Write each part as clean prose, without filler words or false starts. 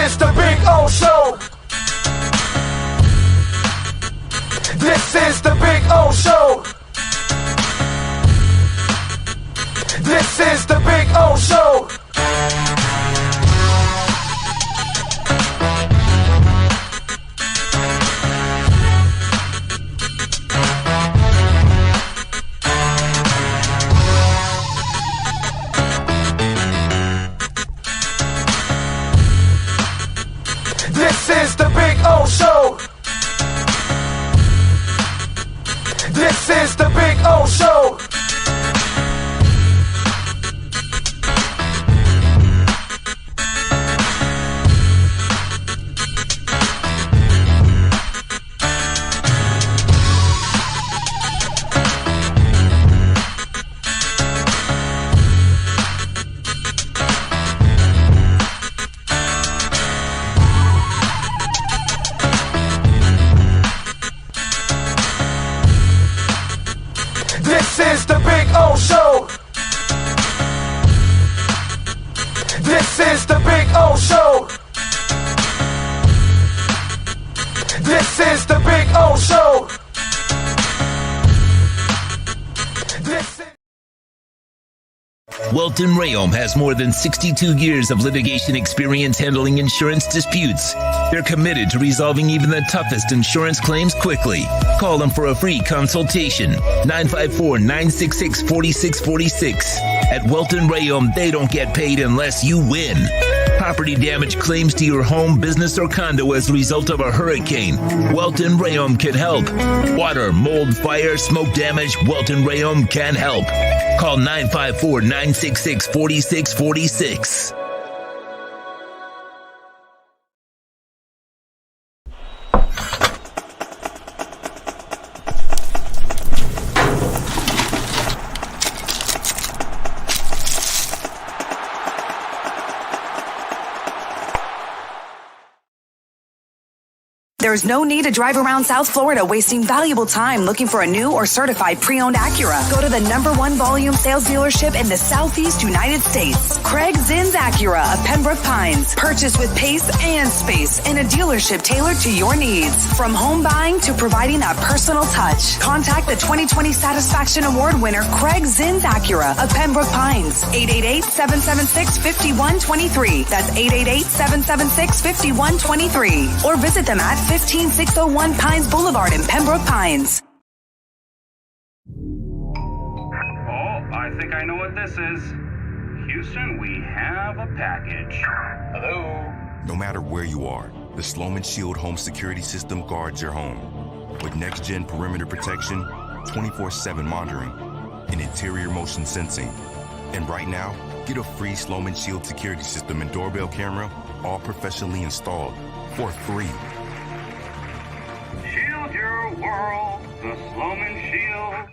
is the Big O Show. This is the Big O Show. This is the Big O Show. This is the Big O Show. This is the Big O Show. This is the Big O Show. This is the Big O Show. This is the Big O Show. This is Welton Rayom has more than 62 years of litigation experience handling insurance disputes. They're committed to resolving even the toughest insurance claims quickly. Call them for a free consultation. 954-966-4646. At Welton Rayom, they don't get paid unless you win. Property damage claims to your home, business, or condo as a result of a hurricane. Welton Rayom can help. Water, mold, fire, smoke damage, Welton Rayom can help. Call 954-966-4646. There's no need to drive around South Florida wasting valuable time looking for a new or certified pre-owned Acura. Go to the #1 volume sales dealership in the Southeast United States. Craig Zinn's Acura of Pembroke Pines. Purchase with pace and space in a dealership tailored to your needs. From home buying to providing that personal touch. Contact the 2020 Satisfaction Award winner Craig Zinn's Acura of Pembroke Pines. 888-776-5123. That's 888-776-5123. Or visit them at 15601 Pines Boulevard in Pembroke Pines. Oh, I think I know what this is. Houston, we have a package. Hello? No matter where you are, the Sloman Shield home security system guards your home. With next-gen perimeter protection, 24/7 monitoring, and interior motion sensing. And right now, get a free Sloman Shield security system and doorbell camera, all professionally installed, for free. Shield your world, the Sloman Shield.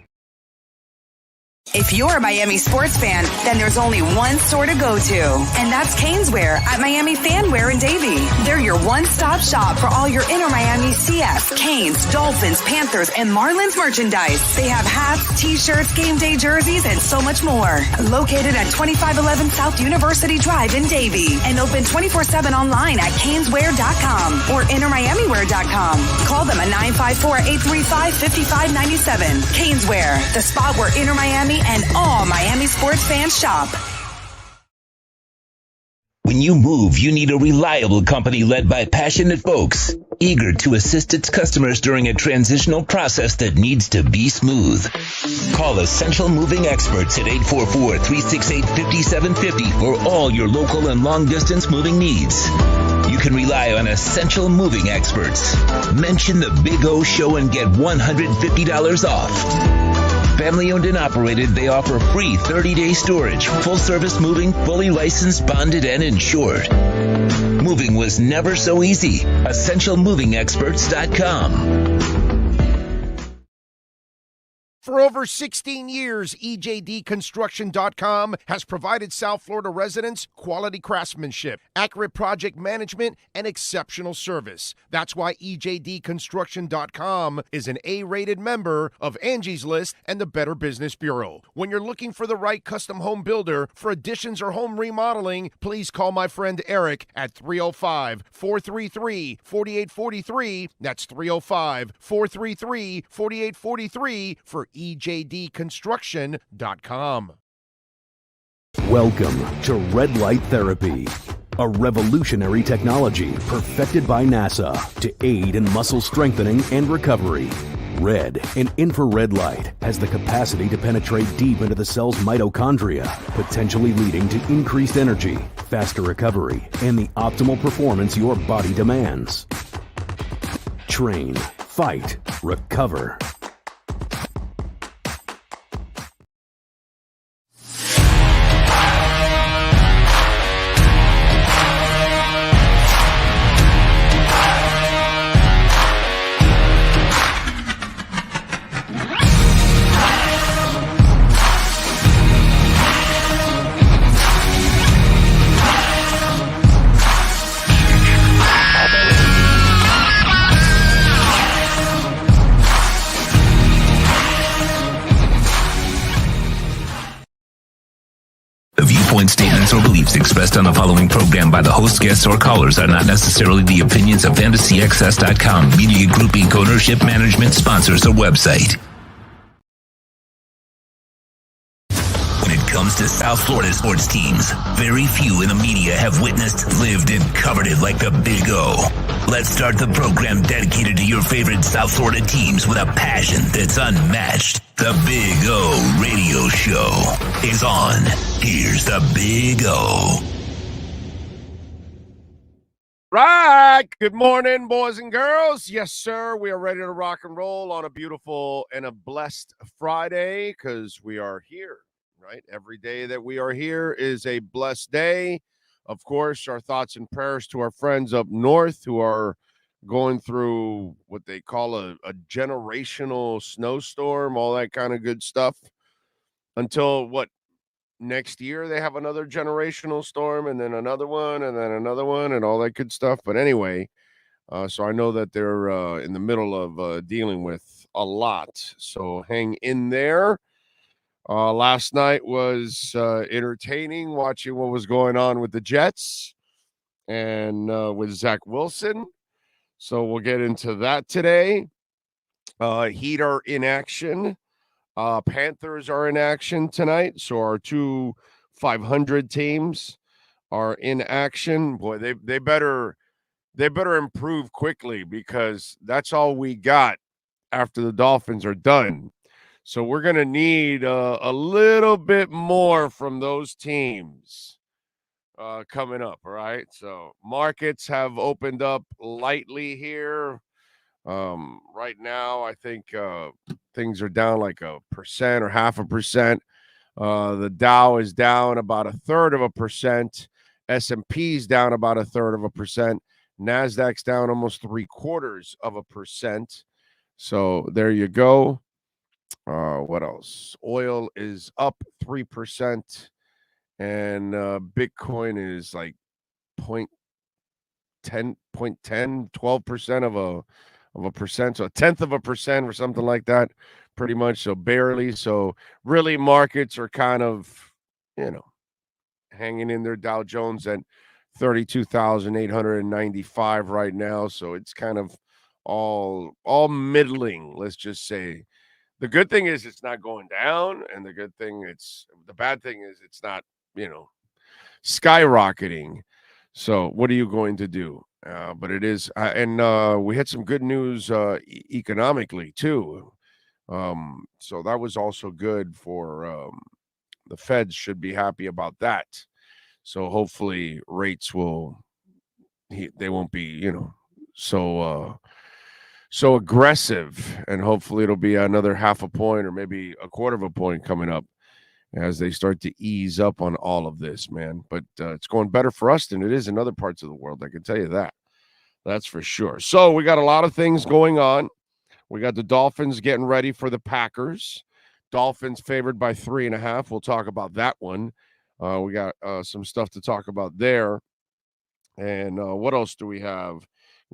If you're a Miami sports fan, then there's only one store to go to, and that's Caneswear at Miami Fanwear in Davie. They're your one-stop shop for all your inner Miami CF, Canes, Dolphins, Panthers, and Marlins merchandise. They have hats, t-shirts, game day jerseys, and so much more. Located at 2511 South University Drive in Davie, and open 24/7 online at caneswear.com or innermiamiwear.com. Call them at 954-835-5597. Caneswear, the spot where Inner Miami and all Miami sports fans shop. When you move, you need a reliable company led by passionate folks, eager to assist its customers during a transitional process that needs to be smooth. Call Essential Moving Experts at 844-368-5750 for all your local and long-distance moving needs. You can rely on Essential Moving Experts. Mention the Big O Show and get $150 off. Family owned and operated, they offer free 30-day storage, full-service moving, fully licensed, bonded, and insured. Moving was never so easy. EssentialMovingExperts.com. For over 16 years, EJDConstruction.com has provided South Florida residents quality craftsmanship, accurate project management, and exceptional service. That's why EJDConstruction.com is an A-rated member of Angie's List and the Better Business Bureau. When you're looking for the right custom home builder for additions or home remodeling, please call my friend Eric at 305-433-4843. That's 305-433-4843 for EJDConstruction.com. Welcome to Red Light Therapy, a revolutionary technology perfected by NASA to aid in muscle strengthening and recovery. Red and infrared light has the capacity to penetrate deep into the cell's mitochondria, potentially leading to increased energy, faster recovery, and the optimal performance your body demands. Train, fight, recover. Statements or beliefs expressed on the following program by the host, guests, or callers are not necessarily the opinions of FantasyAccess.com, Media Group Inc. ownership, management, sponsors, or website. When it comes to South Florida sports teams, very few in the media have witnessed, lived, and covered it like the Big O. Let's start the program dedicated to your favorite South Florida teams with a passion that's unmatched. The Big O Radio Show is on. Here's the Big O. Right. Good morning, boys and girls. Yes, sir. We are ready to rock and roll on a beautiful and a blessed Friday because we are here, right? Every day that we are here is a blessed day. Of course, our thoughts and prayers to our friends up north who are going through what they call a generational snowstorm, all that kind of good stuff. Until next year they have another generational storm and then another one and then another one and all that good stuff. But anyway, so I know that they're in the middle of dealing with a lot. So hang in there. Last night was entertaining watching what was going on with the Jets and with Zach Wilson. So we'll get into that today. Heat are in action. Panthers are in action tonight. So our two 500 teams are in action. Boy, they better improve quickly because that's all we got after the Dolphins are done. So we're going to need a little bit more from those teams coming up, all right? So markets have opened up lightly here. Right now, I think things are down like 1% or 0.5%. The Dow is down about 1/3%. S&P's down about 1/3%. NASDAQ's down almost 0.75%. So there you go. What else? Oil is up 3%, and Bitcoin is like 0.10, 12% of a percent, so 0.1% or something like that, pretty much. So barely. So really, markets are kind of, hanging in there. Dow Jones at 32,895 right now. So it's kind of all middling. Let's just say. The good thing is it's not going down, and the bad thing is it's not, skyrocketing. So what are you going to do? But it is, and we had some good news economically too. So that was also good for the Feds. Should be happy about that. So hopefully rates they won't be, so aggressive, and hopefully it'll be another 0.5 point or maybe 1/4 point coming up as they start to ease up on all of this, man. But it's going better for us than it is in other parts of the world. I can tell you that. That's for sure. So we got a lot of things going on. We got the Dolphins getting ready for the Packers. Dolphins favored by 3.5. We'll talk about that one. We got some stuff to talk about there. And what else do we have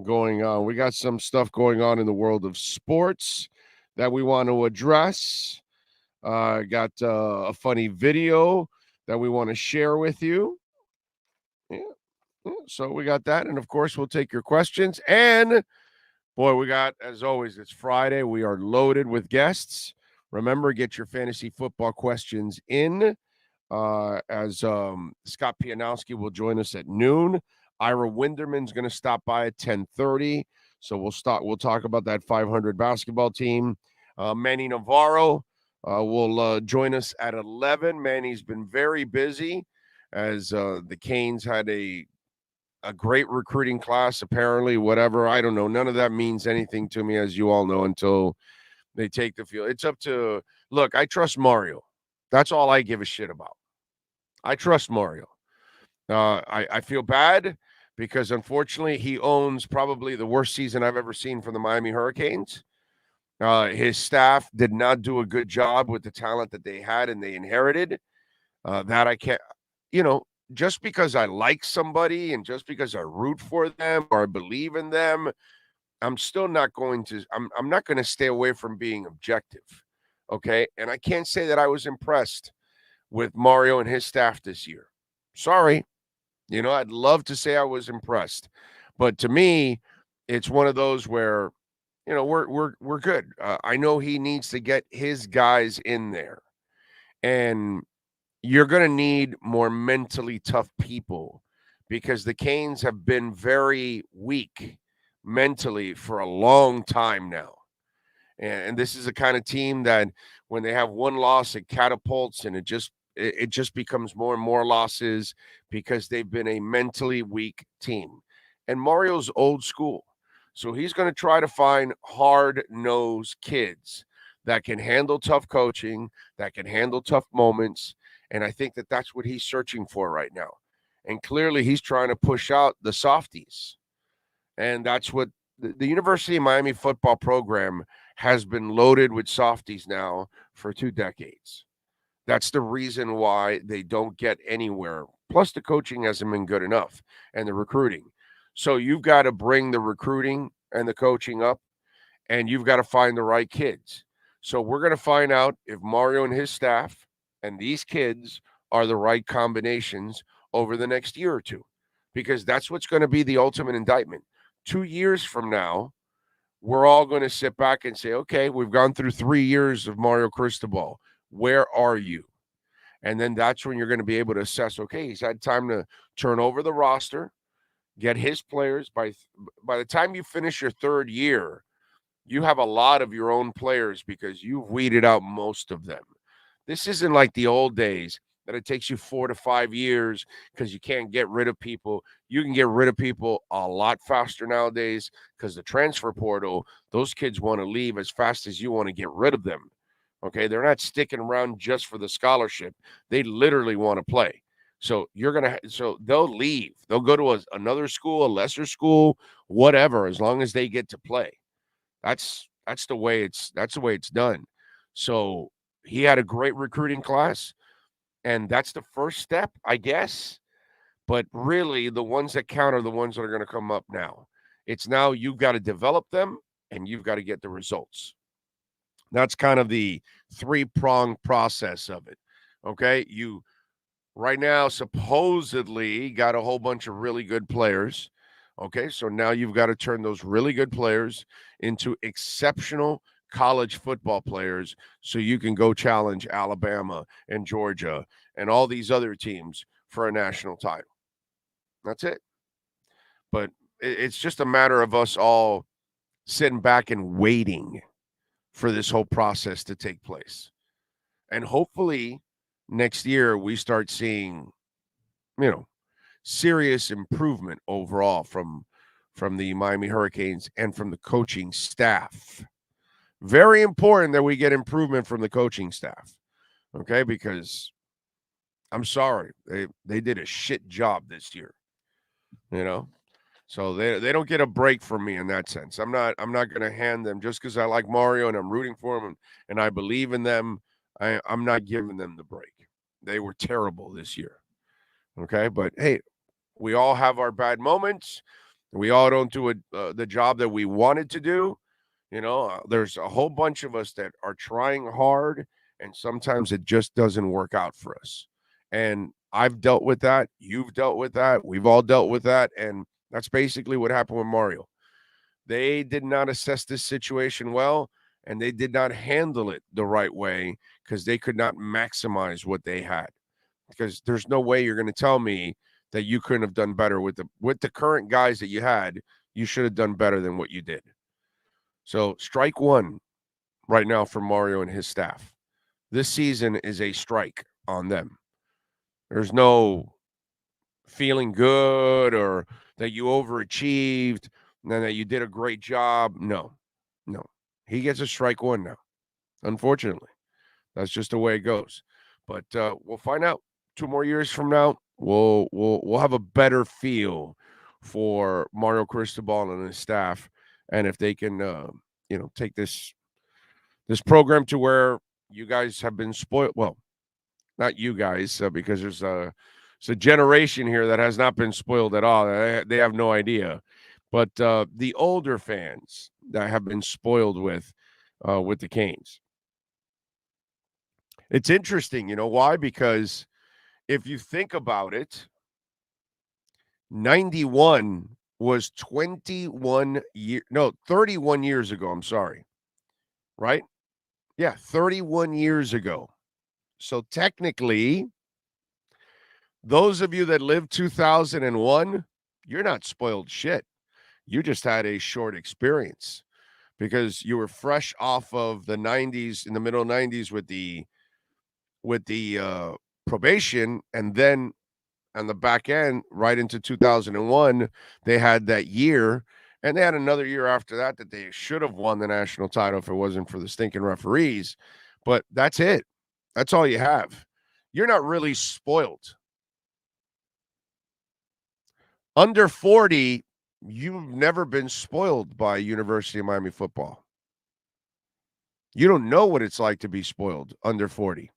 going on? We got some stuff going on in the world of sports that we want to address. Got a funny video that we want to share with you. Yeah. So we got that. And of course, we'll take your questions. And boy, we got, as always, it's Friday. We are loaded with guests. Remember, get your fantasy football questions in as Scott Pianowski will join us at noon. Ira Winderman's going to stop by at 10:30. So we'll talk about that 500 basketball team. Manny Navarro will join us at 11. Manny's been very busy as the Canes had a great recruiting class, apparently, whatever. I don't know. None of that means anything to me, as you all know, until they take the field. It's up to, look, I trust Mario. That's all I give a shit about. I trust Mario. I feel bad because, unfortunately, he owns probably the worst season I've ever seen from the Miami Hurricanes. His staff did not do a good job with the talent that they had and they inherited. That I can't, just because I like somebody and just because I root for them or I believe in them, I'm still not going to, I'm not going to stay away from being objective. Okay. And I can't say that I was impressed with Mario and his staff this year. Sorry. I'd love to say I was impressed, but to me, it's one of those where, we're good. I know he needs to get his guys in there, and you're going to need more mentally tough people because the Canes have been very weak mentally for a long time now. And this is the kind of team that when they have one loss, it catapults and it just becomes more and more losses because they've been a mentally weak team. And Mario's old school. So he's going to try to find hard-nosed kids that can handle tough coaching, that can handle tough moments. And I think that that's what he's searching for right now. And clearly he's trying to push out the softies. And that's what the University of Miami football program has been loaded with softies now for 2 decades. That's the reason why they don't get anywhere. Plus, the coaching hasn't been good enough and the recruiting. So you've got to bring the recruiting and the coaching up, and you've got to find the right kids. So we're going to find out if Mario and his staff and these kids are the right combinations over the next year or two, because that's what's going to be the ultimate indictment. 2 years from now, we're all going to sit back and say, okay, we've gone through 3 years of Mario Cristobal. Where are you? And then that's when you're going to be able to assess, okay, he's had time to turn over the roster, get his players. By the time you finish your 3rd year, you have a lot of your own players because you've weeded out most of them. This isn't like the old days that it takes you 4 to 5 years because you can't get rid of people. You can get rid of people a lot faster nowadays because the transfer portal, those kids want to leave as fast as you want to get rid of them. Okay, they're not sticking around just for the scholarship. They literally want to play. So they'll leave. They'll go to another school, a lesser school, whatever, as long as they get to play. That's the way it's done. So he had a great recruiting class, and that's the first step, I guess. But really, the ones that count are the ones that are going to come up now. It's now you've got to develop them, and you've got to get the results. That's kind of the 3-pronged process of it. Okay, you right now supposedly got a whole bunch of really good players. Okay, so now you've got to turn those really good players into exceptional college football players so you can go challenge Alabama and Georgia and all these other teams for a national title. That's it. But it's just a matter of us all sitting back and waiting for this whole process to take place. And hopefully next year we start seeing, serious improvement overall from the Miami Hurricanes and from the coaching staff. Very important that we get improvement from the coaching staff. Okay, because I'm sorry, they did a shit job this year. So they don't get a break from me in that sense. I'm not going to hand them just because I like Mario and I'm rooting for him and I believe in them. I'm not giving them the break. They were terrible this year. Okay, but hey, we all have our bad moments. We all don't do the job that we wanted to do. There's a whole bunch of us that are trying hard, and sometimes it just doesn't work out for us. And I've dealt with that. You've dealt with that. We've all dealt with that. And that's basically what happened with Mario. They did not assess this situation well, and they did not handle it the right way because they could not maximize what they had. Because there's no way you're going to tell me that you couldn't have done better with the current guys that you had. You should have done better than what you did. So strike one right now for Mario and his staff. This season is a strike on them. There's no feeling good or that you overachieved and that you did a great job. No. He gets a strike one now. Unfortunately, that's just the way it goes. But we'll find out 2 more years from now. We'll have a better feel for Mario Cristobal and his staff, and if they can, take this program to where you guys have been spoiled. Well, not you guys, because there's a generation here that has not been spoiled at all. They have no idea. But the older fans that have been spoiled with the Canes. It's interesting, you know why? Because if you think about it, 91 was 31 years ago. I'm sorry. Right? Yeah, 31 years ago. So technically, those of you that lived 2001, you're not spoiled shit. You just had a short experience because you were fresh off of the 90s, in the middle 90s with the probation, and then on the back end, right into 2001, they had that year, and they had another year after that they should have won the national title if it wasn't for the stinking referees. But that's it. That's all you have. You're not really spoiled. Under 40, you've never been spoiled by University of Miami football. You don't know what it's like to be spoiled under 40.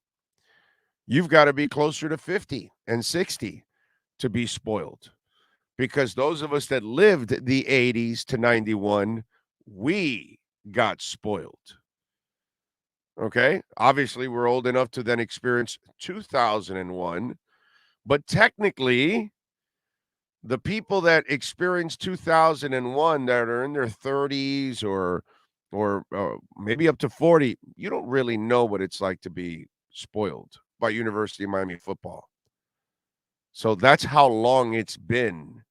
You've got to be closer to 50 and 60 to be spoiled. Because those of us that lived the 80s to 91, we got spoiled. Okay? Obviously, we're old enough to then experience 2001. But technically, the people that experienced 2001 that are in their 30s or maybe up to 40, you don't really know what it's like to be spoiled by University of Miami football. So that's how long it's been.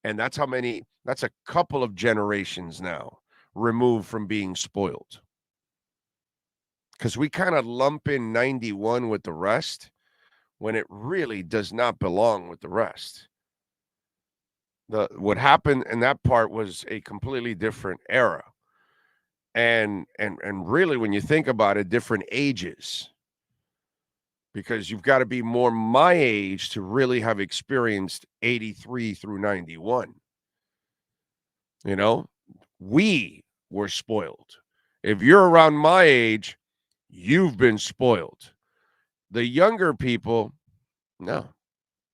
And that's a couple of generations now removed from being spoiled. Because we kind of lump in 91 with the rest when it really does not belong with the rest. What happened in that part was a completely different era. And really, when you think about it, different ages. Because you've got to be more my age to really have experienced 83 through 91. We were spoiled. If you're around my age, you've been spoiled. The younger people, no.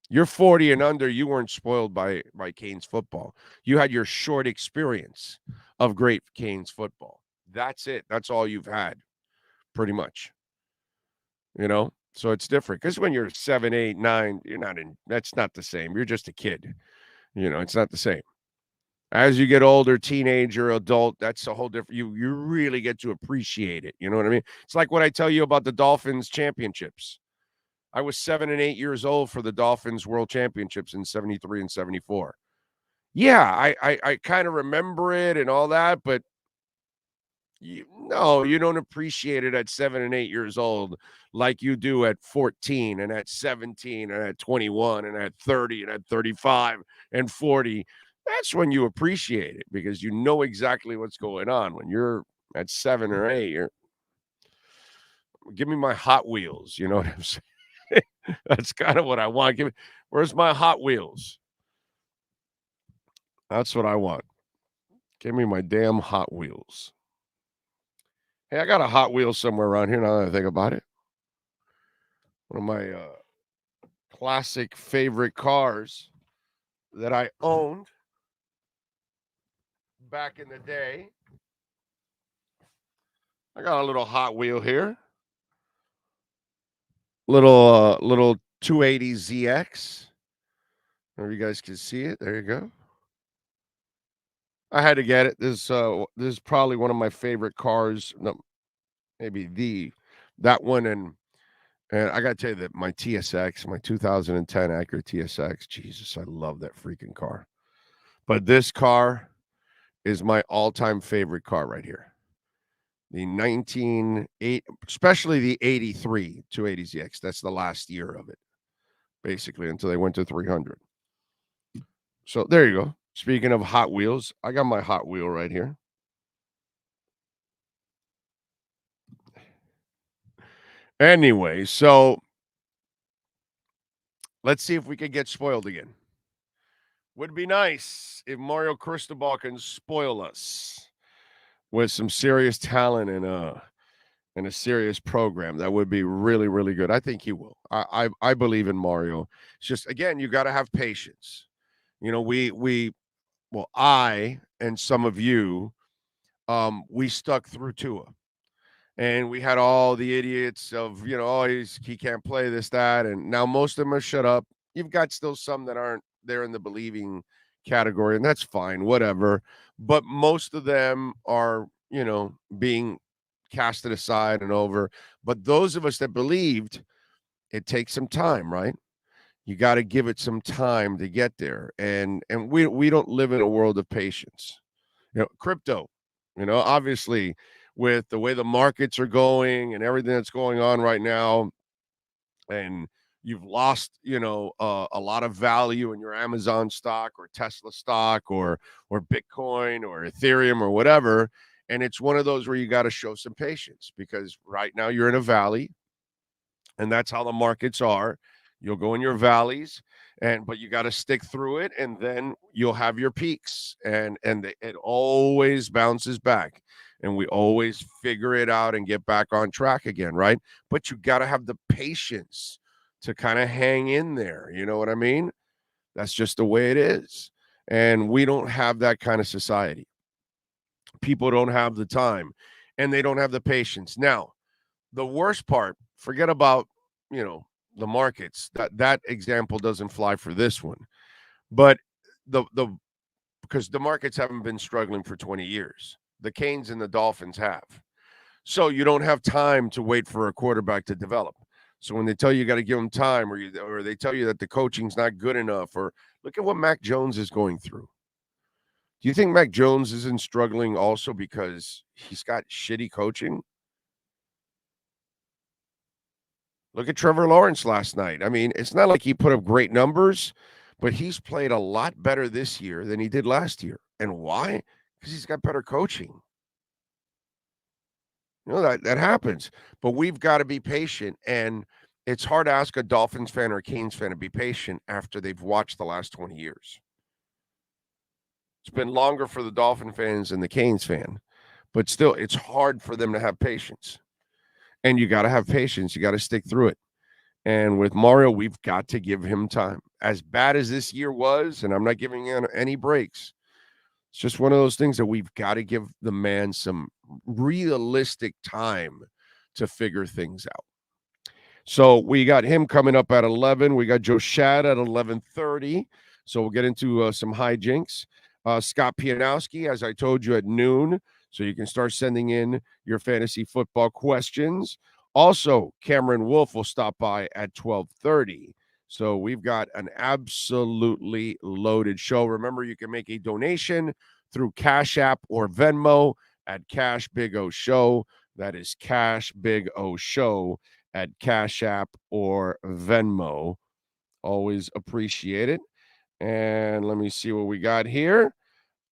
You're 40 and under, you weren't spoiled by Canes football. You had your short experience of great Canes football. That's it. That's all you've had, pretty much. So it's different. Because when you're 7, 8, 9, that's not the same. You're just a kid. It's not the same. As you get older, teenager, adult, that's a whole different. You really get to appreciate it. You know what I mean? It's like what I tell you about the Dolphins championships. I was 7 and 8 years old for the Dolphins World Championships in 73 and 74. Yeah, I kind of remember it and all that, but you don't appreciate it at 7 and 8 years old like you do at 14 and at 17 and at 21 and at 30 and at 35 and 40. That's when you appreciate it because you know exactly what's going on. When you're at 7 or 8, give me my Hot Wheels. You know what I'm saying? That's kind of what I want. Where's my Hot Wheels? That's what I want. Give me my damn Hot Wheels. Hey, I got a Hot Wheels somewhere around here now that I think about it. One of my classic favorite cars that I owned back in the day. I got a little Hot Wheel here. Little 280 ZX. Maybe you guys can see it. There you go. I had to get it. This is probably one of my favorite cars. No, maybe that one, and I got to tell you that my TSX, my 2010 Acura TSX, Jesus, I love that freaking car. But this car is my all-time favorite car right here. The 1980, especially the 83 280ZX. That's the last year of it, basically, until they went to 300. So there you go. Speaking of Hot Wheels, I got my Hot Wheel right here. Anyway, so let's see if we can get spoiled again. Would be nice if Mario Cristobal can spoil us with some serious talent and a serious program. That would be really, really good. I think he will. I believe in Mario. It's just, again, you got to have patience. You know, I and some of you, we stuck through Tua. And we had all the idiots of, oh, he can't play this, that. And now most of them are shut up. You've got still some that aren't there in the believing category, and that's fine, whatever. But most of them are, being casted aside and over. But those of us that believed, it takes some time, right? You got to give it some time to get there. And we don't live in a world of patience. Crypto, obviously, with the way the markets are going and everything that's going on right now, and you've lost, a lot of value in your Amazon stock or Tesla stock or Bitcoin or Ethereum or whatever. And it's one of those where you got to show some patience, because right now you're in a valley, and that's how the markets are. You'll go in your valleys, but you got to stick through it, and then you'll have your peaks, and it always bounces back, and we always figure it out and get back on track again, right? But you got to have the patience to kind of hang in there. You know what I mean? That's just the way it is. And we don't have that kind of society. People don't have the time, and they don't have the patience. Now, the worst part, forget about, the markets. That example doesn't fly for this one. But because the markets haven't been struggling for 20 years. The Canes and the Dolphins have. So you don't have time to wait for a quarterback to develop. So when they tell you got to give them time, or they tell you that the coaching's not good enough, or look at what Mac Jones is going through. Do you think Mac Jones isn't struggling also because he's got shitty coaching? Look at Trevor Lawrence last night. I mean, it's not like he put up great numbers, but he's played a lot better this year than he did last year. And why? Because he's got better coaching. That happens. But we've got to be patient. And it's hard to ask a Dolphins fan or a Canes fan to be patient after they've watched the last 20 years. It's been longer for the Dolphin fans than the Canes fan. But still, it's hard for them to have patience. And you got to have patience. You got to stick through it. And with Mario, we've got to give him time. As bad as this year was, and I'm not giving him any breaks, it's just one of those things that we've got to give the man some realistic time to figure things out. So we got him coming up at 11. We got Joe Shad at 11:30. So we'll get into some hijinks. Scott Pianowski, as I told you, at noon. So you can start sending in your fantasy football questions. Also, Cameron Wolf will stop by at 12:30. So we've got an absolutely loaded show. Remember, you can make a donation through Cash App or Venmo at Cash Big O Show. That is Cash Big O Show at Cash App or Venmo. Always appreciate it. And let me see what we got here.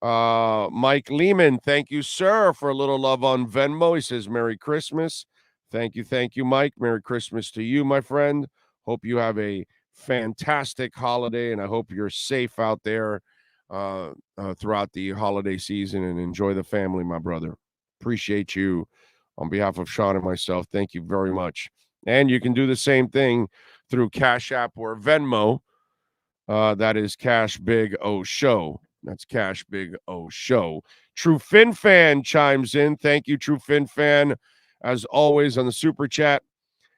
Mike Lehman, thank you, sir, for a little love on Venmo. He says, Merry Christmas. Thank you, Mike. Merry Christmas to you, my friend. Hope you have a fantastic holiday, and I hope you're safe out there throughout the holiday season, and enjoy the family, my brother. Appreciate you on behalf of Sean and myself. Thank you very much. And you can do the same thing through Cash App or Venmo. That is Cash Big O Show. That's Cash Big O Show. True Fin Fan chimes in. Thank you, True Fin Fan, as always on the super chat.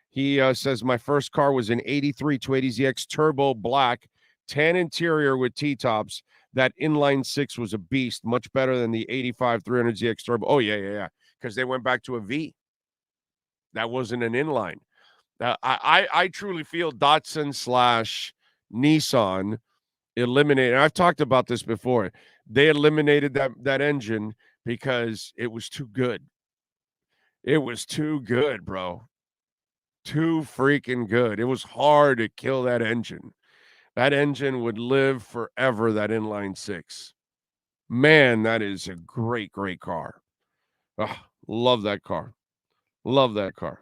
He says, my first car was an 83 280ZX Turbo Black, tan interior with T-tops. That inline six was a beast, much better than the 85 300ZX Turbo. Oh, yeah. Because they went back to a V. That wasn't an inline. I truly feel Datsun / Nissan eliminated. I've talked about this before. They eliminated that engine because it was too good. It was too good, bro. Too freaking good. It was hard to kill that engine. That engine would live forever, that inline six. Man, that is a great, great car. Love that car. Love that car.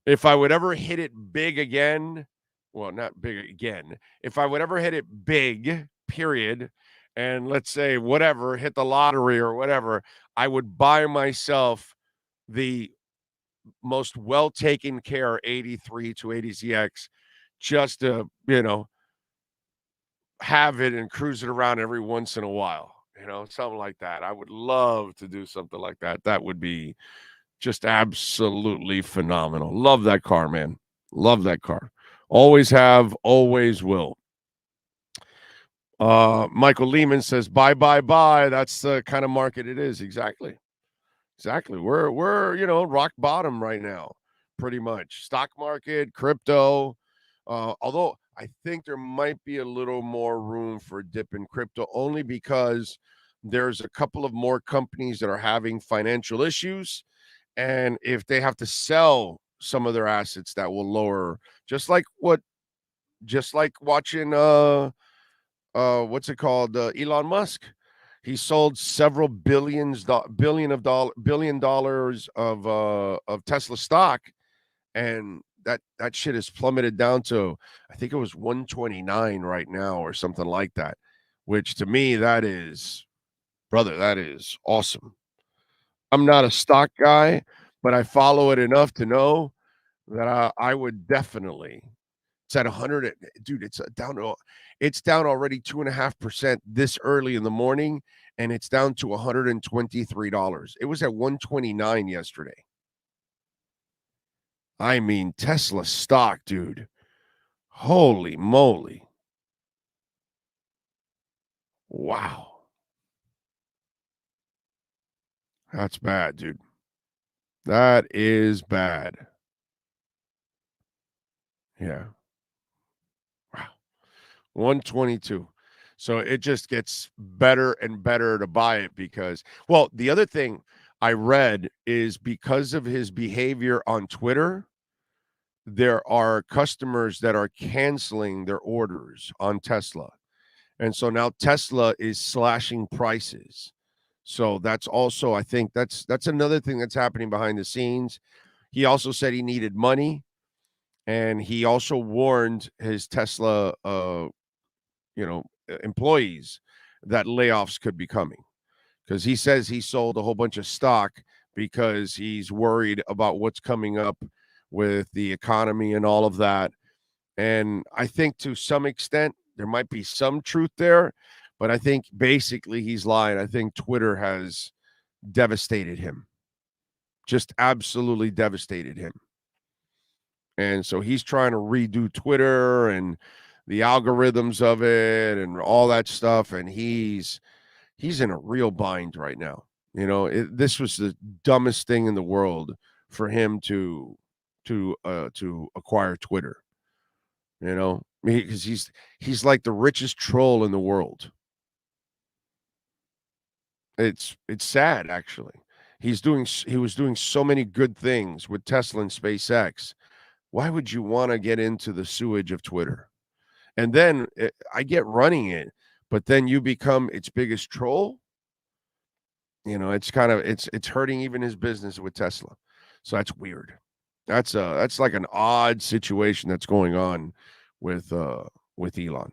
If I would ever hit it big again, well, not big again. If I would ever hit it big, period, and let's say whatever, hit the lottery or whatever, I would buy myself the most well taken care 83 280ZX just to, have it and cruise it around every once in a while, something like that. I would love to do something like that. That would be just absolutely phenomenal. Love that car, man. Love that car. Always have, always will. Michael Lehman says, buy. That's the kind of market it is. Exactly. We're rock bottom right now, pretty much. Stock market, crypto. Although I think there might be a little more room for a dip in crypto, only because there's a couple of more companies that are having financial issues. And if they have to sell some of their assets, that will lower, just like watching what's it called? Elon Musk. He sold several billion dollars of Tesla stock, and that shit has plummeted down to, I think it was 129 right now or something like that, which to me, that is awesome. I'm not a stock guy, but I follow it enough to know that I would definitely. It's at 100, dude. It's down already 2.5% this early in the morning, and it's down to $123. It was at 129 yesterday. I mean, Tesla stock, dude. Holy moly. Wow. That's bad, dude. That is bad. Yeah. Wow. 122. So it just gets better and better to buy it because, well, the other thing I read is because of his behavior on Twitter, there are customers that are canceling their orders on Tesla. And so now Tesla is slashing prices. So that's also, I think that's another thing that's happening behind the scenes. He also said he needed money, and he also warned his Tesla employees that layoffs could be coming, because he says he sold a whole bunch of stock because he's worried about what's coming up with the economy and all of that. And I think to some extent there might be some truth there, but I think basically he's lying. I think Twitter has devastated him, just absolutely devastated him. And so he's trying to redo Twitter and the algorithms of it and all that stuff. And he's in a real bind right now. This was the dumbest thing in the world for him to acquire Twitter. Because he's like the richest troll in the world. It's sad, actually. He was doing so many good things with Tesla and SpaceX. Why would you want to get into the sewage of Twitter? And then I get running it, but then you become its biggest troll. It's kind of it's hurting even his business with Tesla. So that's weird. That's like an odd situation that's going on with Elon.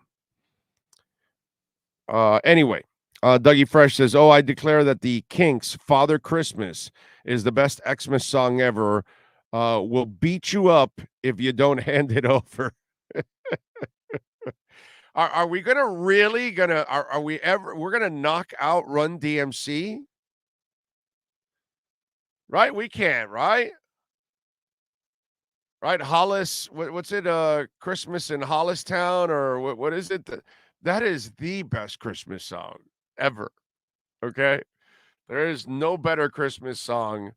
Anyway, Dougie Fresh says, "Oh, I declare that the Kinks' Father Christmas is the best Xmas song ever. will beat you up if you don't hand it over. Are we gonna really gonna are we ever we're gonna knock out Run DMC? Right? We can't, right? Right? Hollis, what's it? Christmas in Hollistown, or what is it? That is the best Christmas song ever. Okay. There is no better Christmas song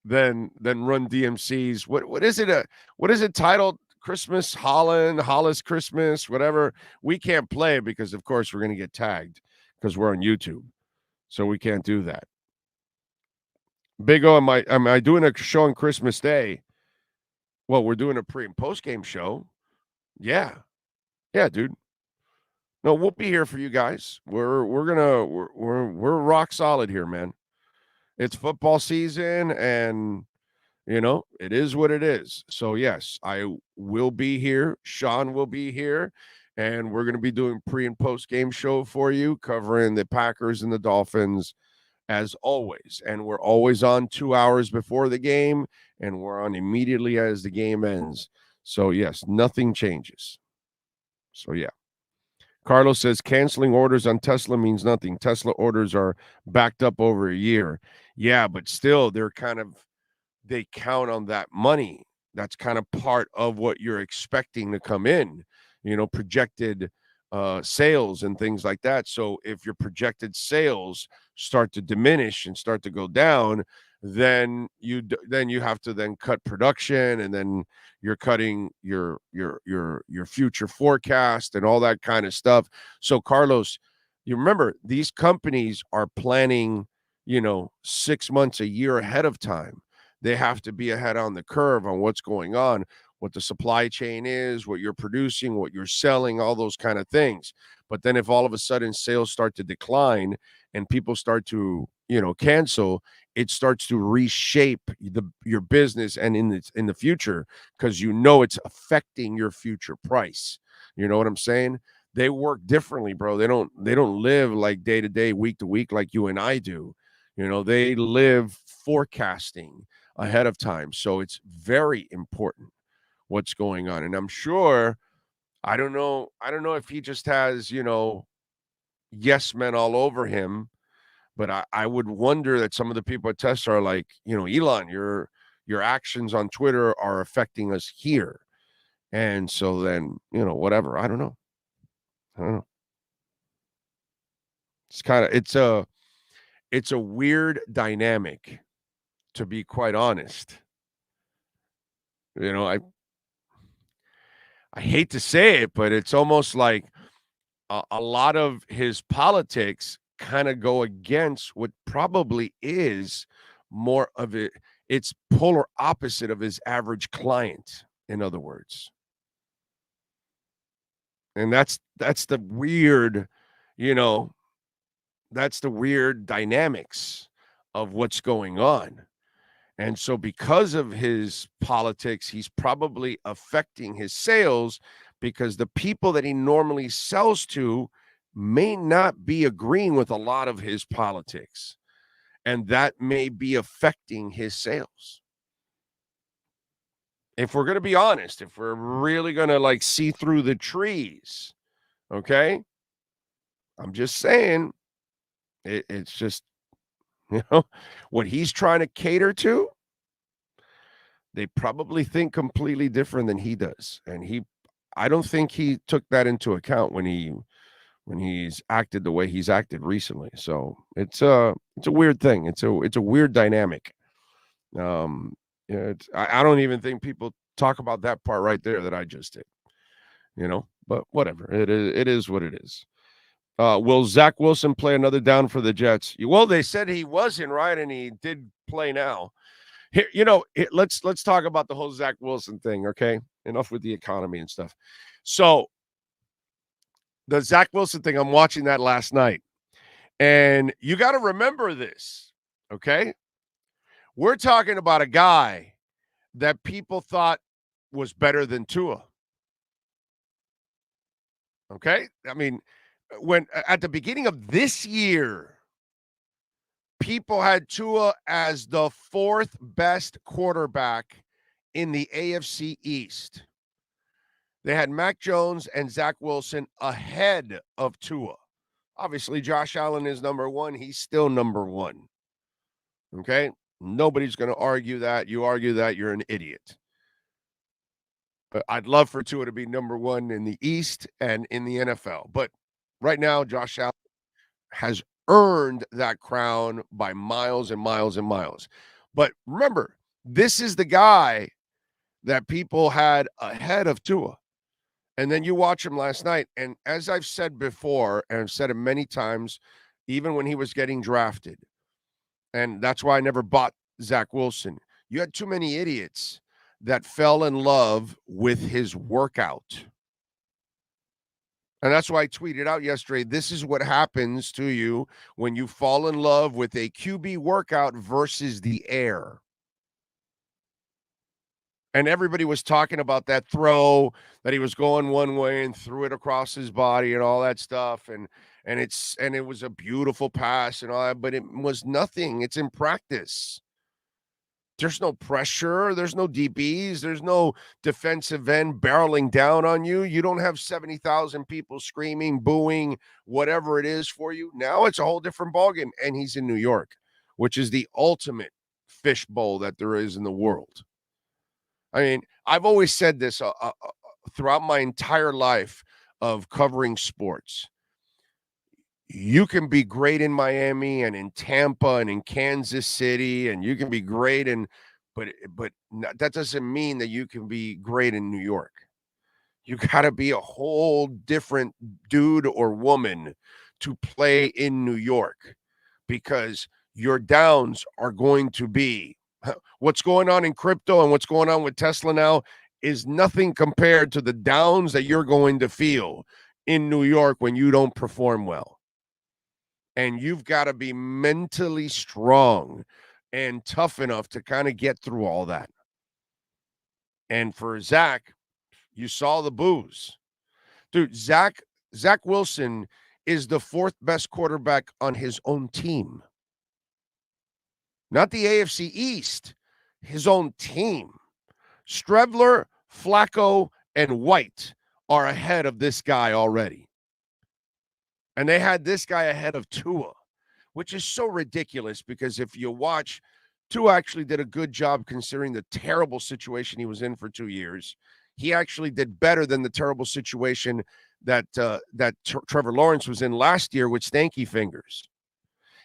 than Run DMC's. What is it? What is it titled? Christmas Holland, Hollis Christmas, whatever. We can't play it because, of course, we're going to get tagged because we're on YouTube, so we can't do that. Big O, am I doing a show on Christmas Day? Well, we're doing a pre and post game show. Yeah, yeah, dude. No, we'll be here for you guys. We're rock solid here, man. It's football season, and it is what it is. So yes, I will be here. Sean will be here, and we're going to be doing pre and post game show for you, covering the Packers and the Dolphins as always. And we're always on 2 hours before the game, and we're on immediately as the game ends. So yes, nothing changes. So yeah. Carlos says canceling orders on Tesla means nothing. Tesla orders are backed up over a year. Yeah, but still, they count on that money. That's kind of part of what you're expecting to come in, projected sales and things like that. So if your projected sales start to diminish and start to go down, then you have to then cut production, and then you're cutting your future forecast and all that kind of stuff. So Carlos, you remember these companies are planning 6 months, a year ahead of time. They have to be ahead on the curve on what's going on, what the supply chain is, what you're producing, what you're selling, all those kind of things. But then if all of a sudden sales start to decline and people start to, cancel, it starts to reshape your business and in the future, because it's affecting your future price. You know what I'm saying? They work differently, bro. They don't live like day to day, week to week like you and I do. They live forecasting ahead of time. So it's very important what's going on. And I'm sure, I don't know if he just has, yes men all over him, but I would wonder that some of the people at Tesla are like, Elon, your actions on Twitter are affecting us here. And so then, whatever. I don't know. It's a weird dynamic, to be quite honest. I hate to say it, but it's almost like a lot of his politics kind of go against what probably is more of it. It's polar opposite of his average client, in other words. And that's the weird, that's the weird dynamics of what's going on. And so because of his politics, he's probably affecting his sales, because the people that he normally sells to may not be agreeing with a lot of his politics. And that may be affecting his sales. If we're going to be honest, if we're really going to see through the trees, okay? I'm just saying, it's just, what he's trying to cater to, they probably think completely different than he does. And I don't think he took that into account when he's acted the way he's acted recently. So it's a weird thing. It's a weird dynamic. I don't even think people talk about that part right there that I just did, but whatever. It is what it is. Will Zach Wilson play another down for the Jets? Well, they said he wasn't, right? And he did play now. Here, let's talk about the whole Zach Wilson thing, okay? Enough with the economy and stuff. So the Zach Wilson thing, I'm watching that last night. And you got to remember this, okay? We're talking about a guy that people thought was better than Tua. Okay? I mean, when at the beginning of this year, people had Tua as the fourth best quarterback in the AFC East, they had Mac Jones and Zach Wilson ahead of Tua. Obviously, Josh Allen is number one. He's still number one. Okay? Nobody's going to argue that. You argue that, you're an idiot. But I'd love for Tua to be number one in the East and in the NFL. But right now, Josh Allen has earned that crown by miles and miles and miles. But remember, this is the guy that people had ahead of Tua. And then you watch him last night, and as I've said before, and I've said it many times, even when he was getting drafted, and that's why I never bought Zach Wilson, you had too many idiots that fell in love with his workout. And that's why I tweeted out yesterday, this is what happens to you when you fall in love with a QB workout versus the air. And everybody was talking about that throw that he was going one way and threw it across his body and all that stuff. And it was a beautiful pass and all that, but it was nothing. It's in practice. There's no pressure. There's no DBs. There's no defensive end barreling down on you. You don't have 70,000 people screaming, booing, whatever it is for you. Now it's a whole different ballgame. And he's in New York, which is the ultimate fishbowl that there is in the world. I mean, I've always said this throughout my entire life of covering sports. You can be great in Miami and in Tampa and in Kansas City, and you can be great but that doesn't mean that you can be great in New York. You got to be a whole different dude or woman to play in New York, because your downs are going to be what's going on in crypto and what's going on with Tesla now is nothing compared to the downs that you're going to feel in New York when you don't perform well. And you've got to be mentally strong and tough enough to kind of get through all that. And for Zach, you saw the boos. Dude, Zach Wilson is the fourth best quarterback on his own team. Not the AFC East, his own team. Strebler, Flacco, and White are ahead of this guy already. And they had this guy ahead of Tua, which is so ridiculous because if you watch, Tua actually did a good job considering the terrible situation he was in for 2 years. He actually did better than the terrible situation that Trevor Lawrence was in last year with stanky fingers.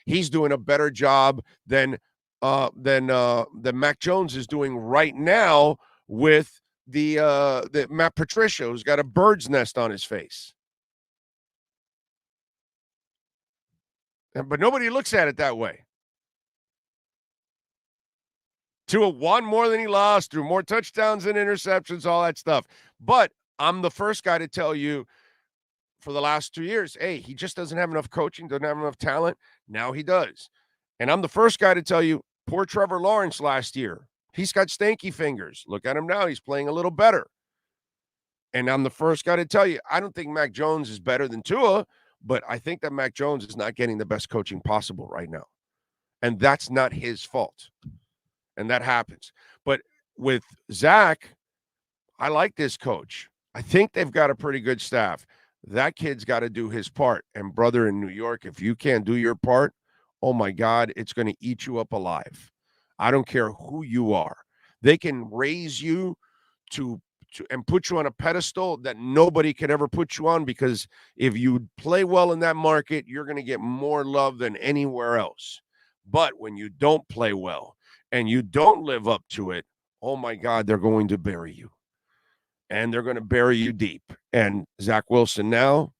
He's doing a better job than Mac Jones is doing right now with the Matt Patricia, who's got a bird's nest on his face. But nobody looks at it that way. Tua won more than he lost, threw more touchdowns than interceptions, all that stuff. But I'm the first guy to tell you for the last 2 years, hey, he just doesn't have enough coaching, doesn't have enough talent. Now he does. And I'm the first guy to tell you, poor Trevor Lawrence last year. He's got stanky fingers. Look at him now. He's playing a little better. And I'm the first guy to tell you, I don't think Mac Jones is better than Tua, but I think that Mac Jones is not getting the best coaching possible right now. And that's not his fault. And that happens. But with Zach, I like this coach. I think they've got a pretty good staff. That kid's got to do his part. And brother, in New York, if you can't do your part, oh my God, it's going to eat you up alive. I don't care who you are. They can raise you to and put you on a pedestal that nobody could ever put you on, because if you play well in that market, you're going to get more love than anywhere else. But when you don't play well and you don't live up to it, oh my God, they're going to bury you. And they're going to bury you deep. And Zach Wilson now,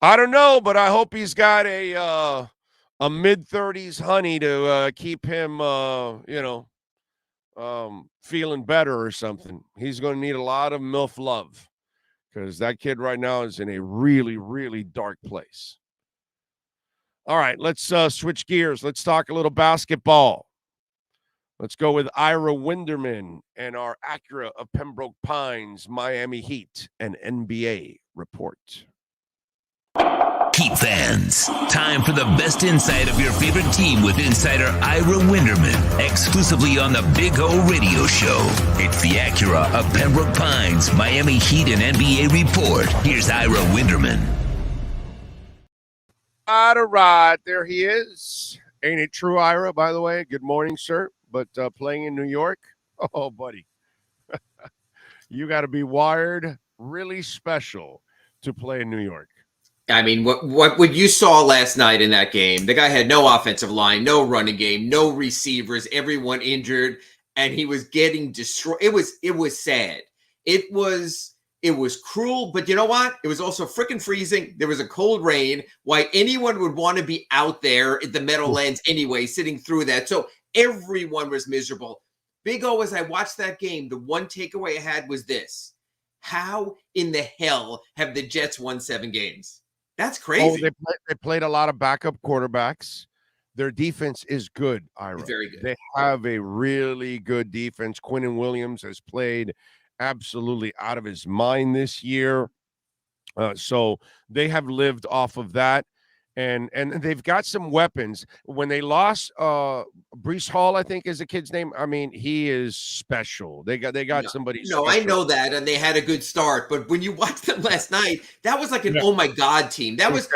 I don't know, but I hope he's got a mid-30s honey to keep him, feeling better or something. He's going to need a lot of MILF love, because that kid right now is in a really, really dark place. All right, let's switch gears. Let's talk a little basketball. Let's go with Ira Winderman and our Acura of Pembroke Pines Miami Heat and NBA report. Keep fans. Time for the best insight of your favorite team with insider Ira Winderman, exclusively on the Big O Radio Show. It's the Acura of Pembroke Pines, Miami Heat and NBA report. Here's Ira Winderman. All right, there he is. Ain't it true, Ira, by the way? Good morning, sir. But playing in New York? Oh, buddy. You got to be wired really special to play in New York. I mean, what you saw last night in that game, the guy had no offensive line, no running game, no receivers, everyone injured, and he was getting destroyed. It was sad. It was cruel, but you know what? It was also freaking freezing. There was a cold rain. Why anyone would want to be out there at the Meadowlands anyway, sitting through that. So everyone was miserable. Big O, as I watched that game, the one takeaway I had was this. How in the hell have the Jets won 7 games? That's crazy. Oh, they played a lot of backup quarterbacks. Their defense is good, Ira. It's very good. They have a really good defense. Quinnen Williams has played absolutely out of his mind this year. So they have lived off of that. And they've got some weapons. When they lost Breece Hall, I think is the kid's name. I mean, he is special. They got somebody. No, I know that, and they had a good start. But when you watched them last night, that was like an oh my god team. That was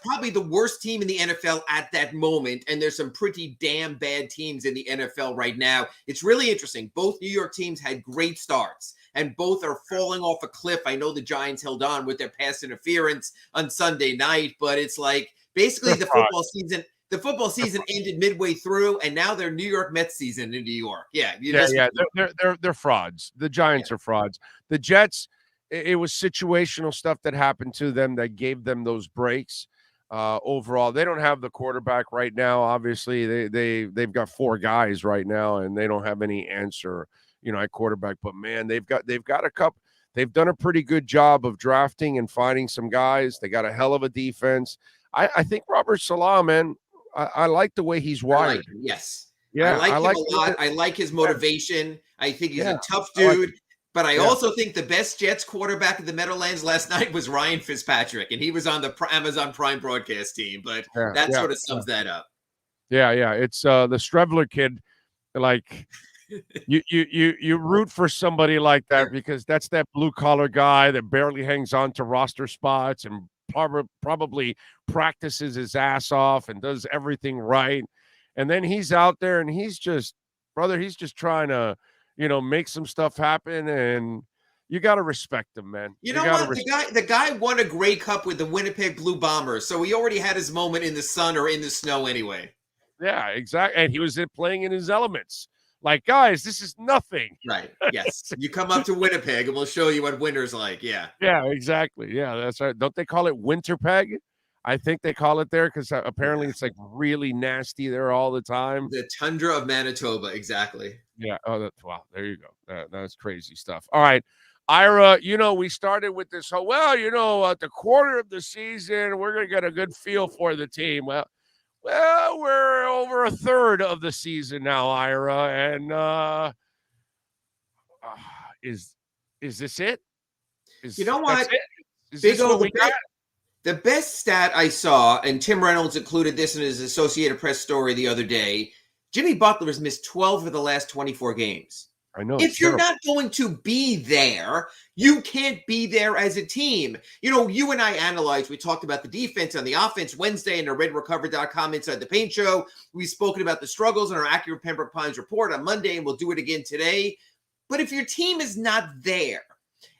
probably the worst team in the NFL at that moment. And there's some pretty damn bad teams in the NFL right now. It's really interesting. Both New York teams had great starts. And both are falling off a cliff. I know the Giants held on with their pass interference on Sunday night, but it's like basically the football season ended midway through, and now they're New York Mets season in New York. They're frauds. The Giants are frauds. The Jets, it was situational stuff that happened to them that gave them those breaks. Overall, they don't have the quarterback right now. Obviously, they've got 4 guys right now, and they don't have any answer. At quarterback, but man, they've got a couple. They've done a pretty good job of drafting and finding some guys. They got a hell of a defense. I think Robert Salah, man, I like the way he's wired. Like yes. Yeah. I like him a lot. I like his motivation. I think he's a tough dude. But I also think the best Jets quarterback of the Meadowlands last night was Ryan Fitzpatrick, and he was on the Amazon Prime broadcast team. But that sort of sums that up. Yeah. It's the Strevler kid, like. You root for somebody like that because that's that blue collar guy that barely hangs on to roster spots and probably practices his ass off and does everything right. And then he's out there and he's just trying to, make some stuff happen. And you got to respect him, man. You know what? The guy won a Grey Cup with the Winnipeg Blue Bombers. So he already had his moment in the sun or in the snow anyway. Yeah, exactly. And he was playing in his elements. Like, guys, this is nothing. Right. Yes. You come up to Winnipeg and we'll show you what winter's like. Yeah. Yeah, exactly. Yeah, that's right. Don't they call it Winterpeg? I think they call it there because apparently it's like really nasty there all the time. The tundra of Manitoba. Exactly. Yeah. Oh, wow. There you go. That's crazy stuff. All right. Ira, we started with this whole, at the quarter of the season, we're going to get a good feel for the team. Well, we're over a third of the season now, Ira, and is this it? You know what? Big O, the best stat I saw, and Tim Reynolds included this in his Associated Press story the other day, Jimmy Butler has missed 12 of the last 24 games. I know. If you're not going to be there, you can't be there as a team. You and I analyzed, we talked about the defense and the offense Wednesday in the redrecover.com Inside the Paint show. We've spoken about the struggles in our Accurate Pembroke Pines report on Monday, and we'll do it again today. But if your team is not there,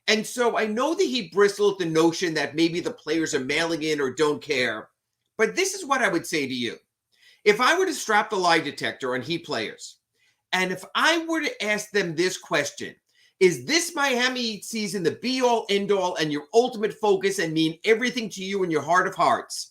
and so I know that he bristled at the notion that maybe the players are mailing in or don't care, but this is what I would say to you. If I were to strap the lie detector on Heat players, and if I were to ask them this question, is this Miami Heat season the be-all, end-all, and your ultimate focus and mean everything to you in your heart of hearts?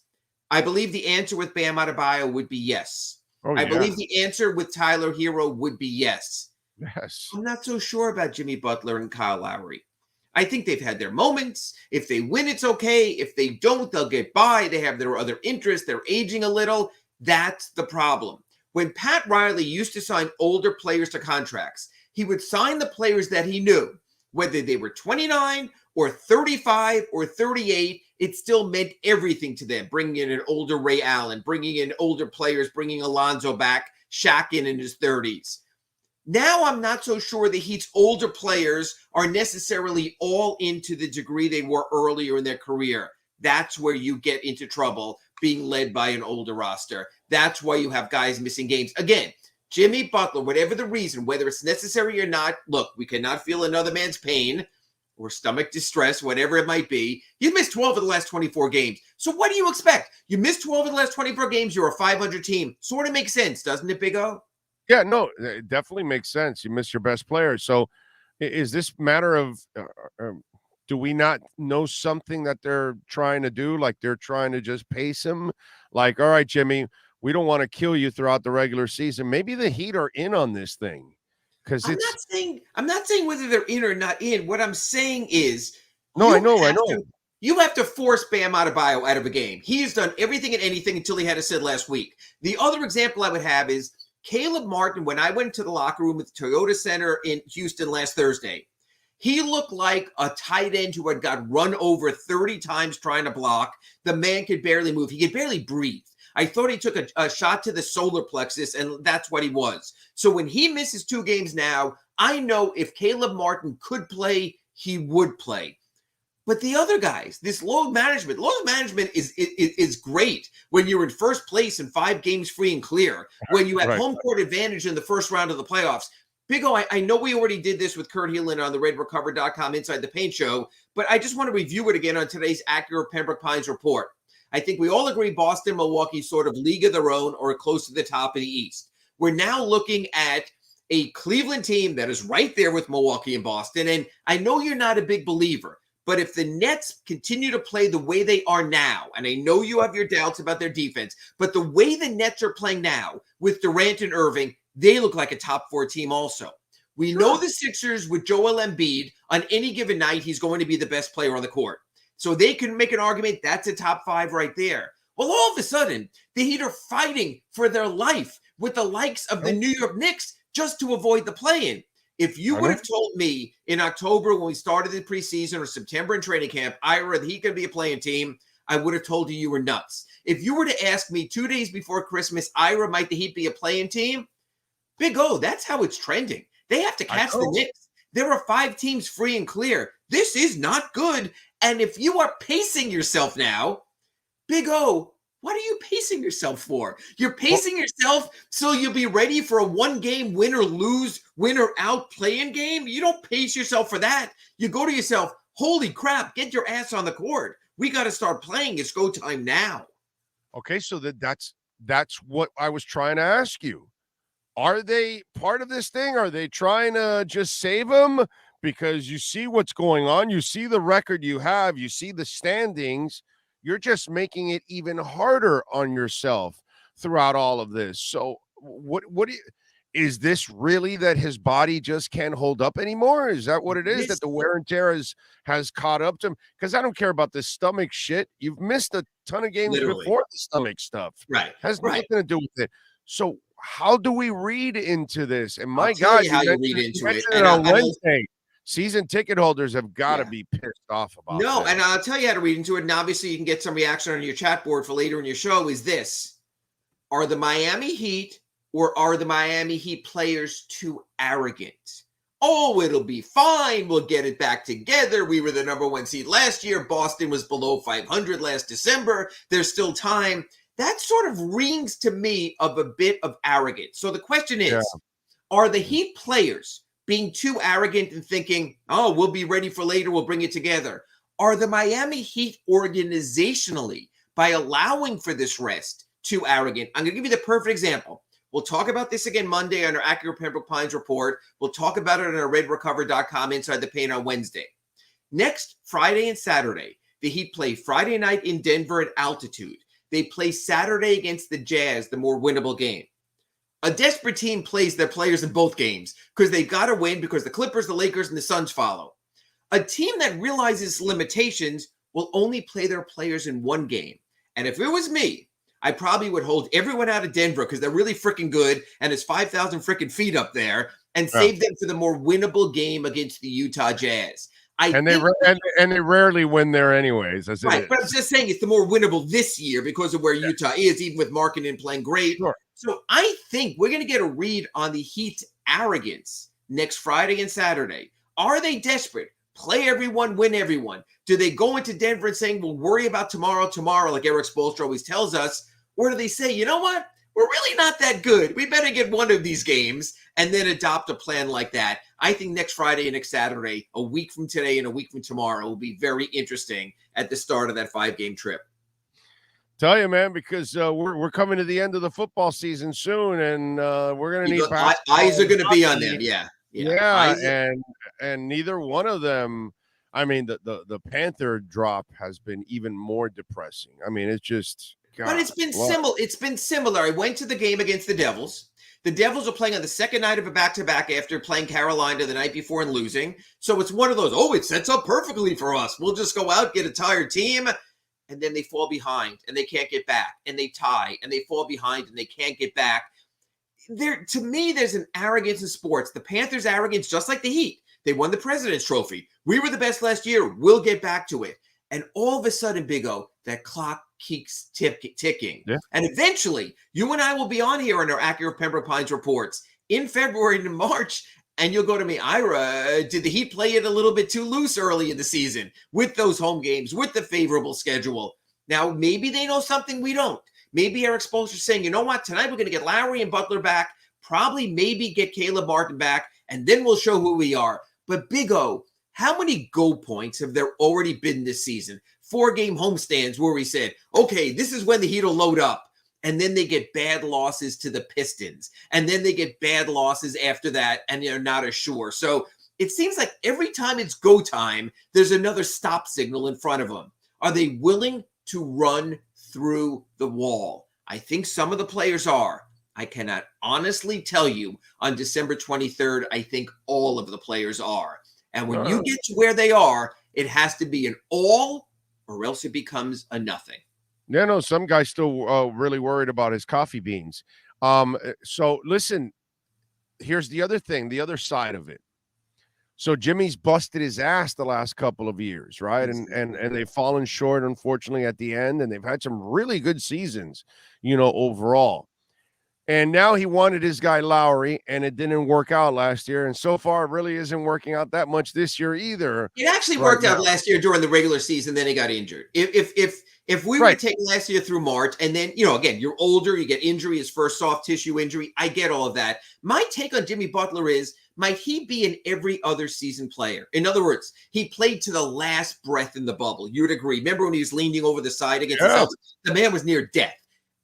I believe the answer with Bam Adebayo would be yes. I believe the answer with Tyler Hero would be yes. Yes. I'm not so sure about Jimmy Butler and Kyle Lowry. I think they've had their moments. If they win, it's okay. If they don't, they'll get by. They have their other interests. They're aging a little. That's the problem. When Pat Riley used to sign older players to contracts, he would sign the players that he knew, whether they were 29 or 35 or 38. it still meant everything to them, bringing in an older Ray Allen, bringing in older players, bringing Alonzo back, Shaq in his 30s. Now I'm not so sure the Heat's older players are necessarily all into the degree they were earlier in their career. That's where you get into trouble being led by an older roster. That's why you have guys missing games. Again, Jimmy Butler, whatever the reason, whether it's necessary or not, look, we cannot feel another man's pain or stomach distress, whatever it might be. You missed 12 of the last 24 games. So what do you expect? You missed 12 of the last 24 games. You're a 500 team. Sort of makes sense, doesn't it, Big O? Yeah, no, it definitely makes sense. You missed your best player. So is this matter of do we not know something that they're trying to do? Like they're trying to just pace him? Like, all right, Jimmy, we don't want to kill you throughout the regular season. Maybe the Heat are in on this thing. Because I'm not saying whether they're in or not in. What I'm saying is I know. You have to force Bam Adebayo out of a game. He has done everything and anything until he had to sit last week. The other example I would have is Caleb Martin. When I went to the locker room at the Toyota Center in Houston last Thursday, he looked like a tight end who had got run over 30 times trying to block. The man could barely move. He could barely breathe. I thought he took a shot to the solar plexus, and that's what he was. So when he misses 2 games now, I know if Caleb Martin could play, he would play. But the other guys, this load management is great when you're in first place and 5 games free and clear, when you have home court advantage in the first round of the playoffs. Big O, I know we already did this with Kurt Heelan on the RedRecover.com Inside the Paint show, but I just want to review it again on today's accurate Pembroke Pines report. I think we all agree Boston, Milwaukee sort of league of their own or close to the top of the East. We're now looking at a Cleveland team that is right there with Milwaukee and Boston. And I know you're not a big believer, but if the Nets continue to play the way they are now, and I know you have your doubts about their defense, but the way the Nets are playing now with Durant and Irving, they look like a top 4 team also. We know the Sixers with Joel Embiid, on any given night, he's going to be the best player on the court. So they can make an argument that's a top 5 right there. Well, all of a sudden, the Heat are fighting for their life with the likes of the New York Knicks just to avoid the play-in. If you would have told me in October when we started the preseason or September in training camp, Ira, that he could be a playing team, I would have told you were nuts. If you were to ask me 2 days before Christmas, Ira, might the Heat be a playing team? Big O, that's how it's trending. They have to catch the Knicks. There are 5 teams free and clear. This is not good. And if you are pacing yourself now, Big O, what are you pacing yourself for? You're pacing yourself so you'll be ready for a 1-game win or lose, win or out play-in game? You don't pace yourself for that. You go to yourself, holy crap, get your ass on the court. We got to start playing. It's go time now. Okay, so that's what I was trying to ask you. Are they part of this thing? Are they trying to just save them? Because you see what's going on. You see the record you have. You see the standings. You're just making it even harder on yourself throughout all of this. So is this really that his body just can't hold up anymore? Is that what it is, that the wear and tear has caught up to him? Because I don't care about this stomach shit. You've missed a ton of games before the stomach stuff. Right. Has nothing to do with it. So how do we read into this? And my I'll God, you how you read into it. And on Wednesday. Season ticket holders have got to be pissed off about No, that. and I'll tell you how to read into it. And obviously, you can get some reaction on your chat board for later in your show. Is this: are the Miami Heat or are the Miami Heat players too arrogant? Oh, it'll be fine. We'll get it back together. We were the number 1 seed last year. Boston was below 500 last December. There's still time. That sort of rings to me of a bit of arrogance. So the question is, are the Heat players being too arrogant and thinking, oh, we'll be ready for later, we'll bring it together? Are the Miami Heat organizationally, by allowing for this rest, too arrogant? I'm going to give you the perfect example. We'll talk about this again Monday on our Accurate Pembroke Pines report. We'll talk about it on our RedRecover.com Inside the Paint on Wednesday. Next Friday and Saturday, the Heat play Friday night in Denver at altitude. They play Saturday against the Jazz, the more winnable game. A desperate team plays their players in both games because they've got to win, because the Clippers, the Lakers, and the Suns follow. A team that realizes limitations will only play their players in 1 game. And if it was me, I probably would hold everyone out of Denver because they're really freaking good and it's 5,000 freaking feet up there, and save them for the more winnable game against the Utah Jazz. And they rarely win there anyways, as it is. But I'm just saying it's the more winnable this year because of where Utah is, even with Markkanen playing great. Sure. So I think we're going to get a read on the Heat's arrogance next Friday and Saturday. Are they desperate? Play everyone, win everyone. Do they go into Denver and saying, we'll worry about tomorrow, like Eric Spoelstra always tells us? Or do they say, you know what? We're really not that good. We better get one of these games and then adopt a plan like that. I think next Friday and next Saturday, a week from today and a week from tomorrow, will be very interesting at the start of that 5-game trip. Tell you, man, because we're coming to the end of the football season soon, and we're going to need eyes are going to be on them. Yeah, and neither one of them. I mean, the Panther drop has been even more depressing. I mean, it's just. God, but it's been similar. It's been similar. I went to the game against the Devils. The Devils are playing on the second night of a back-to-back after playing Carolina the night before and losing. So it's one of those, it sets up perfectly for us. We'll just go out, get a tired team, and then they fall behind and they can't get back. And they tie and they fall behind and they can't get back. To me, there's an arrogance in sports. The Panthers' arrogance, just like the Heat. They won the President's Trophy. We were the best last year. We'll get back to it. And all of a sudden, Big O, that clock keeps ticking. Yeah. And eventually, you and I will be on here in our Accurate Pembroke Pines reports in February and March. And you'll go to me, Ira, did the Heat play it a little bit too loose early in the season with those home games, with the favorable schedule? Now, maybe they know something we don't. Maybe Eric Spoelstra's saying, you know what, tonight we're going to get Lowry and Butler back, probably maybe get Caleb Martin back, and then we'll show who we are. But Big O, how many go points have there already been this season? 4-game homestands where we said, okay, this is when the Heat will load up. And then they get bad losses to the Pistons. And then they get bad losses after that, and they're not as sure. So it seems like every time it's go time, there's another stop signal in front of them. Are they willing to run through the wall? I think some of the players are. I cannot honestly tell you on December 23rd, I think all of the players are. And when you get to where they are, it has to be an all or else it becomes a nothing. Yeah, no, some guy's still really worried about his coffee beans. So listen, here's the other thing, the other side of it. So Jimmy's busted his ass the last couple of years, right? And they've fallen short, unfortunately, at the end, and they've had some really good seasons, overall. And now he wanted his guy Lowry, and it didn't work out last year. And so far, it really isn't working out that much this year either. It actually worked out last year during the regular season. Then he got injured. If we were to take last year through March, and then, again, you're older, you get injury, his first soft tissue injury. I get all of that. My take on Jimmy Butler is, might he be an every other season player? In other words, he played to the last breath in the bubble. You would agree. Remember when he was leaning over the side against the Celtics? The man was near death.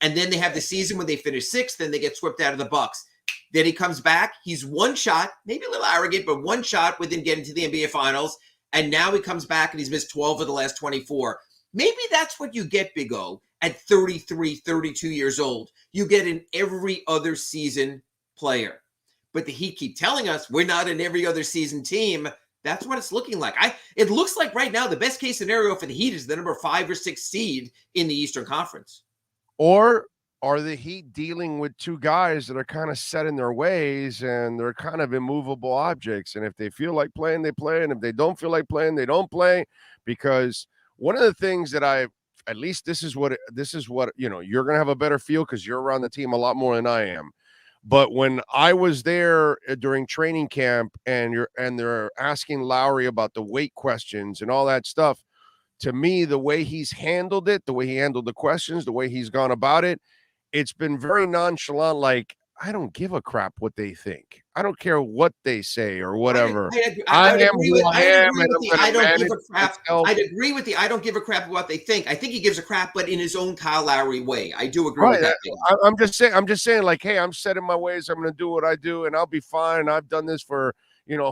And then they have the season when they finish sixth, then they get swept out of the Bucks. Then he comes back. He's one shot, maybe a little arrogant, but one shot within getting to the NBA Finals. And now he comes back and he's missed 12 of the last 24. Maybe that's what you get, Big O, at 33, 32 years old. You get an every other season player. But the Heat keep telling us we're not an every other season team. That's what it's looking like. It looks like right now the best case scenario for the Heat is the number 5 or 6 seed in the Eastern Conference. Or are the Heat dealing with two guys that are kind of set in their ways and they're kind of immovable objects? And if they feel like playing, they play. And if they don't feel like playing, they don't play. Because one of the things that at least this is what, you're going to have a better feel because you're around the team a lot more than I am. But when I was there during training camp and they're asking Lowry about the weight questions and all that stuff, to me, the way he's handled it, the way he handled the questions, the way he's gone about it, it's been very nonchalant. Like, I don't give a crap what they think. I don't care what they say or whatever. I'd agree with the I don't give a crap. I'd agree with the I don't give a crap what they think. I think he gives a crap, but in his own Kyle Lowry way. I do agree with that. I'm just saying, like, hey, I'm set in my ways. I'm going to do what I do, and I'll be fine. I've done this for,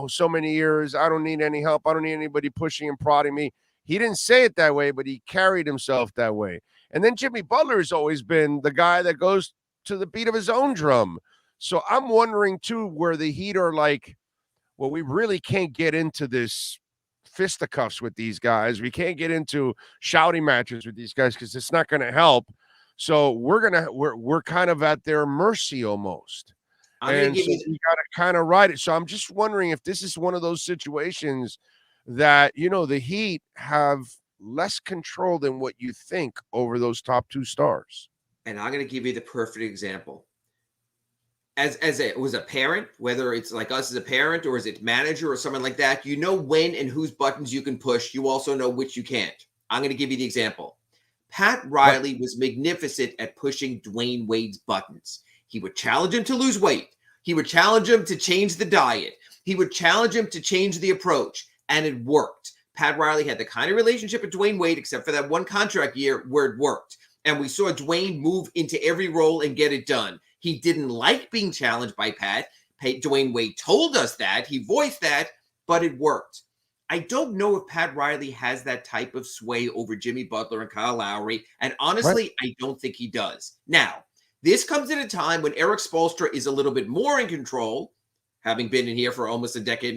so many years. I don't need any help. I don't need anybody pushing and prodding me. He didn't say it that way, but he carried himself that way. And then Jimmy Butler has always been the guy that goes to the beat of his own drum. So I'm wondering, too, where the Heat are like, well, we really can't get into this fisticuffs with these guys. We can't get into shouting matches with these guys because it's not going to help. So we're kind of at their mercy almost. And so you got to kind of ride it. So I'm just wondering if this is one of those situations that, the Heat have less control than what you think over those top two stars. And I'm going to give you the perfect example. As a parent, whether it's like us as a parent or as a manager or someone like that, you know when and whose buttons you can push. You also know which you can't. I'm going to give you the example. Pat Riley was magnificent at pushing Dwayne Wade's buttons. He would challenge him to lose weight. He would challenge him to change the diet. He would challenge him to change the approach, and it worked. Pat Riley had the kind of relationship with Dwayne Wade, except for that one contract year where it worked. And we saw Dwayne move into every role and get it done. He didn't like being challenged by Pat. Dwayne Wade told us that. He voiced that, but it worked. I don't know if Pat Riley has that type of sway over Jimmy Butler and Kyle Lowry. And honestly, I don't think he does. Now, this comes at a time when Eric Spoelstra is a little bit more in control, having been in here for almost over a decade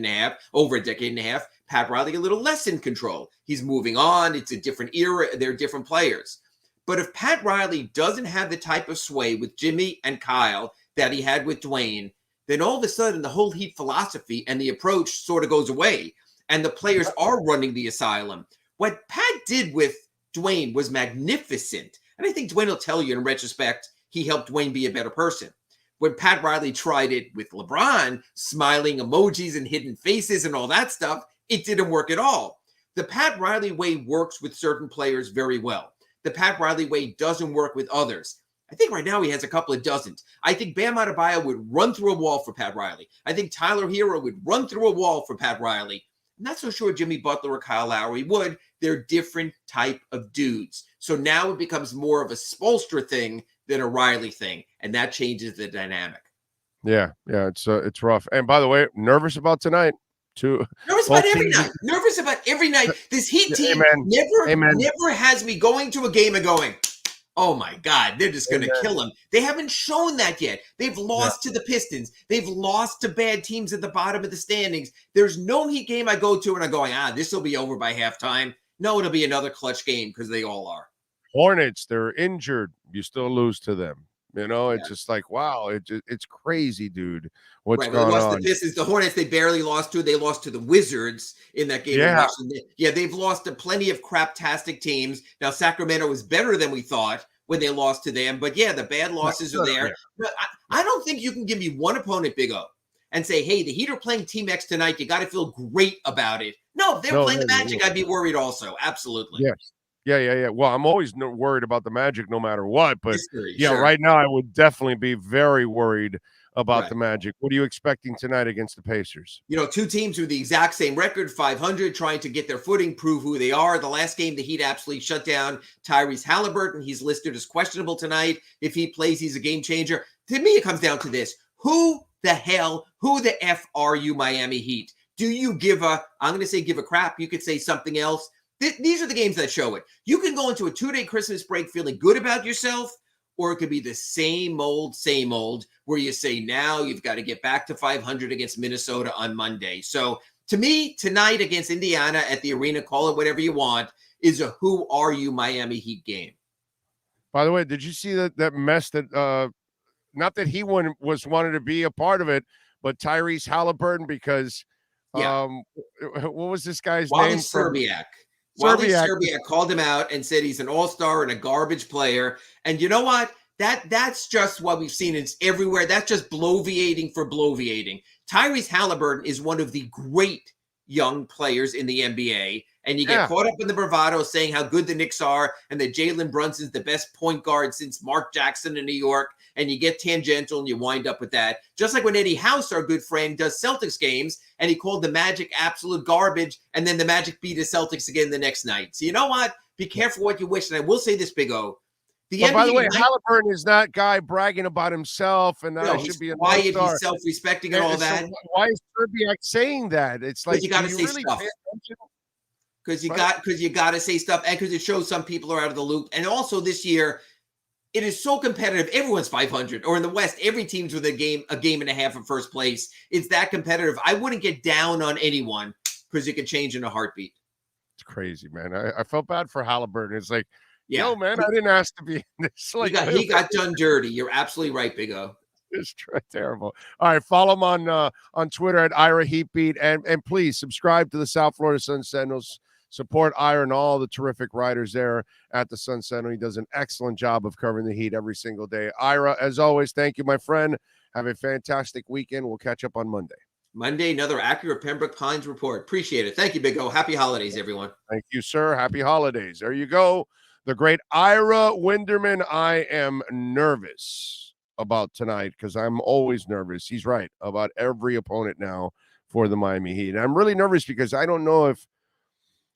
and a half. Pat Riley a little less in control. He's moving on. It's a different era. They're different players. But if Pat Riley doesn't have the type of sway with Jimmy and Kyle that he had with Dwayne, then all of a sudden the whole Heat philosophy and the approach sort of goes away. And the players are running the asylum. What Pat did with Dwayne was magnificent. And I think Dwayne will tell you in retrospect, he helped Dwayne be a better person. When Pat Riley tried it with LeBron, smiling emojis and hidden faces and all that stuff, it didn't work at all. The Pat Riley way works with certain players very well. The Pat Riley way doesn't work with others. I think right now he has a couple of dozens. I think Bam Adebayo would run through a wall for Pat Riley. I think Tyler Hero would run through a wall for Pat Riley. I'm not so sure Jimmy Butler or Kyle Lowry would. They're different type of dudes. So now it becomes more of a Spoelstra thing than a Riley thing, and that changes the dynamic. Yeah, it's rough. And by the way, nervous about tonight. Nervous about every night. Nervous about every night. This Heat team never has me going to a game and going, oh my God, they're just going to kill them. They haven't shown that yet. They've lost to the Pistons. They've lost to bad teams at the bottom of the standings. There's no Heat game I go to and I'm going, this will be over by halftime. No, it'll be another clutch game because they all are. Hornets, they're injured. You still lose to them. It's just like, wow, it's crazy, dude. What's going on? The Hornets, they barely lost to. They lost to the Wizards in that game. They've lost to plenty of craptastic teams. Now, Sacramento was better than we thought when they lost to them. But, the bad losses are there. But I don't think you can give me one opponent, Big O, and say, hey, the Heat are playing Team X tonight. You got to feel great about it. No, if they're playing the Magic, I'd be worried also. Absolutely. Yes. Yeah. Well, I'm always worried about the Magic no matter what. But, right now I would definitely be very worried about the Magic. What are you expecting tonight against the Pacers? Two teams with the exact same record, 500, trying to get their footing, prove who they are. The last game, the Heat absolutely shut down Tyrese Halliburton. He's listed as questionable tonight. If he plays, he's a game changer. To me, it comes down to this. Who the F are you, Miami Heat? Do you give a crap? You could say something else. These are the games that show it. You can go into a 2-day Christmas break feeling good about yourself, or it could be the same old, where you say now you've got to get back to 500 against Minnesota on Monday. So to me, tonight against Indiana at the arena, call it whatever you want, is a who are you Miami Heat game. By the way, did you see that mess that not that he wanted to be a part of it, but Tyrese Halliburton, because what was this guy's name? Serbiak. Wally Serbiak called him out and said he's an all-star and a garbage player. And you know what? That's just what we've seen. It's everywhere. That's just bloviating for bloviating. Tyrese Halliburton is one of the great young players in the NBA. And you get caught up in the bravado saying how good the Knicks are and that Jalen Brunson's the best point guard since Mark Jackson in New York. And you get tangential and you wind up with that. Just like when Eddie House, our good friend, does Celtics games and he called the Magic absolute garbage, and then the Magic beat the Celtics again the next night. So you know what? Be careful what you wish. And I will say this, Big O. By the way, Halliburton is that guy bragging about himself and I should be a quiet, he's self-respecting and all that. So why is Serbiak saying that? It's like you got to say stuff. Because you got to say stuff, and because it shows some people are out of the loop. And also this year, it is so competitive. Everyone's 500, or in the West, every team's with a game and a half in first place. It's that competitive. I wouldn't get down on anyone because it could change in a heartbeat. It's crazy, man. I felt bad for Halliburton. It's like, no, man, I didn't ask to be in this. Like, he got done dirty. You're absolutely right, Big O. It's terrible. All right, follow him on Twitter at Ira Heatbeat, and please subscribe to the South Florida Sun Sentinels. Support Ira and all the terrific writers there at the Sun Sentinel. He does an excellent job of covering the Heat every single day. Ira, as always, thank you, my friend. Have a fantastic weekend. We'll catch up on Monday. Monday, another accurate Pembroke Pines report. Appreciate it. Thank you, Big O. Happy holidays, everyone. Thank you, sir. Happy holidays. There you go. The great Ira Winderman. I am nervous about tonight because I'm always nervous. He's right about every opponent now for the Miami Heat. And I'm really nervous because I don't know if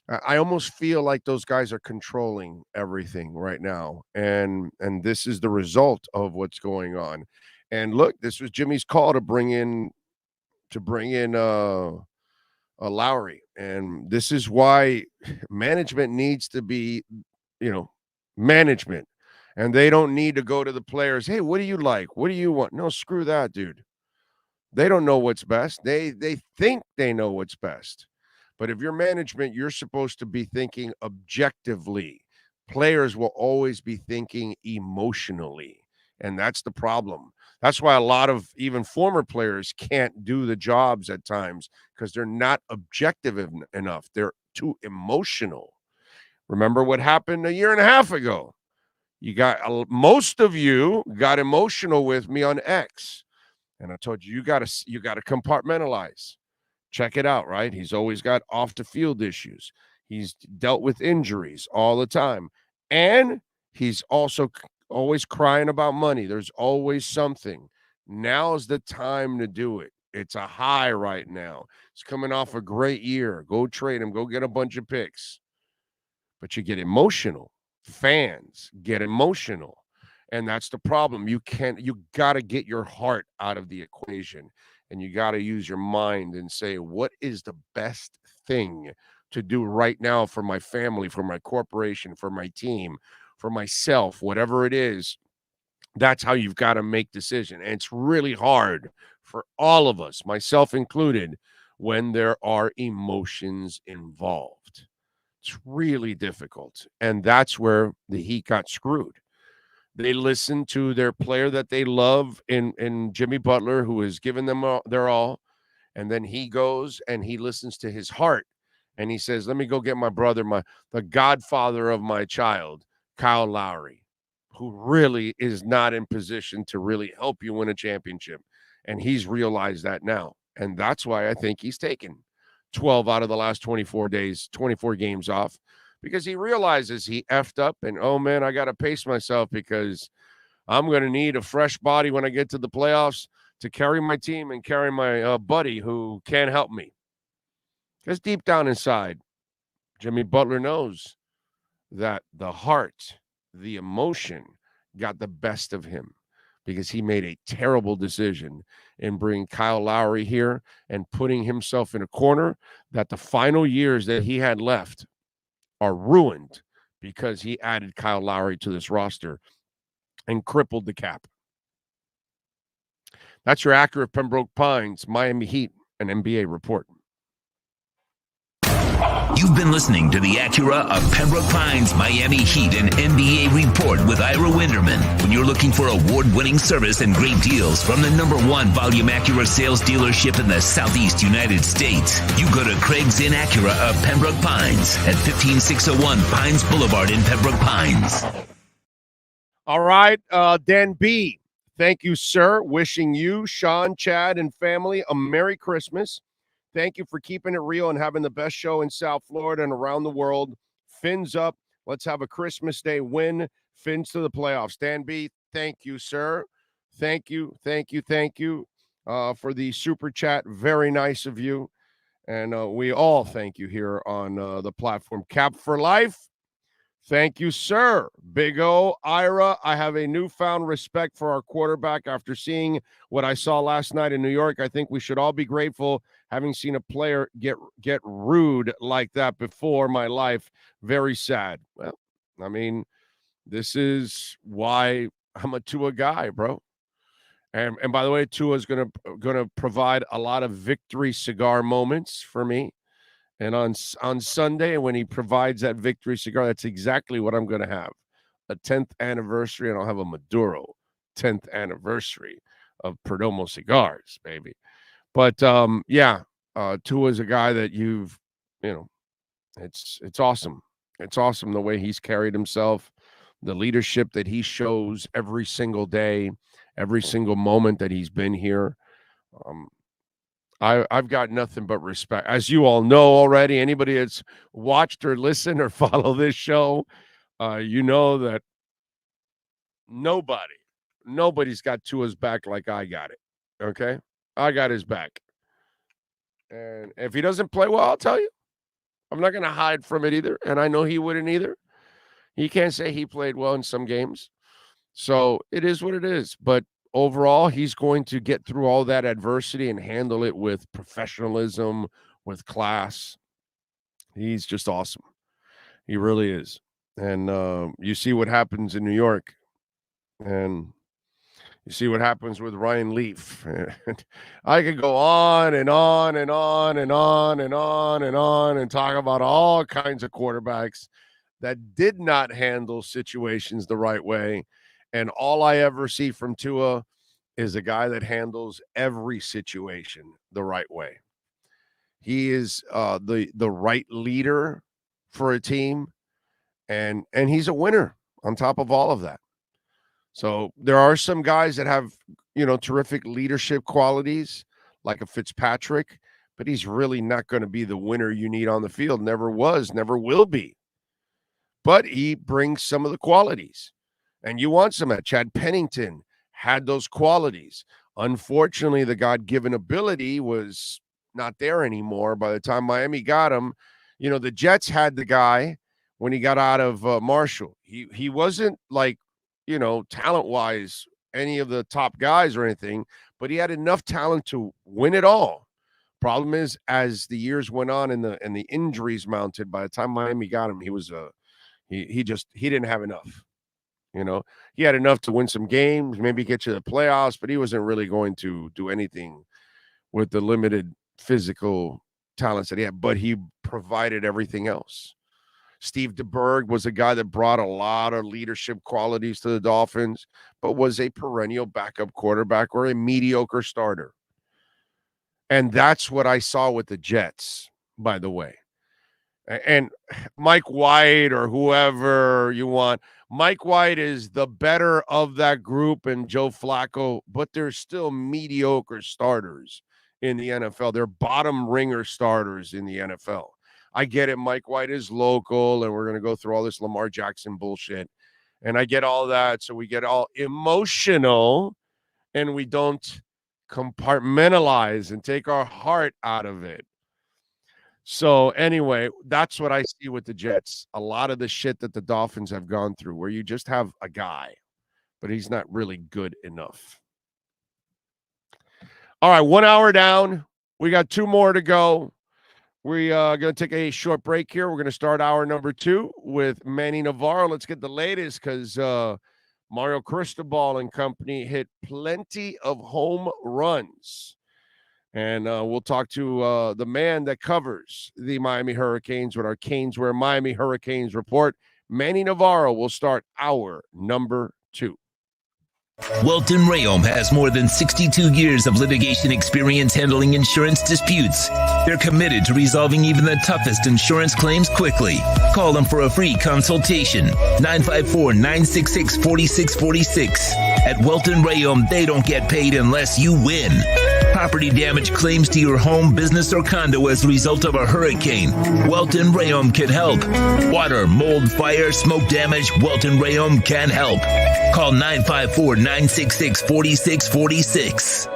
I almost feel like those guys are controlling everything right now. And this is the result of what's going on. And look, this was Jimmy's call to bring in Lowry. And this is why management needs to be, management. And they don't need to go to the players. Hey, what do you like? What do you want? No, screw that, dude. They don't know what's best. They think they know what's best. But if you're management, you're supposed to be thinking objectively. Players will always be thinking emotionally. And that's the problem. That's why a lot of even former players can't do the jobs at times because they're not objective enough. They're too emotional. Remember what happened a year and a half ago? Most of you got emotional with me on X. And I told you, you got to compartmentalize. Check it out, right? He's always got off the field issues. He's dealt with injuries all the time. And he's also always crying about money. There's always something. Now's the time to do it. It's a high right now. He's coming off a great year. Go trade him. Go get a bunch of picks. But you get emotional. Fans get emotional. And that's the problem. You got to get your heart out of the equation. And you got to use your mind and say, what is the best thing to do right now for my family, for my corporation, for my team, for myself, whatever it is. That's how you've got to make decision. And it's really hard for all of us, myself included, when there are emotions involved. It's really difficult. And that's where the Heat got screwed. They listened to their player that they love in Jimmy Butler, who has given them their all. And then he goes and he listens to his heart. And he says, let me go get my brother, the godfather of my child, Kyle Lowry, who really is not in position to really help you win a championship. And he's realized that now. And that's why I think he's taken 12 out of the last 24 games off, because he realizes he effed up and, oh, man, I got to pace myself because I'm going to need a fresh body when I get to the playoffs to carry my team and carry my buddy who can't help me. Because deep down inside, Jimmy Butler knows that the heart, the emotion got the best of him because he made a terrible decision in bringing Kyle Lowry here and putting himself in a corner that the final years that he had left are ruined because he added Kyle Lowry to this roster and crippled the cap. That's your accurate Pembroke Pines, Miami Heat, and NBA report. You've been listening to the Acura of Pembroke Pines, Miami Heat, and NBA report with Ira Winderman. When you're looking for award-winning service and great deals from the #1 volume Acura sales dealership in the Southeast United States, you go to Craig's Inn Acura of Pembroke Pines at 15601 Pines Boulevard in Pembroke Pines. All right, Dan B., thank you, sir. Wishing you, Sean, Chad, and family a Merry Christmas. Thank you for keeping it real and having the best show in South Florida and around the world. Fins up. Let's have a Christmas Day win. Fins to the playoffs. Dan B., thank you, sir. Thank you for the super chat. Very nice of you. And we all thank you here on the platform. Cap for Life. Thank you, sir. Big O, Ira, I have a newfound respect for our quarterback after seeing what I saw last night in New York. I think we should all be grateful having seen a player get rude like that before my life. Very sad. Well, I mean, this is why I'm a Tua guy, bro. And by the way, Tua's gonna provide a lot of victory cigar moments for me. And on Sunday, when he provides that victory cigar, that's exactly what I'm going to have. A 10th anniversary, and I'll have a Maduro 10th anniversary of Perdomo cigars, baby. But Tua's a guy that it's awesome. It's awesome the way he's carried himself, the leadership that he shows every single day, every single moment that he's been here. I've got nothing but respect. As you all know already, anybody that's watched or listened or follow this show, you know that nobody's got Tua's back like I got it. Okay? I got his back. And if he doesn't play well, I'll tell you. I'm not going to hide from it either. And I know he wouldn't either. He can't say he played well in some games. So it is what it is. But overall, he's going to get through all that adversity and handle it with professionalism, with class. He's just awesome. He really is. And you see what happens in New York. And you see what happens with Ryan Leaf. I could go on and on and on and on and on and on and talk about all kinds of quarterbacks that did not handle situations the right way. And all I ever see from Tua is a guy that handles every situation the right way. He is the right leader for a team, and he's a winner on top of all of that. So there are some guys that have, terrific leadership qualities, like a Fitzpatrick, but he's really not going to be the winner you need on the field. Never was, never will be. But he brings some of the qualities, and you want some of that. Chad Pennington had those qualities. Unfortunately, the God-given ability was not there anymore by the time Miami got him. The Jets had the guy when he got out of Marshall. He wasn't like, talent-wise, any of the top guys or anything, but he had enough talent to win it all. Problem is, as the years went on and the injuries mounted, by the time Miami got him, he was he didn't have enough. He had enough to win some games, maybe get to the playoffs, but he wasn't really going to do anything with the limited physical talents that he had, but he provided everything else. Steve DeBerg was a guy that brought a lot of leadership qualities to the Dolphins, but was a perennial backup quarterback or a mediocre starter. And that's what I saw with the Jets, by the way. And Mike White or whoever you want, Mike White is the better of that group and Joe Flacco, but they're still mediocre starters in the NFL. They're bottom ringer starters in the NFL. I get it. Mike White is local, and we're going to go through all this Lamar Jackson bullshit. And I get all that. So we get all emotional, and we don't compartmentalize and take our heart out of it. So anyway, that's what I see with the Jets. A lot of the shit that the Dolphins have gone through, where you just have a guy, but he's not really good enough. All right, 1 hour down. We got 2 more to go. We are going to take a short break here. We're going to start hour number 2 with Manny Navarro. Let's get the latest because Mario Cristobal and company hit plenty of home runs. And we'll talk to the man that covers the Miami Hurricanes with our Caneswear Miami Hurricanes report. Manny Navarro will start hour number 2. Welton Rayom has more than 62 years of litigation experience handling insurance disputes. They're committed to resolving even the toughest insurance claims quickly. Call them for a free consultation. 954-966-4646. At Welton Rayom, they don't get paid unless you win. Property damage claims to your home, business, or condo as a result of a hurricane. Welton Rayom can help. Water, mold, fire, smoke damage, Welton Rayom can help. Call 954-966-4646.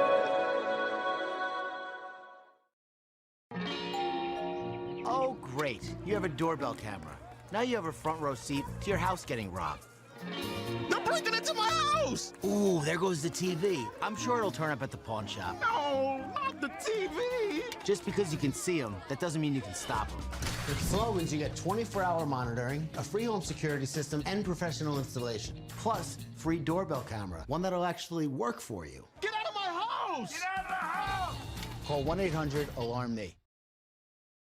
Oh, great. You have a doorbell camera. Now you have a front row seat to your house getting robbed. They're breaking into my house! Ooh, there goes the TV. I'm sure it'll turn up at the pawn shop. No, not the TV! Just because you can see them, that doesn't mean you can stop them. With Slogans, you get 24-hour monitoring, a free home security system, and professional installation. Plus, free doorbell camera, one that'll actually work for you. Get out of my house! Get out of the house! Call 1-800-ALARM-ME.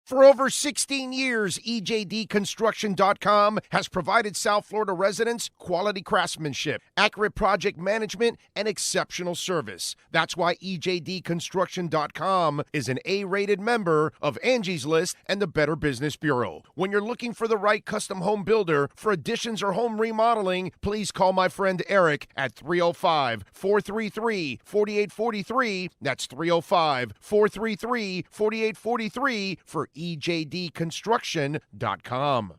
For over 16 years, EJDConstruction.com has provided South Florida residents quality craftsmanship, accurate project management, and exceptional service. That's why EJDConstruction.com is an A-rated member of Angie's List and the Better Business Bureau. When you're looking for the right custom home builder for additions or home remodeling, please call my friend Eric at 305-433-4843. That's 305-433-4843 for EJDConstruction.com.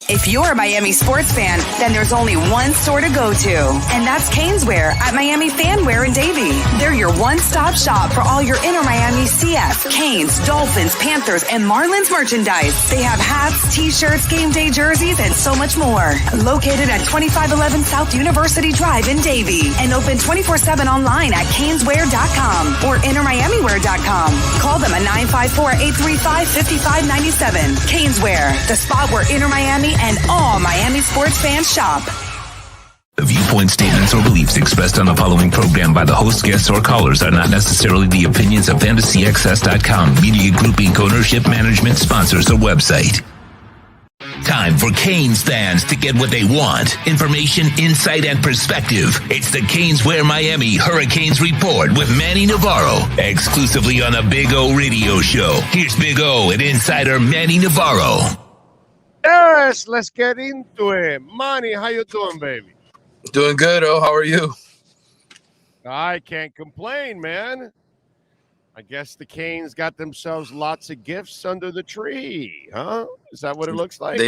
If you're a Miami sports fan, then there's only one store to go to, and that's Caneswear at Miami Fanwear in Davie. They're your one-stop shop for all your inner Miami CF, Canes, Dolphins, Panthers, and Marlins merchandise. They have hats, t-shirts, game day jerseys, and so much more. Located at 2511 South University Drive in Davie, and open 24/7 online at caneswear.com or innermiamiwear.com. Call them at 954-835-5597. Caneswear, the spot where Inner Miami and all Miami sports fans shop. The viewpoint statements or beliefs expressed on the following program by the host, guests, or callers are not necessarily the opinions of FantasyAccess.com, Media Group Inc. ownership, management, sponsors, or website. Time for Canes fans to get what they want. Information, insight, and perspective. It's the Caneswear Miami Hurricanes Report with Manny Navarro, exclusively on the Big O Radio Show. Here's Big O and insider Manny Navarro. Yes, let's get into it. Manny, how you doing, baby? Doing good, Oh. How are you? I can't complain, man. I guess the Canes got themselves lots of gifts under the tree, huh? Is that what it looks like?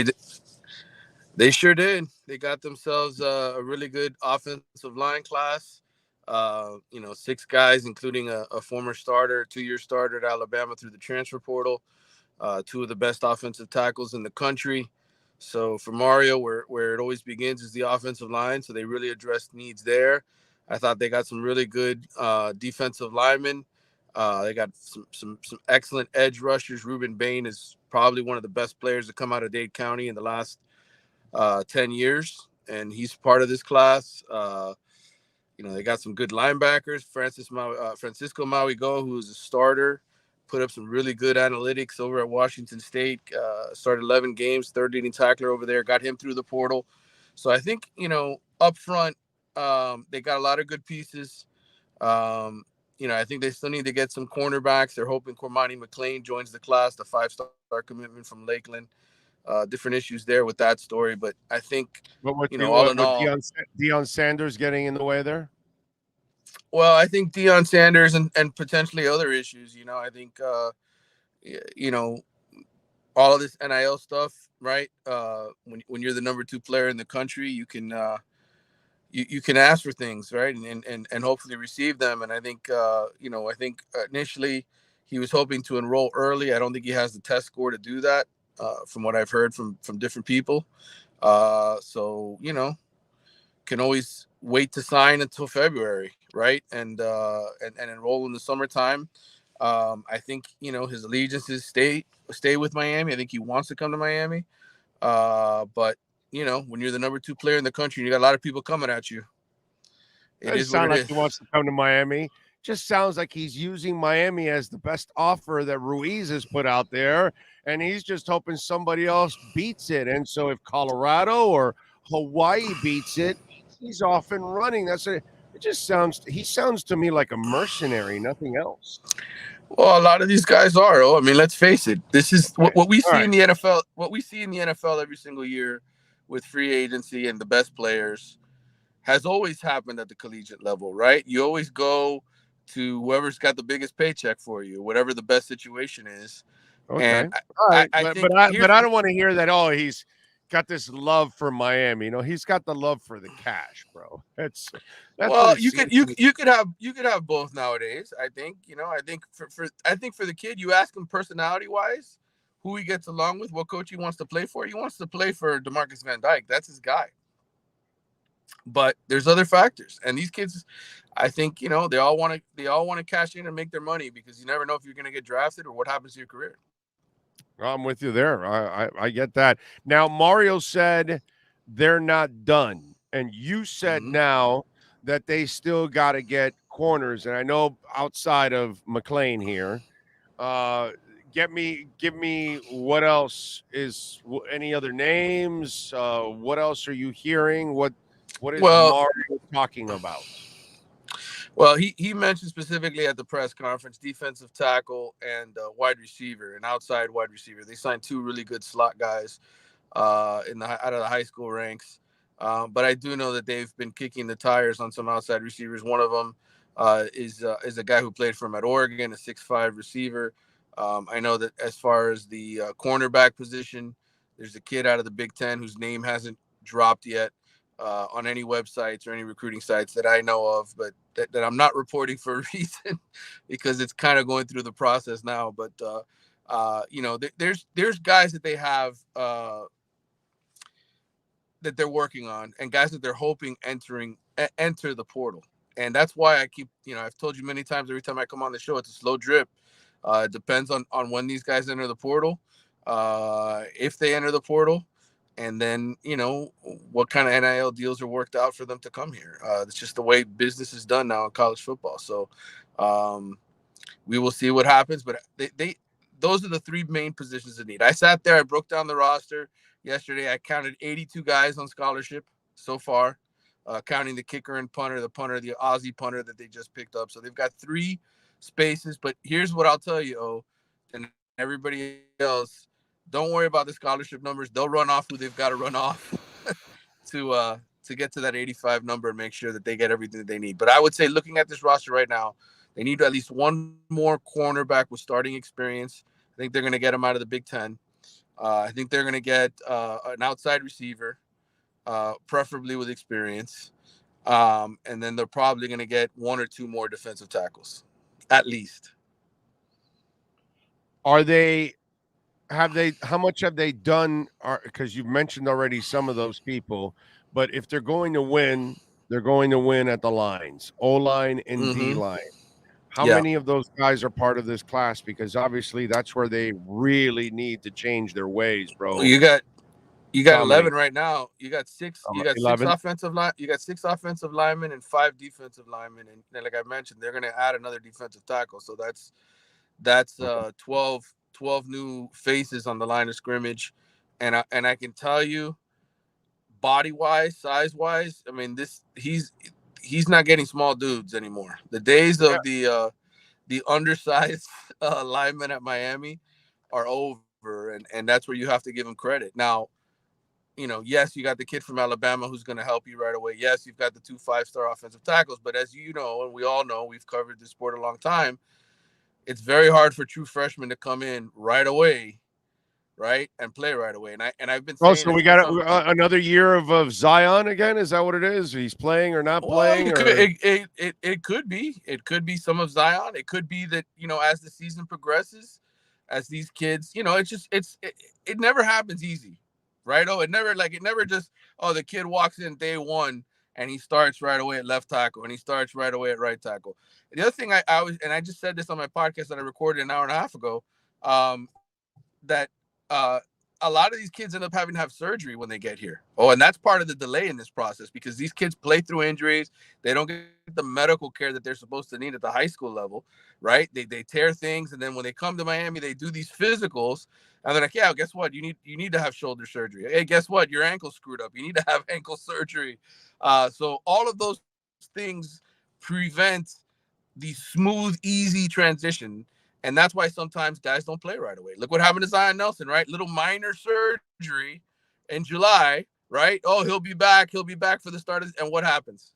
They sure did. They got themselves a really good offensive line class. 6 guys, including a former starter, 2-year starter at Alabama through the transfer portal. 2 of the best offensive tackles in the country. So for Mario, where it always begins is the offensive line. So they really addressed needs there. I thought they got some really good defensive linemen. They got some excellent edge rushers. Ruben Bain is probably one of the best players to come out of Dade County in the last 10 years, and he's part of this class. They got some good linebackers. Francisco Mauigo, who's a starter, put up some really good analytics over at Washington State. Started 11 games, third leading tackler over there. Got him through the portal. So I think, up front, they got a lot of good pieces. I think they still need to get some cornerbacks. They're hoping Cormani McLean joins the class, the 5-star commitment from Lakeland. Different issues there with that story. But I think, all in all, Deion Sanders getting in the way there? Well, I think Deion Sanders and potentially other issues, I think, all of this NIL stuff, right? When you're the number 2 player in the country, you can you can ask for things, right? And hopefully receive them. And I think, I think initially he was hoping to enroll early. I don't think he has the test score to do that, from what I've heard from different people. So, can always wait to sign until February, right? And enroll in the summertime. I think, his allegiances stay with Miami. I think he wants to come to Miami. But, when you're the number 2 player in the country, you got a lot of people coming at you. It doesn't sound like he wants to come to Miami. Just sounds like he's using Miami as the best offer that Ruiz has put out there, and he's just hoping somebody else beats it. And so if Colorado or Hawaii beats it, he's off and running. He sounds to me like a mercenary, nothing else. Well, a lot of these guys are. I mean, let's face it. This is what we see in the NFL. What we see in the NFL every single year with free agency and the best players has always happened at the collegiate level, right? You always go to whoever's got the biggest paycheck for you, whatever the best situation is. Okay. And all right. But I don't want to hear that. Oh, he's got this love for Miami. He's got the love for the cash, bro. That's what Well, it you seems could to me. you could have both nowadays. I think I think for the kid, you ask him personality wise, who he gets along with, what coach he wants to play for. He wants to play for DeMarcus Van Dyke. That's his guy. But there's other factors, and these kids, I think they all want to cash in and make their money because you never know if you're going to get drafted or what happens to your career. I'm with you there. I get that. Now, Mario said they're not done, and you said now that they still got to get corners. And I know outside of McLean here, give me what else is any other names? What else are you hearing? What is Well, Mario talking about? Well, he mentioned specifically at the press conference defensive tackle and wide receiver, an outside wide receiver. They signed two really good slot guys out of the high school ranks. But I do know that they've been kicking the tires on some outside receivers. One of them is a guy who played for him at Oregon, a 6'5" receiver. I know that as far as the cornerback position, there's a kid out of the Big Ten whose name hasn't dropped yet on any websites or any recruiting sites that I know of, but that I'm not reporting for a reason because it's kind of going through the process now. But there's guys that they have that they're working on and guys that they're hoping enter the portal. And that's why I keep, I've told you many times, every time I come on the show, it's a slow drip. It depends on when these guys enter the portal, if they enter the portal, and then, what kind of NIL deals are worked out for them to come here. It's just the way business is done now in college football. So we will see what happens. But those are the three main positions in need. I sat there, I broke down the roster yesterday. I counted 82 guys on scholarship so far, counting the kicker and punter, the Aussie punter that they just picked up. So they've got 3 spaces. But here's what I'll tell you, and everybody else, don't worry about the scholarship numbers. They'll run off who they've got to run off to get to that 85 number and make sure that they get everything that they need. But I would say, looking at this roster right now, they need at least one more cornerback with starting experience. I think they're going to get him out of the Big Ten. I think they're going to get an outside receiver, preferably with experience. And then they're probably going to get 1 or 2 more defensive tackles, at least. How much have they done? Because you've mentioned already some of those people, but if they're going to win, they're going to win at the lines, O-line and D-line. How many of those guys are part of this class? Because obviously that's where they really need to change their ways, bro. You got 11 right now. You got 6. You got 11? 6 offensive line. You got 6 offensive linemen and 5 defensive linemen. And like I mentioned, they're going to add another defensive tackle. So that's 12 new faces on the line of scrimmage. And I can tell you, body wise, size wise, I mean, he's not getting small dudes anymore. The days of the undersized linemen at Miami are over, and that's where you have to give him credit. Now, yes, you got the kid from Alabama who's going to help you right away. Yes, you've got the 2 5-star offensive tackles, but as you know, and we all know, we've covered this sport a long time, it's very hard for true freshmen to come in right away, right, and play right away. And I've been saying, so we got another year of Zion again. Is that what it is? He's playing or not playing? It could be. It could be some of Zion. It could be that, as the season progresses, as these kids, it never happens easy, right? It never just, the kid walks in day one and he starts right away at left tackle and he starts right away at right tackle. The other thing I just said this on my podcast that I recorded an hour and a half ago, that a lot of these kids end up having to have surgery when they get here. And that's part of the delay in this process because these kids play through injuries. They don't get the medical care that they're supposed to need at the high school level, right? They tear things, and then when they come to Miami, they do these physicals, and they're like, yeah, guess what? You need to have shoulder surgery. Hey, guess what? Your ankle's screwed up. You need to have ankle surgery. So all of those things prevent the smooth, easy transition. And that's why sometimes guys don't play right away. Look what happened to Zion Nelson, right? Little minor surgery in July, right? Oh, he'll be back. He'll be back for the start. And what happens?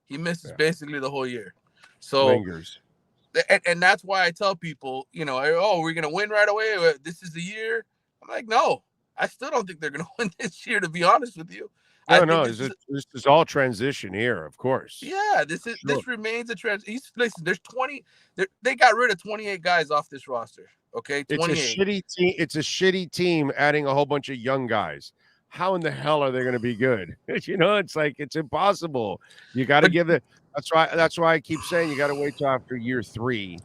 He misses basically the whole year. So lingers. And that's why I tell people, we're going to win right away. This is the year. I'm like, no, I still don't think they're going to win this year, to be honest with you. I No, think this is all transition here, of course. yeah, this remains a trend. Listen, there's 20. They got rid of 28 guys off this roster. Okay, 28. It's a shitty team. It's a shitty team adding a whole bunch of young guys. How in the hell are they going to be good? It's like it's impossible. You got to give it. That's why I keep saying you got to wait till after year 3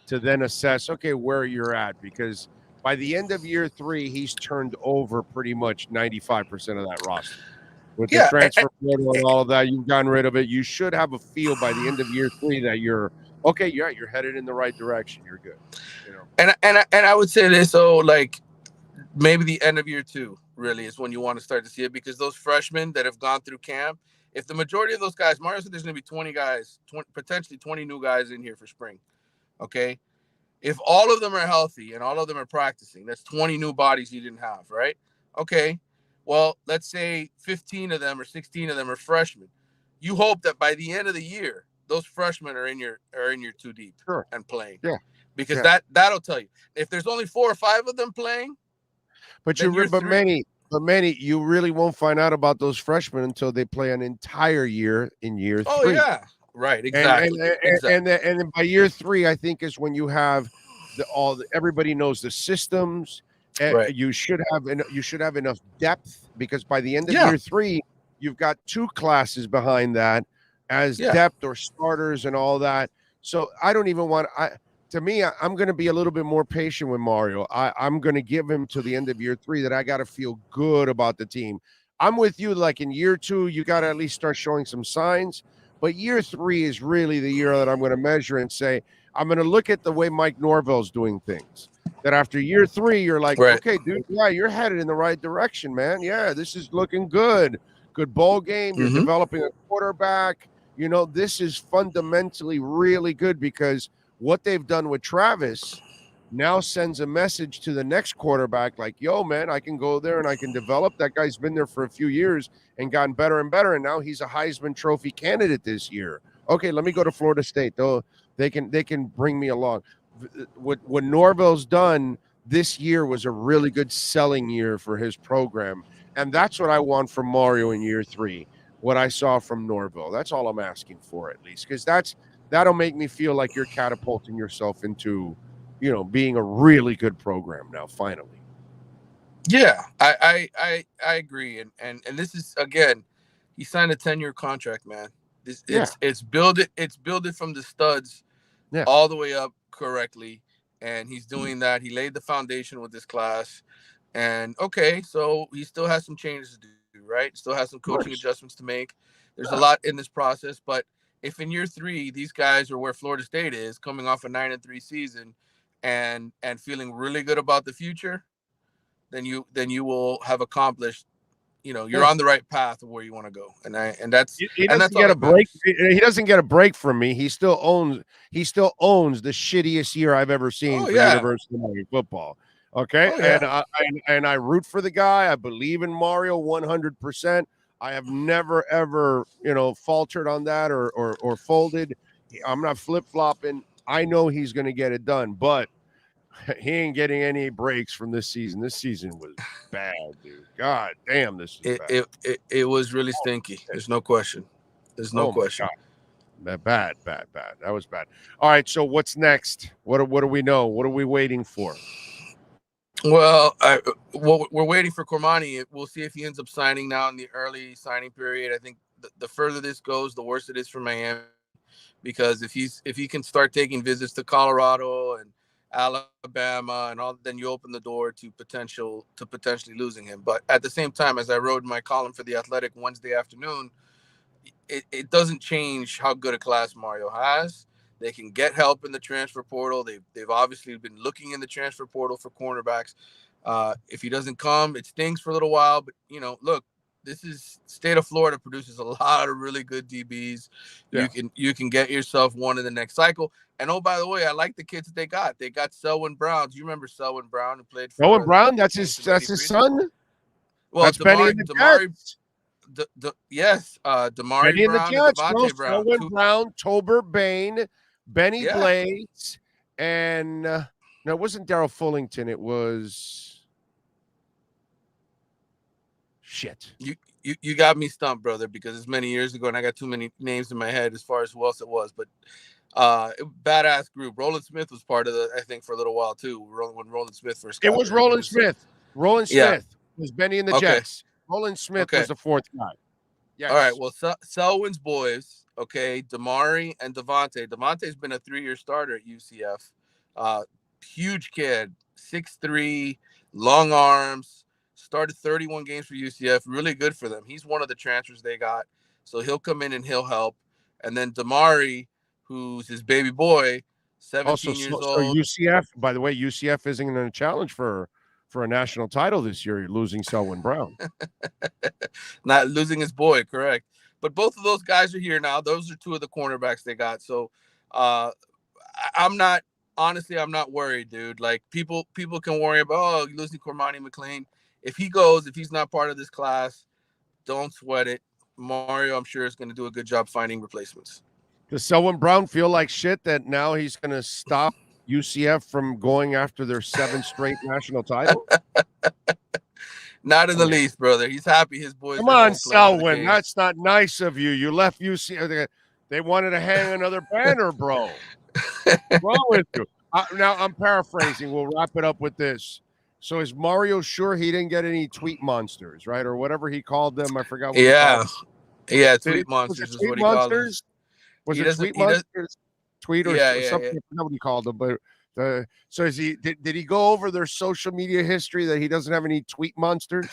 to then assess. Okay, where you're at, because by the end of year 3, he's turned over pretty much 95% of that roster. With the transfer portal and all of that, you've gotten rid of it. You should have a feel by the end of year 3 that you're okay. Yeah, you're headed in the right direction. You're good. And I would say this, so like maybe the end of year 2 really is when you want to start to see it, because those freshmen that have gone through camp, if the majority of those guys, Mario said there's going to be 20 guys, potentially 20 new guys in here for spring. Okay. If all of them are healthy and all of them are practicing, that's 20 new bodies you didn't have, right? Okay. Well, let's say 15 of them or 16 of them are freshmen. You hope that by the end of the year, those freshmen are in your 2 deep and playing. Yeah. Because that'll tell you. If there's only 4 or 5 of them playing, but many you really won't find out about those freshmen until they play an entire year in year 3. Oh yeah. Right, exactly. And then by year 3, I think is when you have everybody knows the systems. Right. You should have enough depth, because by the end of year 3, you've got 2 classes behind that as depth or starters and all that. So I don't even want I'm going to be a little bit more patient with Mario. I'm going to give him to the end of year 3 that I got to feel good about the team. I'm with you. Like in year 2, you got to at least start showing some signs. But year 3 is really the year that I'm going to measure and say, I'm going to look at the way Mike Norvell's doing things. That after year 3, you're like, okay, dude, yeah, you're headed in the right direction, man. Yeah, this is looking good. Good ball game. You're developing a quarterback. This is fundamentally really good, because what they've done with Travis now sends a message to the next quarterback like, yo, man, I can go there and I can develop. That guy's been there for a few years and gotten better and better, and now he's a Heisman Trophy candidate this year. Okay, let me go to Florida State. Though they can bring me along. What Norvell's done this year was a really good selling year for his program, and that's what I want from Mario in year 3. What I saw from Norvell, that's all I'm asking for, at least, because that'll make me feel like you're catapulting yourself into, being a really good program now, finally. Yeah, I agree. And this is, again, he signed a 10-year contract, man. It's build it from the studs all the way up correctly. And he's doing that. He laid the foundation with this class. And okay, so he still has some changes to do, right? Still has some coaching adjustments to make. There's a lot in this process, but if in year 3 these guys are where Florida State is, coming off a 9-3 season, and feeling really good about the future, then you will have accomplished. You're on the right path of where you want to go, and that's he doesn't get a break. He doesn't get a break from me. He still owns the shittiest year I've ever seen for University of Miami football. Okay, and I root for the guy. I believe in Mario 100%. I have never ever faltered on that or folded. I'm not flip-flopping. I know he's going to get it done, but he ain't getting any breaks from this season. This season was bad, dude. God damn, this is bad. It was really stinky. There's no question. There's no question. Bad. That was bad. All right, so what's next? What do we know? What are we waiting for? Well, we're waiting for Cormani. We'll see if he ends up signing now in the early signing period. I think the further this goes, the worse it is for Miami, because if he can start taking visits to Colorado and Alabama and all, then you open the door to potentially losing him. But at the same time, as I wrote in my column for The Athletic Wednesday afternoon, it doesn't change how good a class Mario has. They can get help in the transfer portal. They've obviously been looking in the transfer portal for cornerbacks. If he doesn't come, it stings for a little while. But look, this is state of Florida produces a lot of really good DBs. Yeah. You can get yourself one in the next cycle. And oh, by the way, I like the kids that they got. They got Selwyn Brown. Do you remember Selwyn Brown who played for Selwyn Brown? That's his son. Well, that's Benny and the Jets. Yes, Damari Benny Brown and Devontae Brown. Selwyn Brown, Tober Bain, Benny Blades, and no, it wasn't Darryl Fullington. It was Shit. You got me stumped, brother, because it's many years ago and I got too many names in my head as far as who else it was. But badass group. Roland Smith was part of the, I think, for a little while too. When Roland Smith first got It was there. Roland Smith. Roland Smith was Benny and the Okay. Jets. Roland Smith was the fourth guy. Yes. All right. Well, Selwyn's boys, okay, Damari and Devontae. Devontae's been a 3-year starter at UCF. Huge kid, 6'3", long arms, started 31 games for UCF. Really good for them. He's one of the transfers they got. So he'll come in and he'll help. And then Damari, who's his baby boy, 17 years old. So UCF, by the way, UCF isn't in a challenge for a national title this year. You're losing Selwyn Brown. Not losing his boy, correct. But both of those guys are here now. Those are two of the cornerbacks they got. So I'm not worried, dude. Like people can worry about, you're losing Cormani McLean. If he's not part of this class, don't sweat it. Mario, I'm sure, is going to do a good job finding replacements. Does Selwyn Brown feel like shit that now he's going to stop UCF from going after their 7th straight national title? Not in the least, brother. He's happy his boys. Come on, Selwyn. That's not nice of you. You left UCF. They wanted to hang another banner, bro. What's wrong with you? Now, I'm paraphrasing. We'll wrap it up with this. So is Mario sure he didn't get any tweet monsters, right? Or whatever he called them. I forgot what he called them. Yeah, tweet monsters is what he called them. Was it tweet monsters? Tweet or something? I forgot what he called them. But so is he? Did he go over their social media history that he doesn't have any tweet monsters?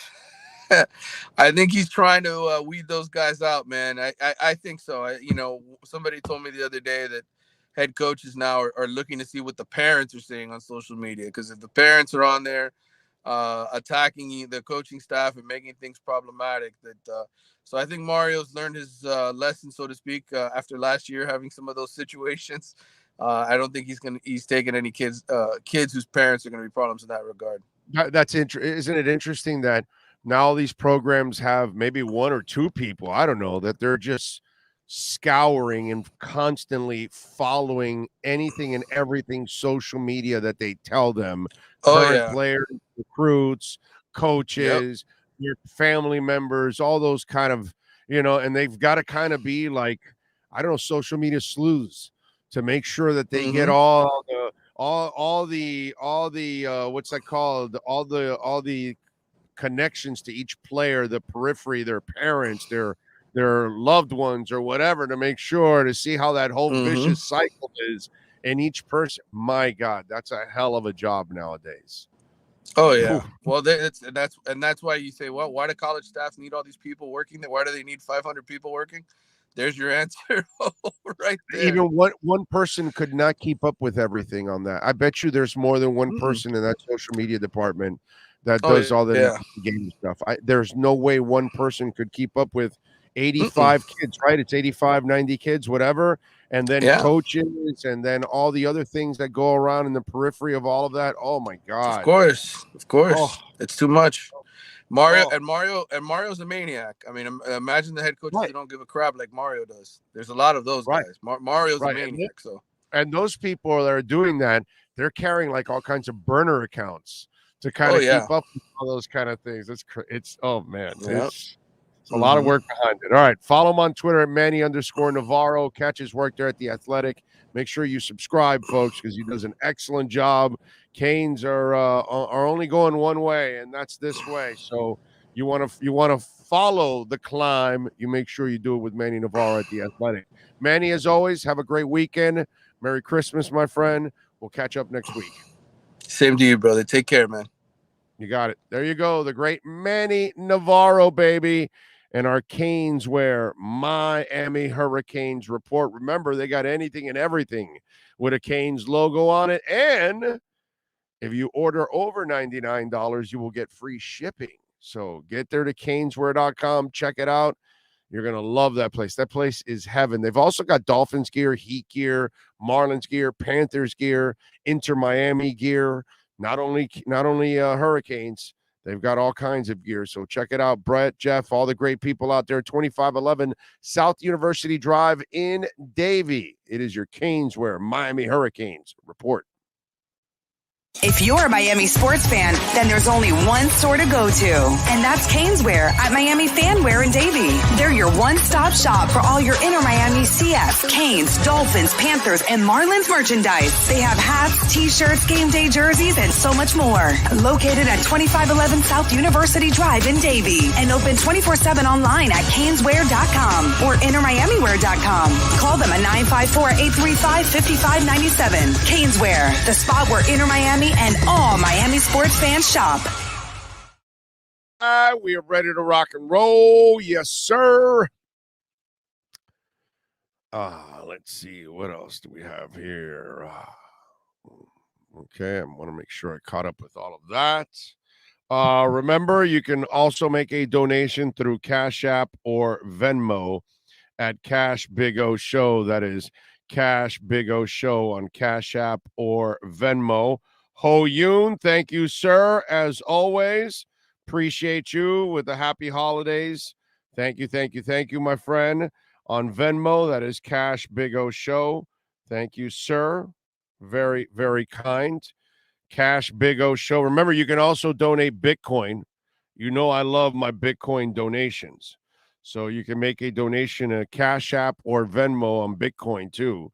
I think he's trying to weed those guys out, man. I think so. Somebody told me the other day that head coaches now are looking to see what the parents are saying on social media, because if the parents are on there attacking the coaching staff and making things problematic, so I think Mario's learned his lesson, so to speak, after last year having some of those situations. I don't think he's taking any kids whose parents are going to be problems in that regard. That's interesting. Isn't it interesting that now all these programs have maybe one or two people, I don't know, that they're just scouring and constantly following anything and everything social media that they tell them. Current players, recruits, coaches, your family members, all those kind of, and they've got to kind of be like, I don't know, social media sleuths to make sure that they get all the what's that called? All the connections to each player, the periphery, their parents, their loved ones or whatever, to make sure to see how that whole vicious cycle is in each person. My God, that's a hell of a job nowadays. Oh yeah. Well, that's why you say, well, why do college staff need all these people working there? Why do they need 500 people working? There's your answer right there. Even one person could not keep up with everything on that. I bet you there's more than one person in that social media department that does all the game stuff. There's no way one person could keep up with 85 kids, right? It's 85, 90 kids, whatever. And then coaches and then all the other things that go around in the periphery of all of that. Oh my God. Of course. Oh. It's too much. Mario's a maniac. I mean, imagine the head coaches who don't give a crap like Mario does. There's a lot of those guys. Mario's a maniac. And those people that are doing that, they're carrying like all kinds of burner accounts to kind of keep up with all those kind of things. It's oh man, it's a lot of work behind it. All right, follow him on Twitter at Manny_Navarro. Catch his work there at The Athletic. Make sure you subscribe, folks, because he does an excellent job. Canes are only going one way, and that's this way. So you want to follow the climb. You make sure you do it with Manny Navarro at The Athletic. Manny, as always, have a great weekend. Merry Christmas, my friend. We'll catch up next week. Same to you, brother. Take care, man. You got it. There you go. The great Manny Navarro, baby. And our Canes wear Miami Hurricanes report. Remember, they got anything and everything with a Canes logo on it. And if you order over $99, you will get free shipping. So get there to caneswear.com. Check it out. You're going to love that place. That place is heaven. They've also got Dolphins gear, Heat gear, Marlins gear, Panthers gear, Inter Miami gear. Not only Hurricanes. They've got all kinds of gear. So check it out. Brett, Jeff, all the great people out there. 2511 South University Drive in Davie. It is your Canes wear Miami Hurricanes report. If you're a Miami sports fan, then there's only one store to go to, and that's Caneswear at Miami Fanwear in Davie. They're your one-stop shop for all your inner Miami CF, Canes, Dolphins, Panthers, and Marlins merchandise. They have hats, t-shirts, game day jerseys, and so much more. Located at 2511 South University Drive in Davie, and open 24/7 online at caneswear.com or innermiamiwear.com. Call them at 954-835-5597. Caneswear, the spot where inner Miami and all Miami sports fans shop. We are ready to rock and roll. Yes, sir. Let's see. What else do we have here? Okay, I want to make sure I caught up with all of that. Remember, you can also make a donation through Cash App or Venmo at Cash Big O Show. That is Cash Big O Show on Cash App or Venmo. Ho Yoon, thank you, sir, as always. Appreciate you with the happy holidays. Thank you, my friend. On Venmo, that is Cash Big O Show. Thank you, sir. Very, very kind. Cash Big O Show. Remember, you can also donate Bitcoin. You know I love my Bitcoin donations. So you can make a donation at Cash App or Venmo on Bitcoin too.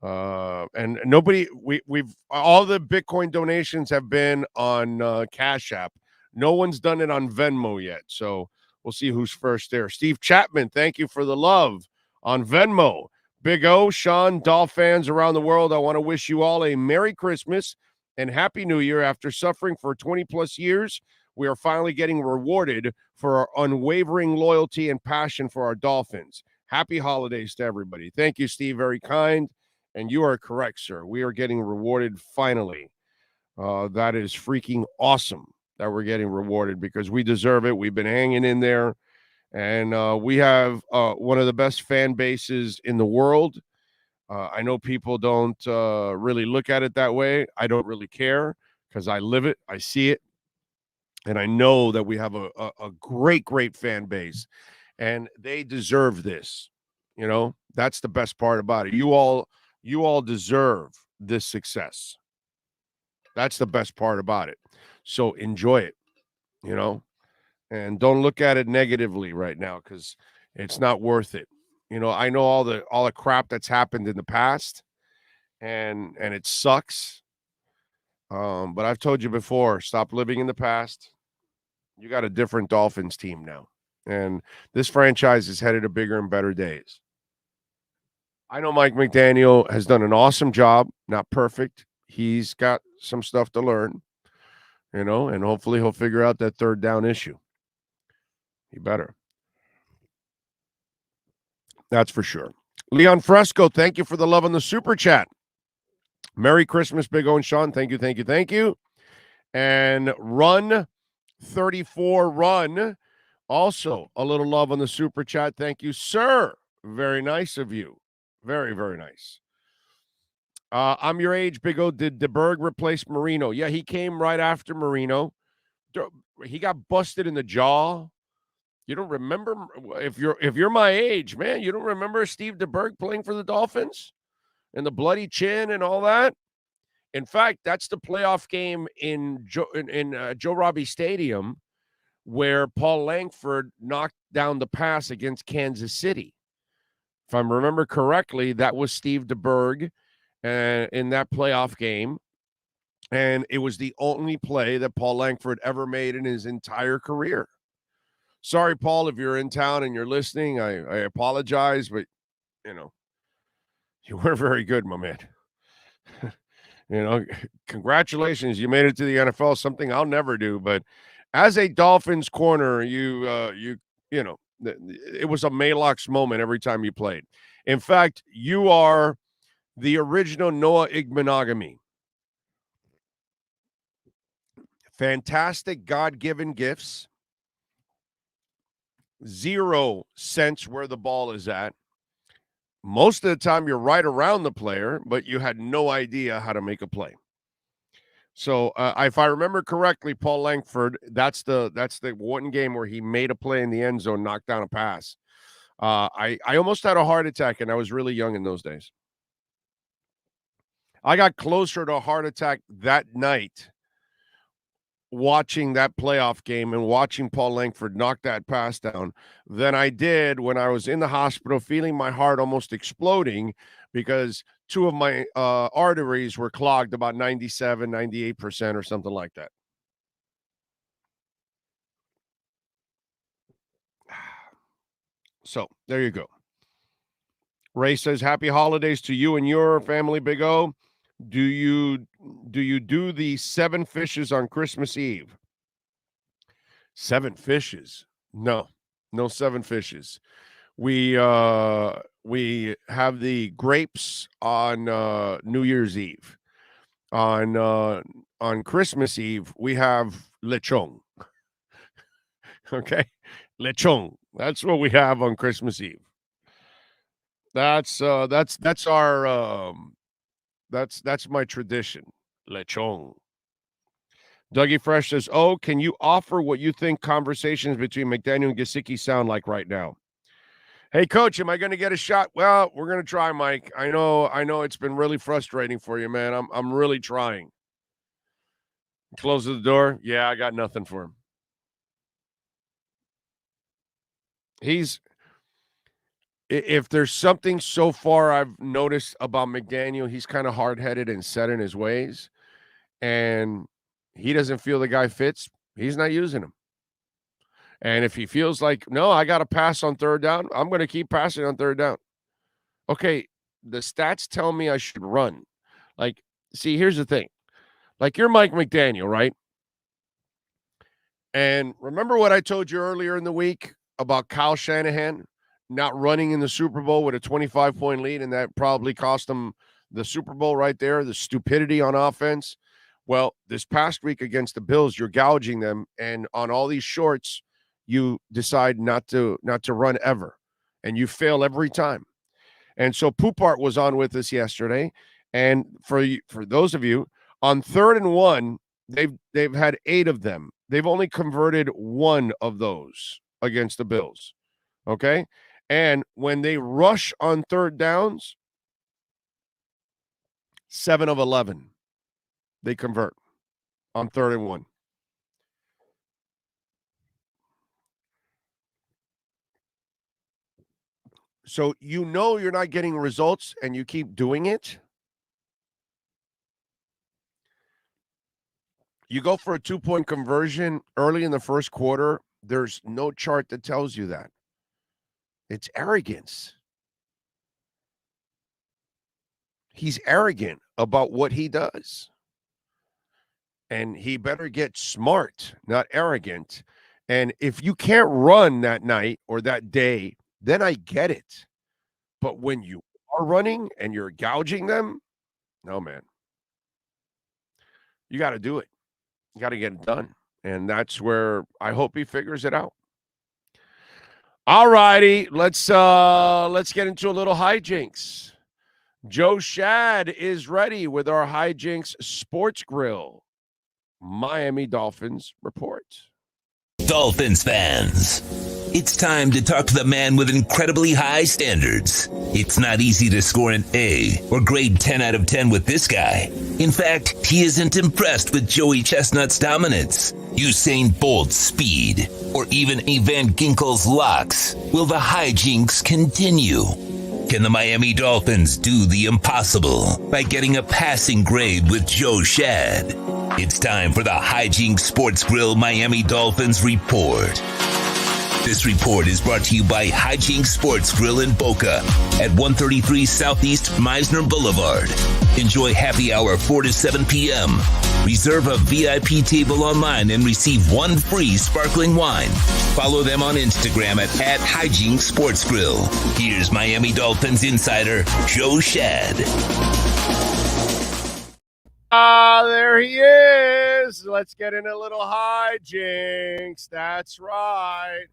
And nobody, we've all the Bitcoin donations have been on Cash App. No one's done it on Venmo yet. So we'll see who's first there. Steve Chapman, thank you for the love on Venmo. Big O, Sean, Dolph fans around the world, I want to wish you all a Merry Christmas and Happy New Year. After suffering for 20 plus years, we are finally getting rewarded for our unwavering loyalty and passion for our Dolphins. Happy holidays to everybody. Thank you, Steve. Very kind. And you are correct, sir. We are getting rewarded finally. That is freaking awesome that we're getting rewarded because we deserve it. We've been hanging in there. And we have one of the best fan bases in the world. I know people don't really look at it that way. I don't really care because I live it. I see it. And I know that we have a great, great fan base. And they deserve this. You know, that's the best part about it. You all deserve this success. That's the best part about it. So enjoy it, you know, and don't look at it negatively right now because it's not worth it. You know, I know all the crap that's happened in the past and it sucks. But I've told you before, stop living in the past. You got a different Dolphins team now. And this franchise is headed to bigger and better days. I know Mike McDaniel has done an awesome job, not perfect. He's got some stuff to learn, you know, and hopefully he'll figure out that third down issue. He better. That's for sure. Leon Fresco, thank you for the love on the super chat. Merry Christmas, Big O and Sean. Thank you. And Run 34 Run, also a little love on the super chat. Thank you, sir. Very nice of you. Very, very nice. I'm your age, Big O. Did DeBerg replace Marino? Yeah, he came right after Marino. He got busted in the jaw. You don't remember if you're my age, man. You don't remember Steve DeBerg playing for the Dolphins and the bloody chin and all that. In fact, that's the playoff game in Joe Robbie Stadium where Paul Langford knocked down the pass against Kansas City. If I remember correctly, that was Steve DeBerg in that playoff game. And it was the only play that Paul Langford ever made in his entire career. Sorry, Paul, if you're in town and you're listening, I apologize, but, you know, you were very good, my man. You know, congratulations. You made it to the NFL, something I'll never do. But as a Dolphins corner, you know, it was a Maalox moment every time you played. In fact, you are the original Noah Igbenogany. Fantastic God-given gifts. 0 sense where the ball is at. Most of the time, you're right around the player, but you had no idea how to make a play. So, if I remember correctly, Paul Langford, that's the one game where he made a play in the end zone, knocked down a pass. I almost had a heart attack, and I was really young in those days. I got closer to a heart attack that night watching that playoff game and watching Paul Langford knock that pass down than I did when I was in the hospital feeling my heart almost exploding because two of my arteries were clogged about 97, 98% or something like that. So there you go. Ray says, happy holidays to you and your family, Big O. Do you do the 7 fishes on Christmas Eve? 7 fishes? No 7 fishes. We have the grapes on New Year's Eve. On Christmas Eve, we have lechon. Okay? Lechon. That's what we have on Christmas Eve. That's our that's my tradition. Lechon. Dougie Fresh says, "Oh, can you offer what you think conversations between McDaniel and Gesicki sound like right now?" Hey, Coach, am I going to get a shot? Well, we're going to try, Mike. I know it's been really frustrating for you, man. I'm really trying. Close the door. Yeah, I got nothing for him. If there's something so far I've noticed about McDaniel, he's kind of hard-headed and set in his ways, and he doesn't feel the guy fits. He's not using him. And if he feels like, no, I got to pass on third down, I'm going to keep passing on third down. Okay, the stats tell me I should run. Like, see, here's the thing. Like, you're Mike McDaniel, right? And remember what I told you earlier in the week about Kyle Shanahan not running in the Super Bowl with a 25-point lead, and that probably cost him the Super Bowl right there, the stupidity on offense? Well, this past week against the Bills, you're gouging them, and on all these shorts, you decide not to run ever, and you fail every time. And so Poupart was on with us yesterday, and for those of you on 3rd and 1, they've had 8 of them. They've only converted 1 of those against the Bills. Okay, and when they rush on third downs, 7 of 11 they convert on 3rd and 1. So you're not getting results and you keep doing it. You go for a 2-point conversion early in the first quarter. There's no chart that tells you that. It's arrogance. He's arrogant about what he does. And he better get smart, not arrogant. And if you can't run that night or that day, then I get it. But when you are running and you're gouging them, no, man. You got to do it. You got to get it done. And that's where I hope he figures it out. All righty. Let's get into a little hijinks. Joe Shad is ready with our hijinks sports grill. Miami Dolphins report. Dolphins fans, it's time to talk to the man with incredibly high standards. It's not easy to score an A or grade 10 out of 10 with this guy. In fact, he isn't impressed with Joey Chestnut's dominance, Usain Bolt's speed, or even Evan Ginkel's locks. Will the hijinks continue? Can the Miami Dolphins do the impossible by getting a passing grade with Joe Shad? It's time for the Hijinks Sports Grill Miami Dolphins Report. This report is brought to you by Hijinks Sports Grill in Boca at 133 Southeast Meisner Boulevard. Enjoy happy hour 4 to 7 p.m. Reserve a VIP table online and receive 1 free sparkling wine. Follow them on Instagram at Hijinks Sports Grill. Here's Miami Dolphins insider Joe Shad. There he is. Let's get in a little hijinks. That's right.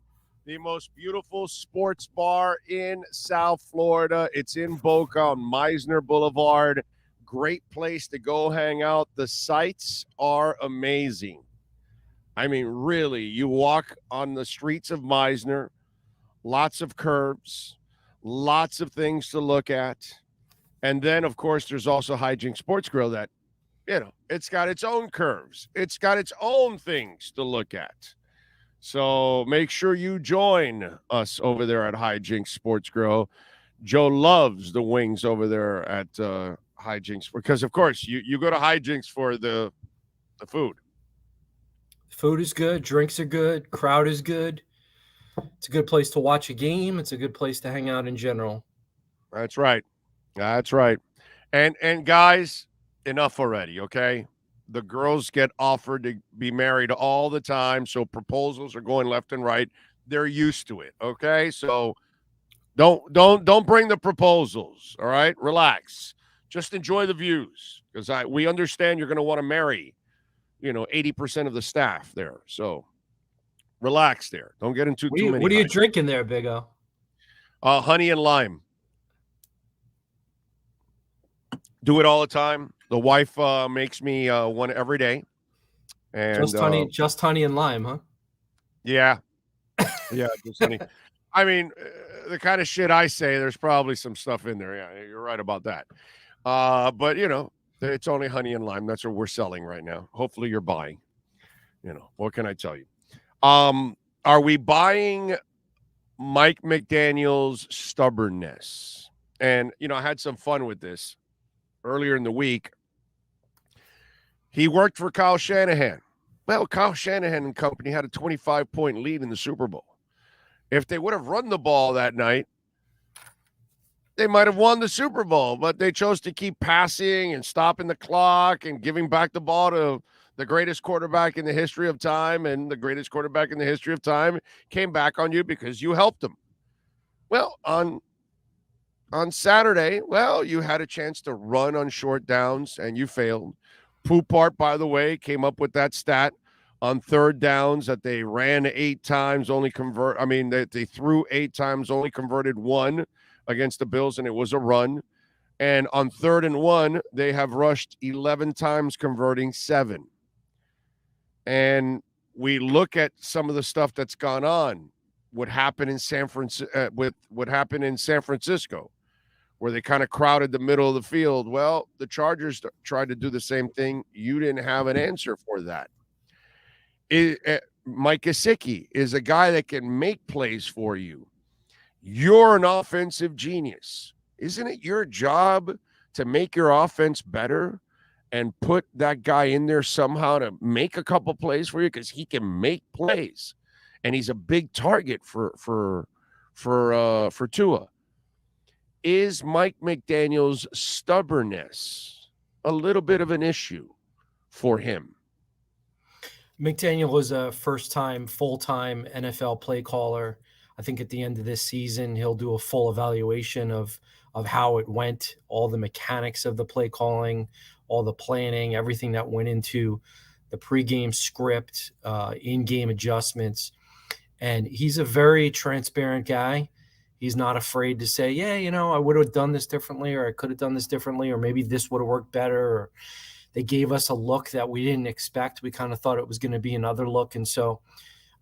The most beautiful sports bar in South Florida. It's in Boca on Meisner Boulevard. Great place to go hang out. The sights are amazing. I mean, really, you walk on the streets of Meisner, lots of curbs, lots of things to look at. And then, of course, there's also Hijink Sports Grill that, it's got its own curves. It's got its own things to look at. So make sure you join us over there at Hijink Sports Grill. Joe loves the wings over there at Hijinks because, of course, you go to Hijinks for the food. Food is good. Drinks are good. Crowd is good. It's a good place to watch a game. It's a good place to hang out in general. That's right. That's right. And guys, enough already, okay? The girls get offered to be married all the time, so proposals are going left and right. They're used to it, okay? So don't bring the proposals, all right? Relax. Just enjoy the views because we understand you're going to want to marry, 80% of the staff there. So relax there. Don't get into too many. What are you drinking there, Big O? Honey and lime. Do it all the time. The wife makes me one every day. And just honey and lime, huh? Yeah. Yeah, just honey. I mean, the kind of shit I say, there's probably some stuff in there. Yeah, you're right about that. But it's only honey and lime. That's what we're selling right now. Hopefully you're buying. What can I tell you? Are we buying Mike McDaniel's stubbornness? And, I had some fun with this earlier in the week. He worked for Kyle Shanahan. Well, Kyle Shanahan and company had a 25-point lead in the Super Bowl. If they would have run the ball that night, they might have won the Super Bowl, but they chose to keep passing and stopping the clock and giving back the ball to the greatest quarterback in the history of time, and the greatest quarterback in the history of time came back on you because you helped him. Well, on Saturday, you had a chance to run on short downs, and you failed. Poupart, by the way, came up with that stat on third downs that they ran 8 times, they threw 8 times, only converted 1 against the Bills, and it was a run. And on 3rd and 1, they have rushed 11 times, converting 7. And we look at some of the stuff that's gone on. What happened in San Francisco, where they kind of crowded the middle of the field. Well, the Chargers tried to do the same thing. You didn't have an answer for that. Mike Gesicki is a guy that can make plays for you. You're an offensive genius. Isn't it your job to make your offense better and put that guy in there somehow to make a couple plays for you? Because he can make plays, and he's a big target for Tua. Is Mike McDaniel's stubbornness a little bit of an issue for him? McDaniel was a first-time, full-time NFL play caller. I think at the end of this season, he'll do a full evaluation of how it went, all the mechanics of the play calling, all the planning, everything that went into the pregame script, in-game adjustments. And he's a very transparent guy. He's not afraid to say, I would have done this differently, or I could have done this differently, or maybe this would have worked better, or they gave us a look that we didn't expect. We kind of thought it was going to be another look. And so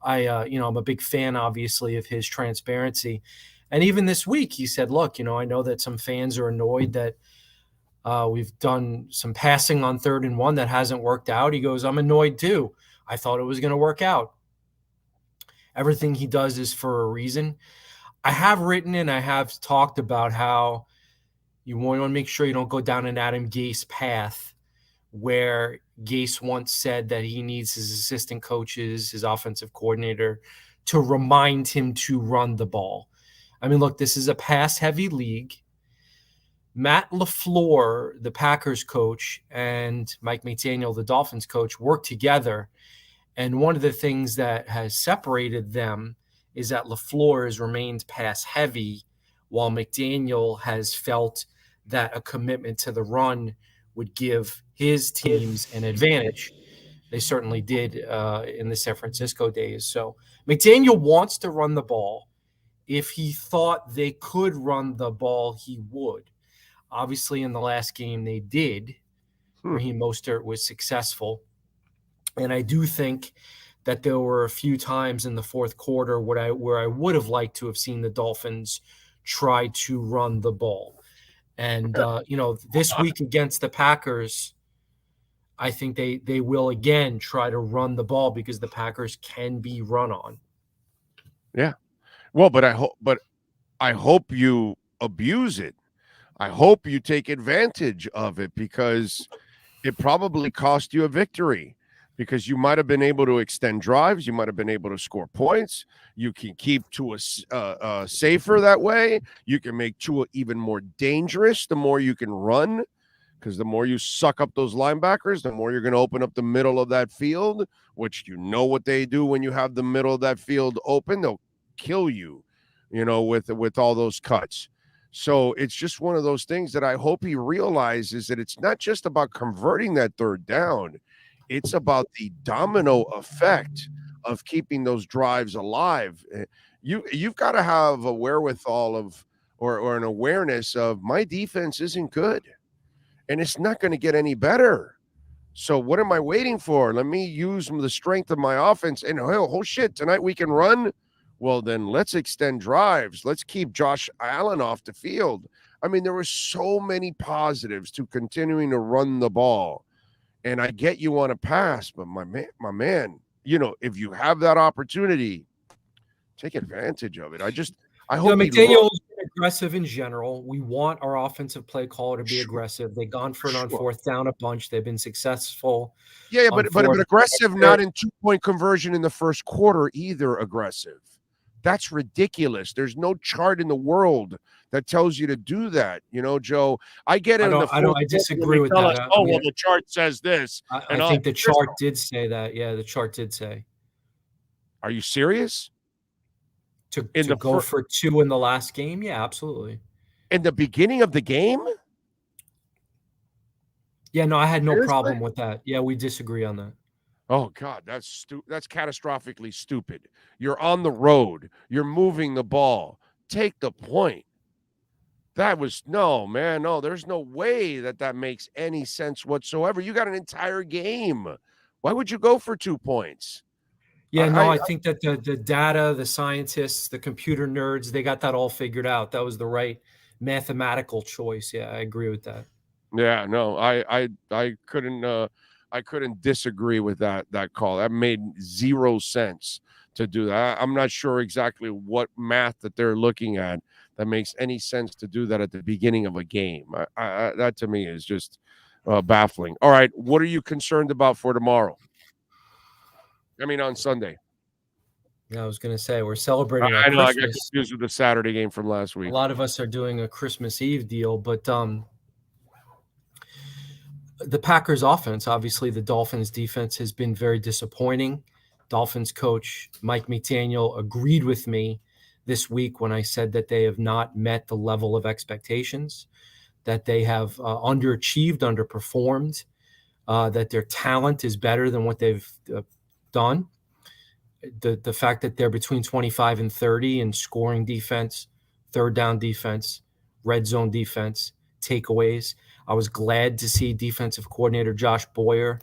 I'm a big fan, obviously, of his transparency. And even this week, he said, look, I know that some fans are annoyed that we've done some passing on 3rd and 1 that hasn't worked out. He goes, I'm annoyed too. I thought it was going to work out. Everything he does is for a reason. I have written and I have talked about how you want to make sure you don't go down an Adam Gase path, where Gase once said that he needs his assistant coaches, his offensive coordinator, to remind him to run the ball. I mean, look, this is a pass-heavy league. Matt LaFleur, the Packers coach, and Mike McDaniel, the Dolphins coach, work together. And one of the things that has separated them is that LaFleur has remained pass-heavy, while McDaniel has felt that a commitment to the run would give his teams an advantage. They certainly did in the San Francisco days. So McDaniel wants to run the ball. If he thought they could run the ball, he would. Obviously, in the last game, they did. Raheem Mostert was successful. And I do think that there were a few times in the fourth quarter where I would have liked to have seen the Dolphins try to run the ball. And this week against the Packers, I think they will again try to run the ball because the Packers can be run on. Yeah. Well, but I hope you abuse it. I hope you take advantage of it because it probably cost you a victory because you might have been able to extend drives. You might have been able to score points. You can keep Tua safer that way. You can make Tua even more dangerous the more you can run because the more you suck up those linebackers, the more you're going to open up the middle of that field, which you know what they do when you have the middle of that field open. They'll kill you, with all those cuts. So it's just one of those things that I hope he realizes that it's not just about converting that third down. It's about the domino effect of keeping those drives alive. You've got to have a wherewithal of or an awareness of my defense isn't good and it's not going to get any better. So what am I waiting for? Let me use the strength of my offense and oh shit, tonight we can run. Well, then let's extend drives. Let's keep Josh Allen off the field. I mean, there were so many positives to continuing to run the ball. And I get you want to pass, but my man, if you have that opportunity, take advantage of it. I hope McDaniel is aggressive in general. We want our offensive play caller to be aggressive. They've gone for it on fourth down a bunch. They've been successful. Yeah, but aggressive, not in 2-point conversion in the first quarter either. Aggressive. That's ridiculous. There's no chart in the world that tells you to do that. Joe, I get it. I disagree with that. The chart says this. I think the chart did say that. Yeah, the chart did say. Are you serious? To go for 2 in the last game? Yeah, absolutely. In the beginning of the game? Yeah, no, I had no problem with that. Yeah, we disagree on that. Oh, God, that's catastrophically stupid. You're on the road. You're moving the ball. Take the point. That was no, man. No, there's no way that makes any sense whatsoever. You got an entire game. Why would you go for 2 points? Yeah, I think that the data, the scientists, the computer nerds, they got that all figured out. That was the right mathematical choice. Yeah, I agree with that. Yeah, no, I couldn't disagree with that call. That made zero sense to do that. I'm not sure exactly what math that they're looking at that makes any sense to do that at the beginning of a game. That to me is just baffling. All right, what are you concerned about for tomorrow? I mean, on Sunday. Yeah, I was going to say we're celebrating. I know. Christmas. I got confused with the Saturday game from last week. A lot of us are doing a Christmas Eve deal, but the Packers offense, obviously the Dolphins defense has been very disappointing. Dolphins coach Mike McDaniel agreed with me this week when I said that they have not met the level of expectations, that they have underachieved, underperformed, that their talent is better than what they've done. The fact that they're between 25 and 30 in scoring defense, third down defense, red zone defense, takeaways. I was glad to see defensive coordinator Josh Boyer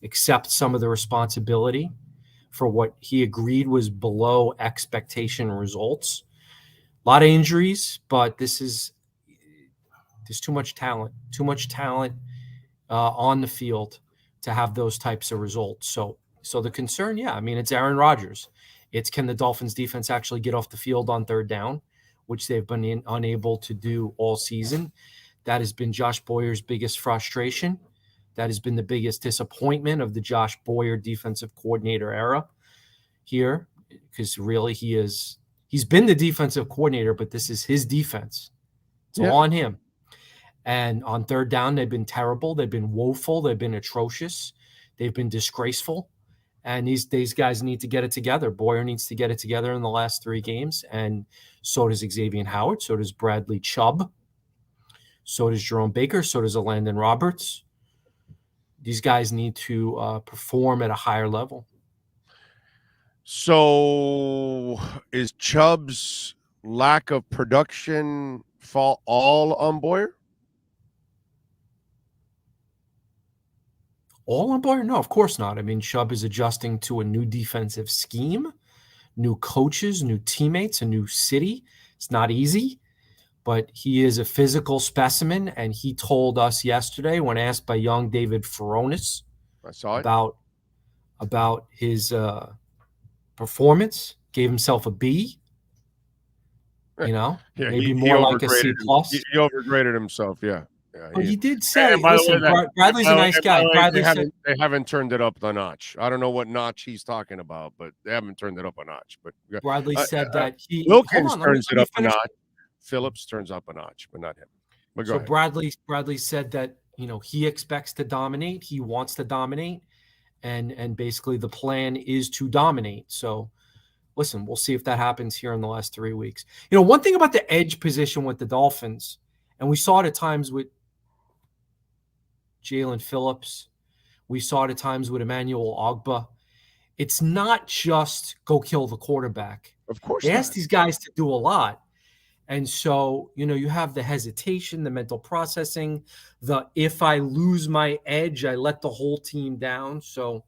accept some of the responsibility for what he agreed was below expectation results. A lot of injuries, but there's too much talent on the field to have those types of results. So the concern, it's Aaron Rodgers. It's can the Dolphins defense actually get off the field on third down, which they've been unable to do all season. That has been Josh Boyer's biggest frustration. That has been the biggest disappointment of the Josh Boyer defensive coordinator era here, because really he's been the defensive coordinator, but this is his defense. It's all on him. And on third down, they've been terrible. They've been woeful. They've been atrocious. They've been disgraceful. And these guys need to get it together. Boyer needs to get it together in the last 3 games. And so does Xavier Howard. So does Bradley Chubb. So does Jerome Baker. So does Landon Roberts. These guys need to perform at a higher level. So is Chubb's lack of production fall all on Boyer? All on Boyer? No, of course not. I mean, Chubb is adjusting to a new defensive scheme, new coaches, new teammates, a new city. It's not easy. but he is a physical specimen, and he told us yesterday when asked by young David Furonis about his performance, gave himself a B. Maybe more like a C+. He overgraded himself. Yeah. Well, he did say, listen, Bradley's a nice guy. Bradley said they haven't turned it up the notch. I don't know what notch he's talking about, but they haven't turned it up a notch. But Bradley said that Wilkins turns it up a notch. Phillips turns up a notch, but not him. But so Bradley said that he expects to dominate. He wants to dominate, and basically the plan is to dominate. So listen, we'll see if that happens here in the last 3 weeks. One thing about the edge position with the Dolphins, and we saw it at times with Jalen Phillips, we saw it at times with Emmanuel Ogbah. It's not just go kill the quarterback. Of course, they ask these guys to do a lot. And so, you have the hesitation, the mental processing, if I lose my edge, I let the whole team down. So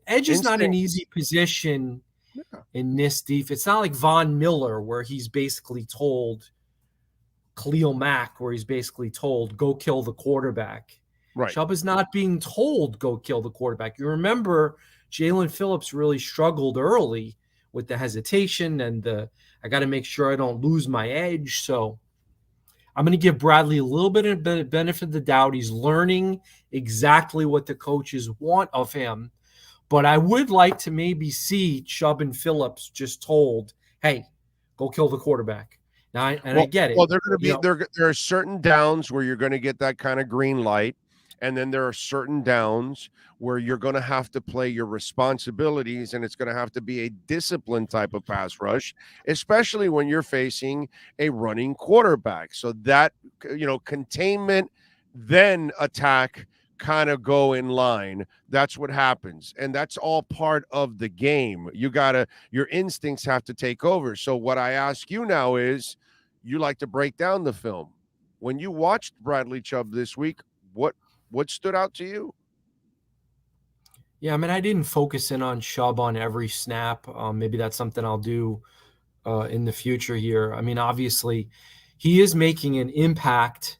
edge is not an easy position in this defense. It's not like Von Miller, where he's basically told Khalil Mack, where he's basically told, go kill the quarterback. Right. Chubb is not being told, go kill the quarterback. You remember Jalen Phillips really struggled early with the hesitation and I got to make sure I don't lose my edge. So I'm going to give Bradley a little bit of the benefit of the doubt. He's learning exactly what the coaches want of him. But I would like to maybe see Chubb and Phillips just told, hey, go kill the quarterback. Now, I get it. Well, they're going to be there are certain downs where you're going to get that kind of green light. And then there are certain downs where you're going to have to play your responsibilities, and it's going to have to be a disciplined type of pass rush, especially when you're facing a running quarterback. So that, containment, then attack kind of go in line. That's what happens. And that's all part of the game. Your instincts have to take over. So what I ask you now is, you like to break down the film. When you watched Bradley Chubb this week, what stood out to you? Yeah, I didn't focus in on Chubb on every snap. Maybe that's something I'll do in the future here. Obviously, he is making an impact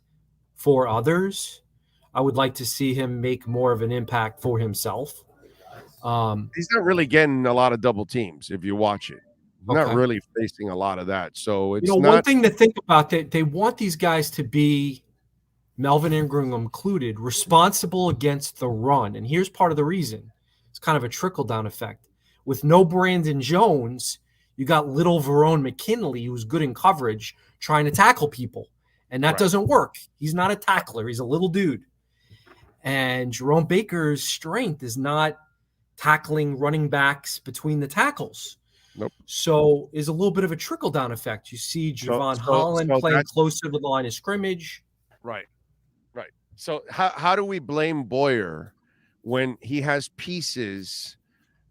for others. I would like to see him make more of an impact for himself. He's not really getting a lot of double teams if you watch it. Not really facing a lot of that. So it's one thing to think about, that they want these guys to be, Melvin Ingram included, responsible against the run. And here's part of the reason. It's kind of a trickle-down effect. With no Brandon Jones, you got little Verone McKinley, who's good in coverage, trying to tackle people. And that doesn't work. He's not a tackler. He's a little dude. And Jerome Baker's strength is not tackling running backs between the tackles. Nope. So is a little bit of a trickle-down effect. You see Javon Holland playing closer to the line of scrimmage. Right. So how do we blame Boyer when he has pieces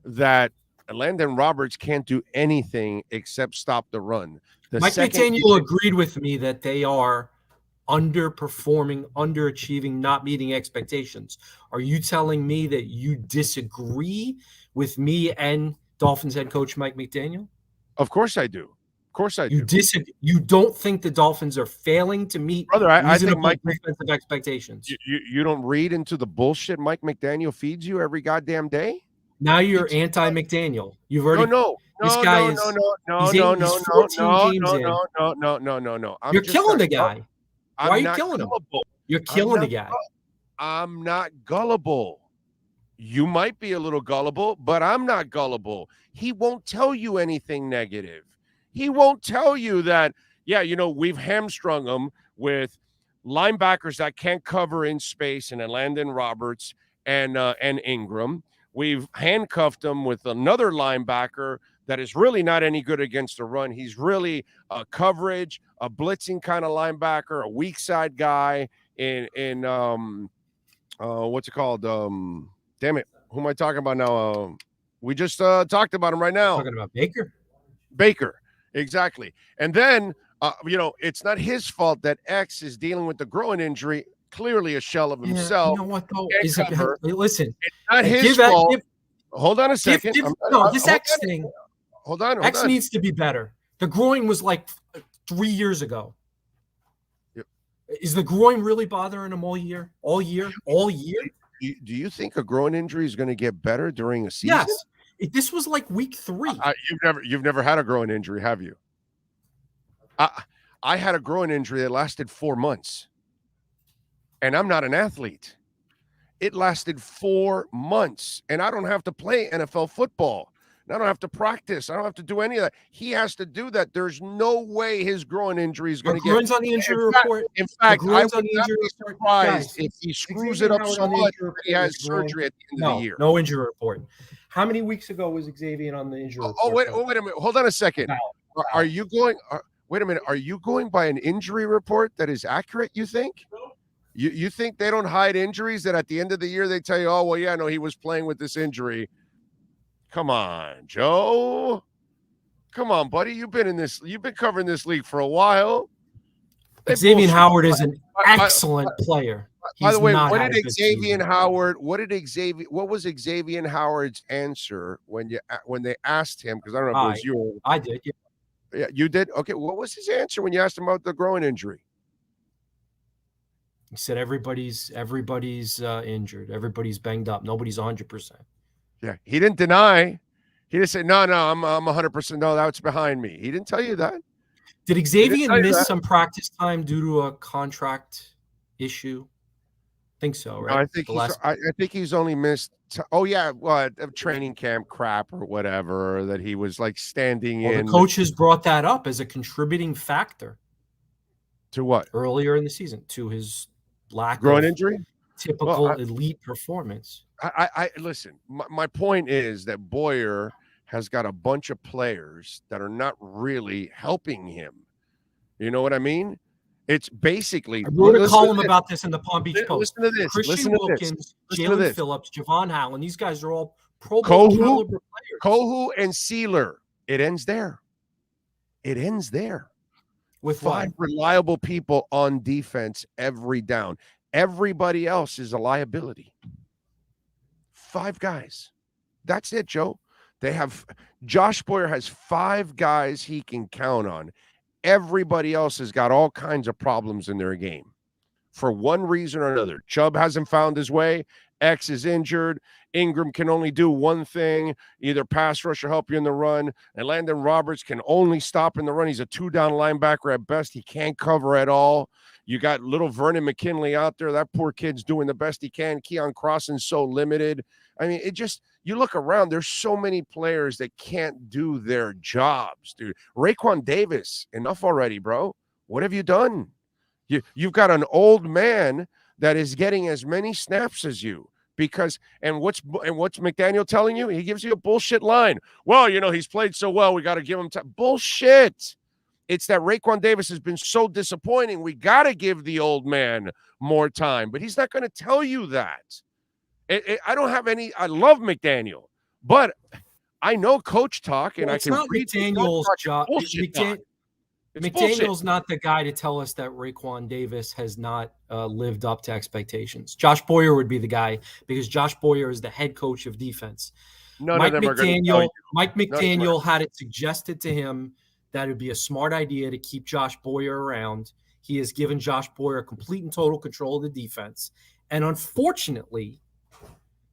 that Landon Roberts can't do anything except stop the run? Mike McDaniel agreed with me that they are underperforming, underachieving, not meeting expectations. Are you telling me that you disagree with me and Dolphins head coach Mike McDaniel? Of course I do. You don't think the Dolphins are failing to meet I think Mike defensive expectations? You don't read into the bullshit Mike McDaniel feeds you every goddamn day? Now you're anti-McDaniel. You've already no. This guy is No. You're killing the guy. Why are you killing him? You're killing the guy. I'm not gullible. You might be a little gullible, but I'm not gullible. He won't tell you anything negative. He won't tell you that, we've hamstrung him with linebackers that can't cover in space, and Landon Roberts and Ingram. We've handcuffed him with another linebacker that is really not any good against the run. He's really a coverage, a blitzing kind of linebacker, a weak side guy in what's it called? Damn it. Who am I talking about now? We just talked about him right now. Talking about Baker. Exactly. And then, it's not his fault that X is dealing with the groin injury, clearly a shell of himself. You know what, though? Listen. It's not his fault. Hold on a second. This X thing. Hold on. X needs to be better. The groin was like 3 years ago. Is the groin really bothering him all year? All year? All year? Do you think a groin injury is going to get better during a season? Yes. This was like week 3. You've never had a groin injury, have you? I had a groin injury that lasted 4 months, and I'm not an athlete. It lasted 4 months, and I don't have to play NFL football. I don't have to practice. I don't have to do any of that. He has to do that. There's no way his groin injury is going to get. Groin's on the injury report. In fact, I would on the not injury be report. surprised Guys, if he screws it up so much that he has surgery at the end of the year. No injury report. How many weeks ago was Xavier on the injury report? Wait a minute. Hold on a second. Are you going? Wait a minute. Are you going by an injury report that is accurate, you think? You think they don't hide injuries, that at the end of the year they tell you, oh, well, yeah, no, he was playing with this injury. Come on, Joe. Come on, buddy. You've been covering this league for a while. Xavier Howard is an excellent player. By the way, what was Xavier Howard's answer when they asked him? Because I don't know if it was you. I did. Yeah, you did? Okay. What was his answer when you asked him about the groin injury? He said everybody's injured. Everybody's banged up. Nobody's 100%. Yeah, he didn't deny. He just said, no, I'm 100%. No, that's behind me. He didn't tell you that. Did Xavier miss some practice time due to a contract issue? I think so, right? I think he's only missed. Training camp crap or whatever that he was like standing in. The coaches brought that up as a contributing factor. To what? Earlier in the season, to his lack groin of injury, typical elite performance. I listen. My point is that Boyer has got a bunch of players that are not really helping him. You know what I mean? It's basically. I wrote a column about this in the Palm Beach Post. Listen to this. Christian Wilkins, Jalen Phillips, Javon Allen. These guys are all Pro Bowl caliber players. Kohu and Sealer. It ends there. With 5 reliable people on defense every down. Everybody else is a liability. 5 guys. That's it, Joe. Josh Boyer has 5 guys he can count on. Everybody else has got all kinds of problems in their game for one reason or another. Chubb hasn't found his way. X is injured. Ingram can only do one thing, either pass rush or help you in the run. And Landon Roberts can only stop in the run. He's a 2-down linebacker at best. He can't cover at all. You got little Vernon McKinley out there. That poor kid's doing the best he can. Keon Crosson's so limited. I mean, you look around, there's so many players that can't do their jobs, dude. Raekwon Davis, enough already, bro. What have you done? You've got an old man that is getting as many snaps as you. And what's McDaniel telling you? He gives you a bullshit line. Well, he's played so well, we got to give him time. Bullshit. It's that Raekwon Davis has been so disappointing. We got to give the old man more time, but he's not going to tell you that. I love McDaniel, but I know coach talk, and I can read McDaniel's job. McDaniel's not the guy to tell us that Raekwon Davis has not lived up to expectations. Josh Boyer would be the guy because Josh Boyer is the head coach of defense. Mike McDaniel had it suggested to him that it would be a smart idea to keep Josh Boyer around. He has given Josh Boyer complete and total control of the defense. And unfortunately,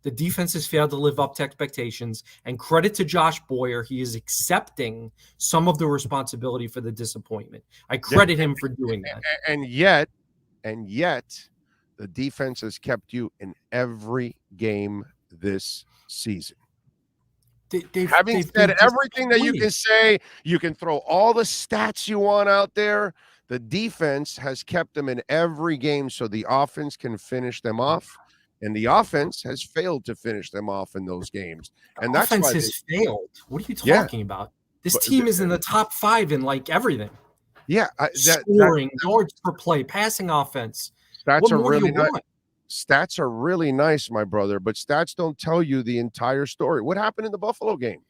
the defense has failed to live up to expectations. And credit to Josh Boyer, he is accepting some of the responsibility for the disappointment. I credit him for doing that. And yet, the defense has kept you in every game this season. Having said everything that you can say, you can throw all the stats you want out there. The defense has kept them in every game so the offense can finish them off. And the offense has failed to finish them off in those games. And that's offense has failed. What are you talking about? This team is in the top 5 in like everything. Yeah. Scoring, yards per play, passing offense. Stats are really nice, my brother, but stats don't tell you the entire story. What happened in the Buffalo game?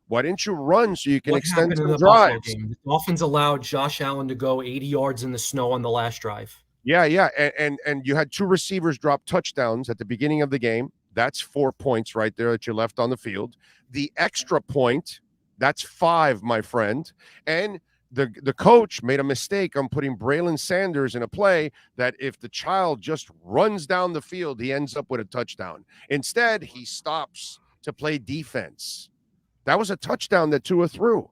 Why didn't you run so you can extend the drives? The Dolphins allowed Josh Allen to go 80 yards in the snow on the last drive. Yeah. And you had 2 receivers drop touchdowns at the beginning of the game. That's 4 points right there that you left on the field. The extra point, that's 5, my friend. And the coach made a mistake on putting Braylon Sanders in a play that if the child just runs down the field, he ends up with a touchdown. Instead, he stops to play defense. That was a touchdown that Tua threw.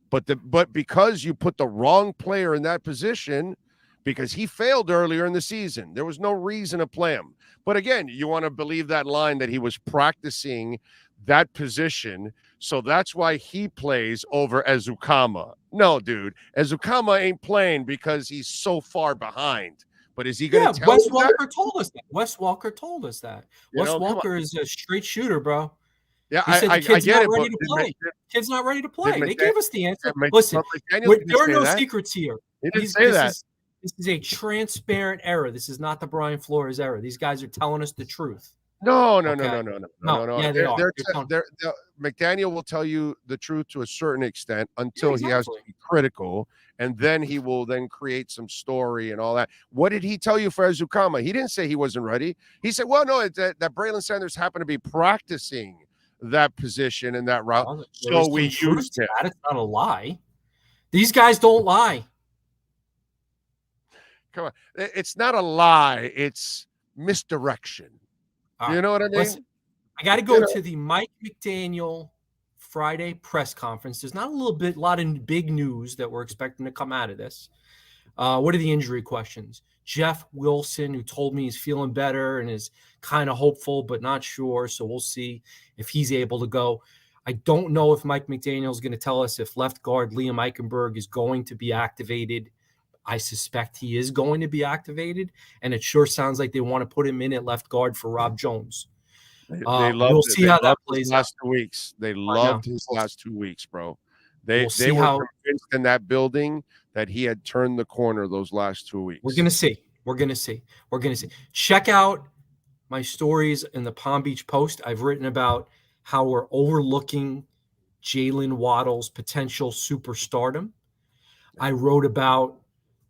But because you put the wrong player in that position, because he failed earlier in the season, there was no reason to play him. But again, you want to believe that line that he was practicing that position, so that's why he plays over Ezukama. No, dude, Ezukama ain't playing because he's so far behind. But is he going to tell Wes you Walker that? told us that. Wes Walker told us that. You Wes know, come Walker on. is a straight shooter, bro. Yeah, He said the I kid's get not it, ready but to play. Kid's not ready to play. They McDaniel- gave us the answer. Mc- Listen, McDaniel didn't there are say no that. secrets here. He didn't say that. This is a transparent error. This is not the Brian Flores error. These guys are telling us the truth. No. Okay. Yeah, they are. McDaniel will tell you the truth to a certain extent until he has to be critical, and then he will then create some story and all that. What did he tell you for Ezukama? He didn't say he wasn't ready. He said, well, no, that Braylon Sanders happened to be practicing that position and that route, so we used him. It's not a lie. These guys don't lie. Come on. It's not a lie. It's misdirection. You know what I mean? Listen, I got to go to the Mike McDaniel Friday press conference. There's not a lot of big news that we're expecting to come out of this. What are the injury questions? Jeff Wilson, who told me he's feeling better and is kind of hopeful but not sure. So we'll see if he's able to go. I don't know if Mike McDaniel is going to tell us if left guard Liam Eichenberg is going to be activated. I suspect he is going to be activated, and it sure sounds like they want to put him in at left guard for Rob Jones. We'll see how that plays out. Last 2 weeks, they loved his last 2 weeks, bro. They were convinced in that building that he had turned the corner those last 2 weeks. We're gonna see. Check out my stories in the Palm Beach Post. I've written about how we're overlooking Jalen Waddle's potential superstardom. I wrote about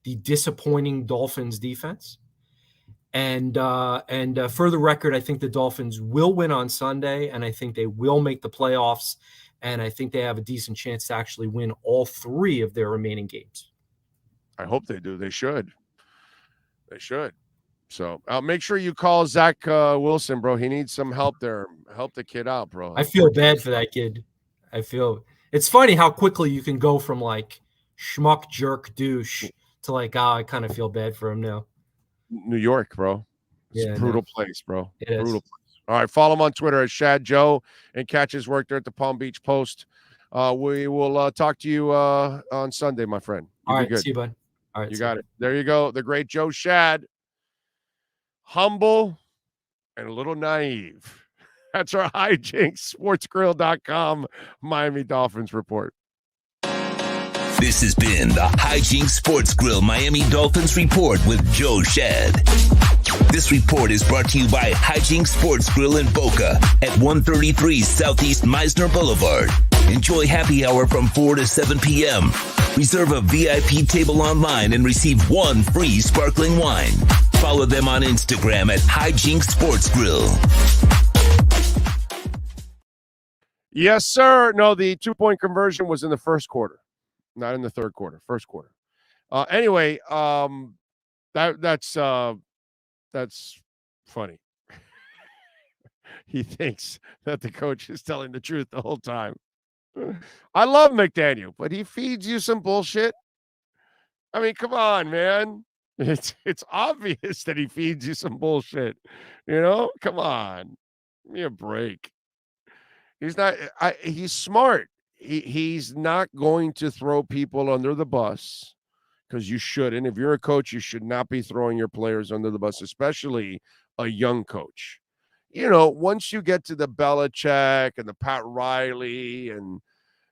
the disappointing Dolphins defense. And for the record, I think the Dolphins will win on Sunday, and I think they will make the playoffs, and I think they have a decent chance to actually win all 3 of their remaining games. I hope they do. They should. So make sure you call Zach Wilson, bro. He needs some help there. Help the kid out, bro. I feel bad for that kid. It's funny how quickly you can go from like schmuck, jerk, douche to like, I kind of feel bad for him now. New York, bro. It's a brutal place, bro. It is. Brutal place. All right, follow him on Twitter at Shad Joe and catch his work there at the Palm Beach Post. We will talk to you on Sunday, my friend. All right, see you, bud. All right, you got it. There you go. The great Joe Shad. Humble and a little naive. That's our hijinkssportsgrill.com Miami Dolphins report. This has been the Hijinks Sports Grill Miami Dolphins report with Joe Shad. This report is brought to you by Hijinks Sports Grill in Boca at 133 Southeast Meisner Boulevard. Enjoy happy hour from 4 to 7 p.m. Reserve a VIP table online and receive 1 free sparkling wine. Follow them on Instagram at Hijinks Sports Grill. Yes, sir. No, the 2-point conversion was in the first quarter. Not in the third quarter, first quarter. Anyway, that's funny. He thinks that the coach is telling the truth the whole time. I love McDaniel, but he feeds you some bullshit. I mean, come on, man. It's obvious that he feeds you some bullshit. You know, come on. Give me a break. He's smart. He's not going to throw people under the bus because you shouldn't. If you're a coach, you should not be throwing your players under the bus, especially a young coach. You know, once you get to the Belichick and the Pat Riley and,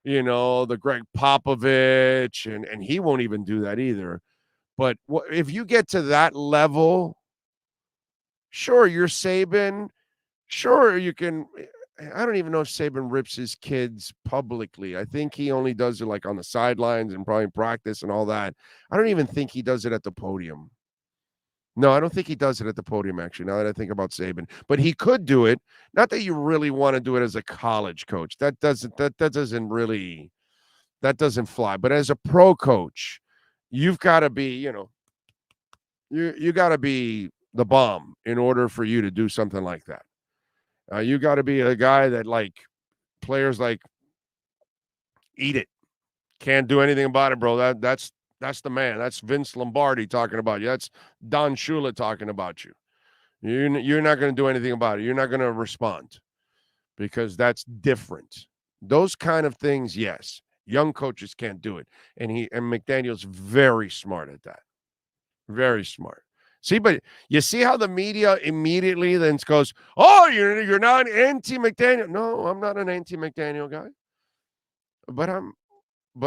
you know, the Greg Popovich, and he won't even do that either. But if you get to that level, sure, you're Saban. Sure, you can. I don't even know if Saban rips his kids publicly. I think he only does it like on the sidelines and probably practice and all that. I don't even think he does it at the podium. No, I don't think he does it at the podium, actually, now that I think about Saban. But he could do it. Not that you really want to do it as a college coach. That doesn't that doesn't fly. But as a pro coach, you've got to be, you got to be the bomb in order for you to do something like that. You got to be a guy that players eat it. Can't do anything about it, bro. That's the man. That's Vince Lombardi talking about you. That's Don Shula talking about you. You're not going to do anything about it. You're not going to respond because that's different. Those kind of things, yes. Young coaches can't do it. And McDaniel's very smart at that. Very smart. See, but you see how the media immediately then goes, "Oh, you're not anti-McDaniel." No, I'm not an anti-McDaniel guy. But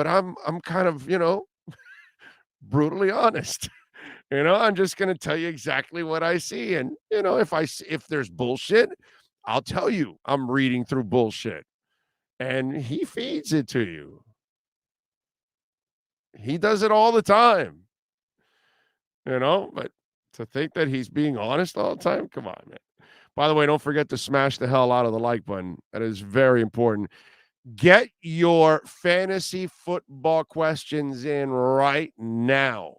I'm kind of, brutally honest. I'm just going to tell you exactly what I see. And, if there's bullshit, I'll tell you I'm reading through bullshit. And he feeds it to you. He does it all the time. But to think that he's being honest all the time, come on, man. By the way, don't forget to smash the hell out of the like button. That is very important. Get your fantasy football questions in right now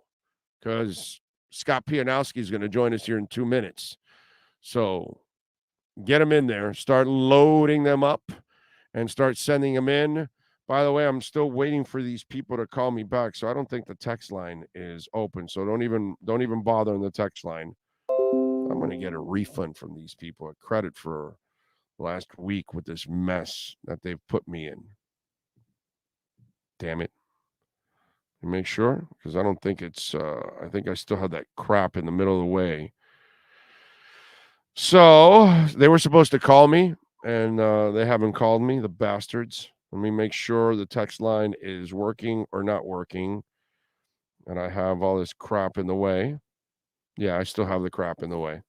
because Scott Pianowski is going to join us here in 2 minutes. So get them in there. Start loading them up and start sending them in. By the way, I'm still waiting for these people to call me back, so I don't think the text line is open. So don't even bother on the text line. I'm going to get a refund from these people, a credit for last week with this mess that they've put me in. Damn it. Make sure, because I don't think it's, I think I still have that crap in the middle of the way. So they were supposed to call me, and they haven't called me, the bastards. Let me make sure the text line is working or not working. And I have all this crap in the way. Yeah, I still have the crap in the way.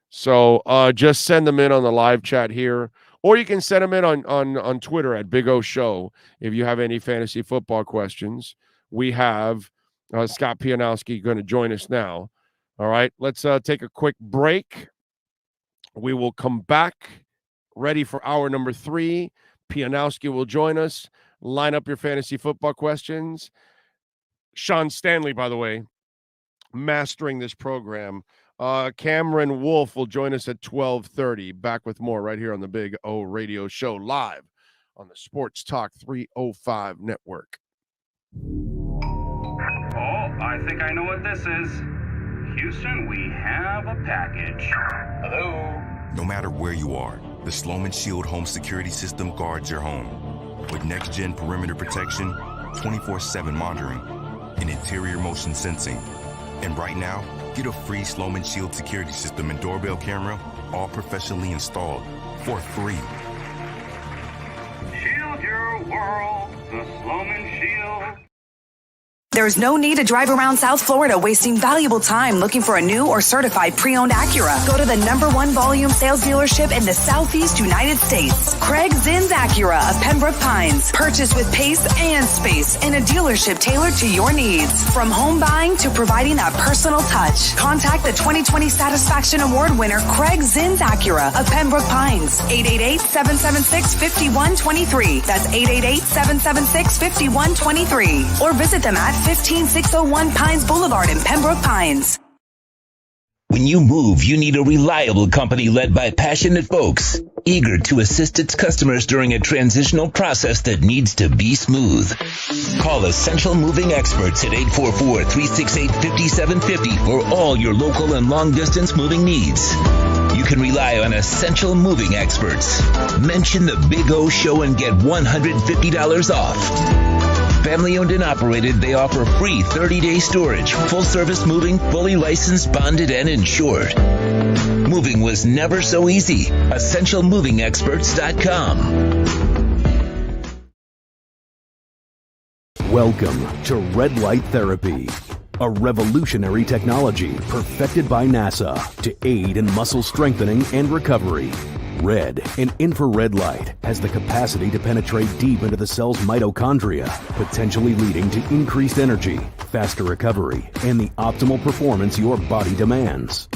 So just send them in on the live chat here. Or you can send them in on Twitter at Big O Show if you have any fantasy football questions. We have Scott Pianowski going to join us now. All right, let's take a quick break. We will come back ready for hour number 3. Pianowski will join us. Line up your fantasy football questions. Sean Stanley, by the way, mastering this program. Cameron Wolf will join us at 12:30. Back with more right here on the Big O Radio Show, live on the Sports Talk 305 network. Oh, I think I know what this is. Houston, we have a package. Hello? No matter where you are, the Sloman Shield home security system guards your home. With next-gen perimeter protection, 24/7 monitoring, and interior motion sensing. And right now, get a free Sloman Shield security system and doorbell camera, all professionally installed, for free. Shield your world, the Sloman Shield. There's no need to drive around South Florida wasting valuable time looking for a new or certified pre-owned Acura. Go to the #1 volume sales dealership in the Southeast United States. Craig Zinn's Acura of Pembroke Pines. Purchase with pace and space in a dealership tailored to your needs. From home buying to providing that personal touch. Contact the 2020 Satisfaction Award winner Craig Zinn's Acura of Pembroke Pines. 888-776-5123. That's 888-776-5123. Or visit them at 15601 Pines Boulevard in Pembroke Pines. When you move, you need a reliable company led by passionate folks, eager to assist its customers during a transitional process that needs to be smooth. Call Essential Moving Experts at 844-368-5750 for all your local and long-distance moving needs. You can rely on Essential Moving Experts. Mention the Big O Show and get $150 off. Family owned and operated, they offer free 30-day storage, full-service moving, fully licensed, bonded, and insured. Moving was never so easy. EssentialMovingExperts.com. Welcome to Red Light Therapy, a revolutionary technology perfected by NASA to aid in muscle strengthening and recovery. Red and infrared light has the capacity to penetrate deep into the cell's mitochondria, potentially leading to increased energy, faster recovery, and the optimal performance your body demands.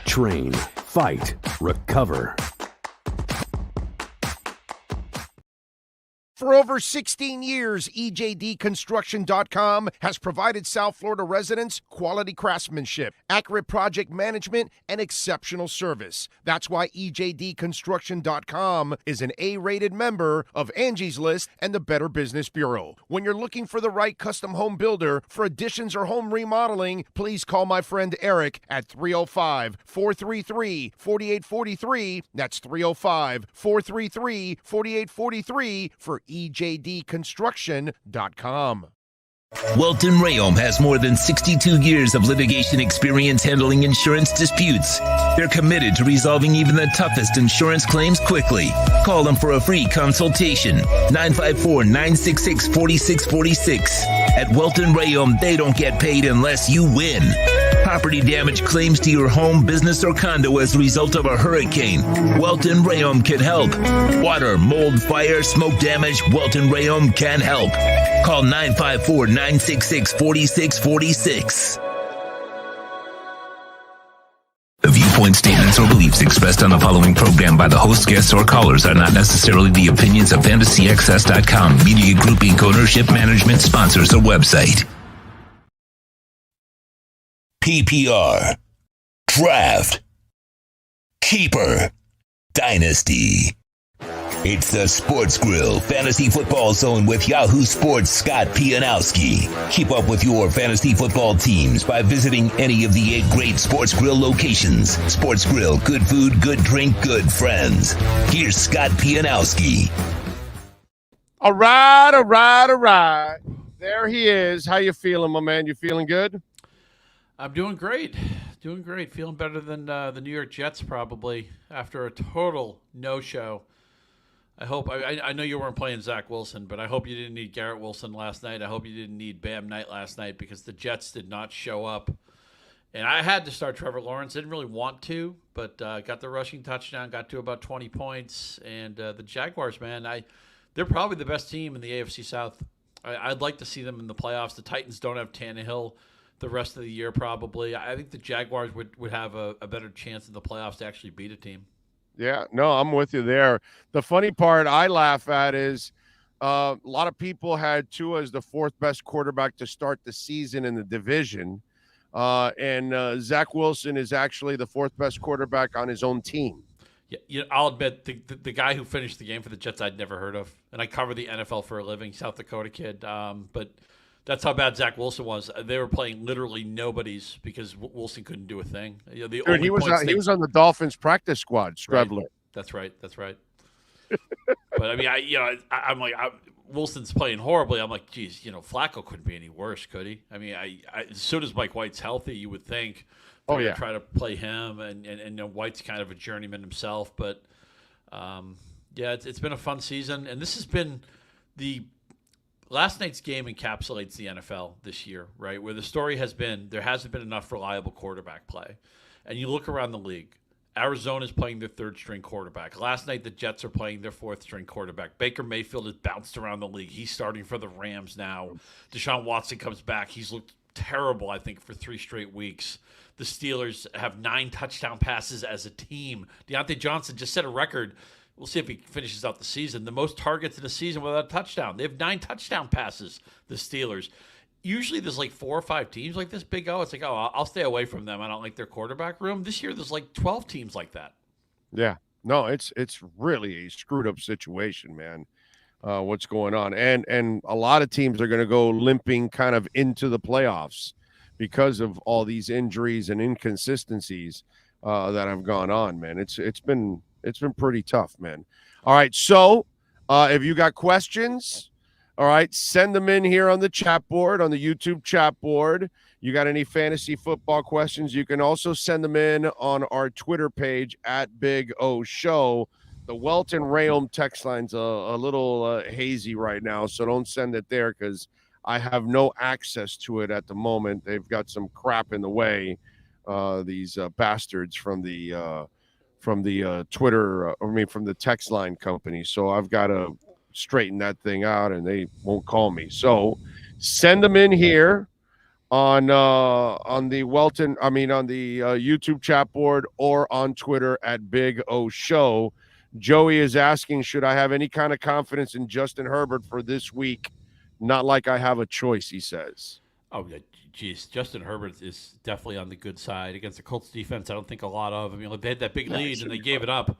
Train, fight, recover. For over 16 years, EJDconstruction.com has provided South Florida residents quality craftsmanship, accurate project management, and exceptional service. That's why EJDconstruction.com is an A-rated member of Angie's List and the Better Business Bureau. When you're looking for the right custom home builder for additions or home remodeling, please call my friend Eric at 305-433-4843. That's 305-433-4843 for EJDconstruction.com. Welton Rayom has more than 62 years of litigation experience handling insurance disputes. They're committed to resolving even the toughest insurance claims quickly. Call them for a free consultation. 954-966-4646. At Welton Rayom, they don't get paid unless you win. Property damage claims to your home, business, or condo as a result of a hurricane. Welton Rayom can help. Water, mold, fire, smoke damage, Welton Rayom can help. Call 954-966-4646. The viewpoint statements or beliefs expressed on the following program by the host, guests, or callers are not necessarily the opinions of FantasyAccess.com, Media Group Inc. ownership, management, sponsors, or website. PPR, Draft, Keeper, Dynasty. It's the Sports Grill Fantasy Football Zone with Yahoo Sports' Scott Pianowski. Keep up with your fantasy football teams by visiting any of the 8 great Sports Grill locations. Sports Grill, good food, good drink, good friends. Here's Scott Pianowski. All right. There he is. How you feeling, my man? You feeling good? I'm doing great. Feeling better than the New York Jets probably after a total no-show. I hope I know you weren't playing Zach Wilson, but I hope you didn't need Garrett Wilson last night. I hope you didn't need Bam Knight last night because the Jets did not show up. And I had to start Trevor Lawrence. Didn't really want to, but got the rushing touchdown, got to about 20 points. And the Jaguars, man, they're probably the best team in the AFC South. I'd like to see them in the playoffs. The Titans don't have Tannehill the rest of the year probably. I think the Jaguars would have a better chance in the playoffs to actually beat a team. Yeah, no, I'm with you there. The funny part I laugh at is a lot of people had Tua as the 4th best quarterback to start the season in the division. And Zach Wilson is actually the 4th best quarterback on his own team. Yeah, I'll admit the guy who finished the game for the Jets I'd never heard of. And I cover the NFL for a living, South Dakota kid. But that's how bad Zach Wilson was. They were playing literally nobodies because Wilson couldn't do a thing. Dude, he was on the Dolphins practice squad, Strebler. Right. That's right. But I mean, I'm like, Wilson's playing horribly. I'm like, geez, Flacco couldn't be any worse, could he? I mean, as soon as Mike White's healthy, you would think they're going to try to play him, and White's kind of a journeyman himself. But it's been a fun season, and this has been last night's game encapsulates the NFL this year, right? Where the story has been there hasn't been enough reliable quarterback play. And you look around the league, Arizona's playing their 3rd-string quarterback. Last night, the Jets are playing their 4th-string quarterback. Baker Mayfield has bounced around the league. He's starting for the Rams now. Deshaun Watson comes back. He's looked terrible, I think, for 3 straight weeks. The Steelers have 9 touchdown passes as a team. Deontay Johnson just set a record. We'll see if he finishes out the season. The most targets in a season without a touchdown. They have 9 touchdown passes, the Steelers. Usually there's like 4 or 5 teams like this, Big O. It's like, I'll stay away from them. I don't like their quarterback room. This year there's like 12 teams like that. Yeah. No, it's really a screwed up situation, man. What's going on. And a lot of teams are going to go limping kind of into the playoffs because of all these injuries and inconsistencies that have gone on, man. It's been pretty tough, man. All right. So if you got questions, all right, send them in here on the chat board, on the YouTube chat board. You got any fantasy football questions? You can also send them in on our Twitter page at Big O Show. The Welton Rayom text line's a little hazy right now, so don't send it there because I have no access to it at the moment. They've got some crap in the way, these bastards from the Twitter, from the text line company. So I've got to straighten that thing out, and they won't call me. So send them in here on the YouTube chat board or on Twitter at Big O Show. Joey is asking, should I have any kind of confidence in Justin Herbert for this week? Not like I have a choice, he says. Oh, yeah, geez. Justin Herbert is definitely on the good side. Against the Colts defense, I don't think a lot of. I mean, they had that big lead, and they gave it up.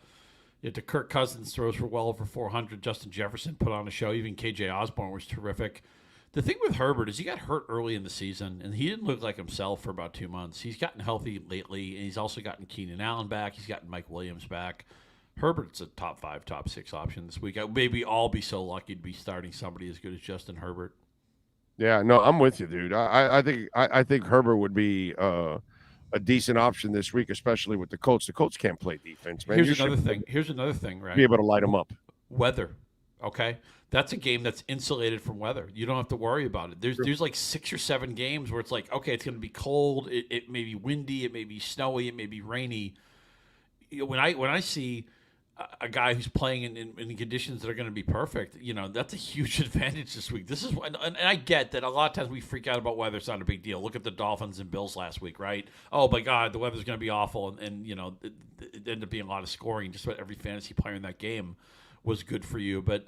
To Kirk Cousins throws for well over 400. Justin Jefferson put on a show. Even KJ Osborne was terrific. The thing with Herbert is he got hurt early in the season, and he didn't look like himself for about 2 months. He's gotten healthy lately, and he's also gotten Keenan Allen back. He's gotten Mike Williams back. Herbert's a top 5, top 6 option this week. Maybe I'll be so lucky to be starting somebody as good as Justin Herbert. Yeah, no, I'm with you, dude. I think Herbert would be a decent option this week, especially with the Colts. The Colts can't play defense, man. Here's another thing, right? Be able to light them up. Weather, okay? That's a game that's insulated from weather. You don't have to worry about it. There's like 6 or 7 games where it's like, okay, it's going to be cold. It may be windy. It may be snowy. It may be rainy. When I see a guy who's playing in conditions that are going to be perfect, that's a huge advantage this week. This is, and I get that a lot of times we freak out about weather. It's not a big deal. Look at the Dolphins and Bills last week, right? Oh my God, the weather's going to be awful, and it ended up being a lot of scoring. Just about every fantasy player in that game was good for you, but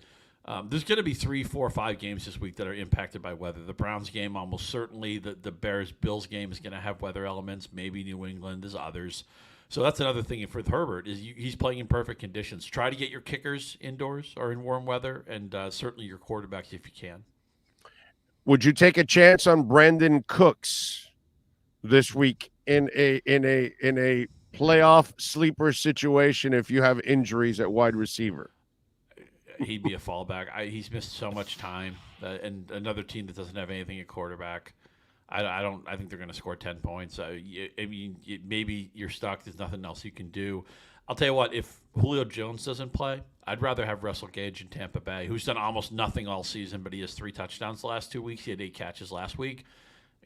there's going to be 3, 4, 5 games this week that are impacted by weather. The Browns game, almost certainly. The Bears-Bills game is going to have weather elements. Maybe New England. There's others. So that's another thing for Herbert is he's playing in perfect conditions. Try to get your kickers indoors or in warm weather, and certainly your quarterbacks if you can. Would you take a chance on Brandon Cooks this week in a playoff sleeper situation if you have injuries at wide receiver? He'd be a fallback. He's missed so much time, and another team that doesn't have anything at quarterback. I think they're going to score 10 points. Maybe you're stuck. There's nothing else you can do. I'll tell you what. If Julio Jones doesn't play, I'd rather have Russell Gage in Tampa Bay, who's done almost nothing all season, but he has 3 touchdowns the last 2 weeks. He had 8 catches last week.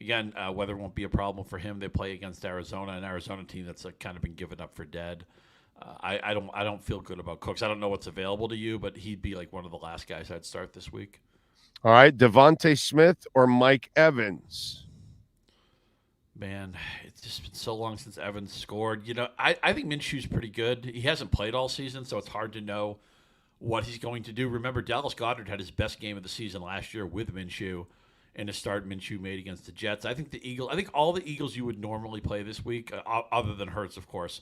Again, weather won't be a problem for him. They play against Arizona, an Arizona team that's kind of been given up for dead. I don't feel good about Cooks. I don't know what's available to you, but he'd be like one of the last guys I'd start this week. All right, Devontae Smith or Mike Evans? Man, it's just been so long since Evans scored. I think Minshew's pretty good. He hasn't played all season, so it's hard to know what he's going to do. Remember, Dallas Goedert had his best game of the season last year with Minshew, and a start Minshew made against the Jets. I think all the Eagles you would normally play this week, other than Hurts, of course.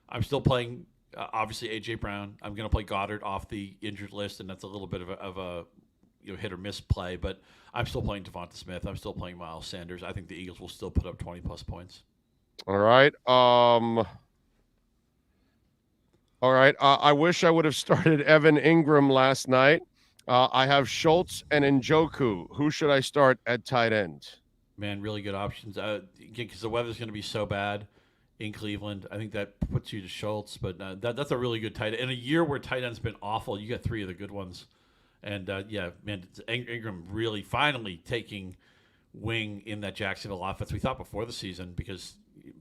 I'm still playing, obviously, A.J. Brown. I'm going to play Goddard off the injured list, and that's a little bit of a hit or miss play, but I'm still playing Devonta Smith. I'm still playing Miles Sanders. I think the Eagles will still put up 20-plus points. All right. I wish I would have started Evan Ingram last night. I have Schultz and Njoku. Who should I start at tight end? Man, really good options. Again, because the weather's going to be so bad in Cleveland. I think that puts you to Schultz, but that's a really good tight end. In a year where tight end's been awful, you got 3 of the good ones. And, Ingram really finally taking wing in that Jacksonville offense. We thought before the season, because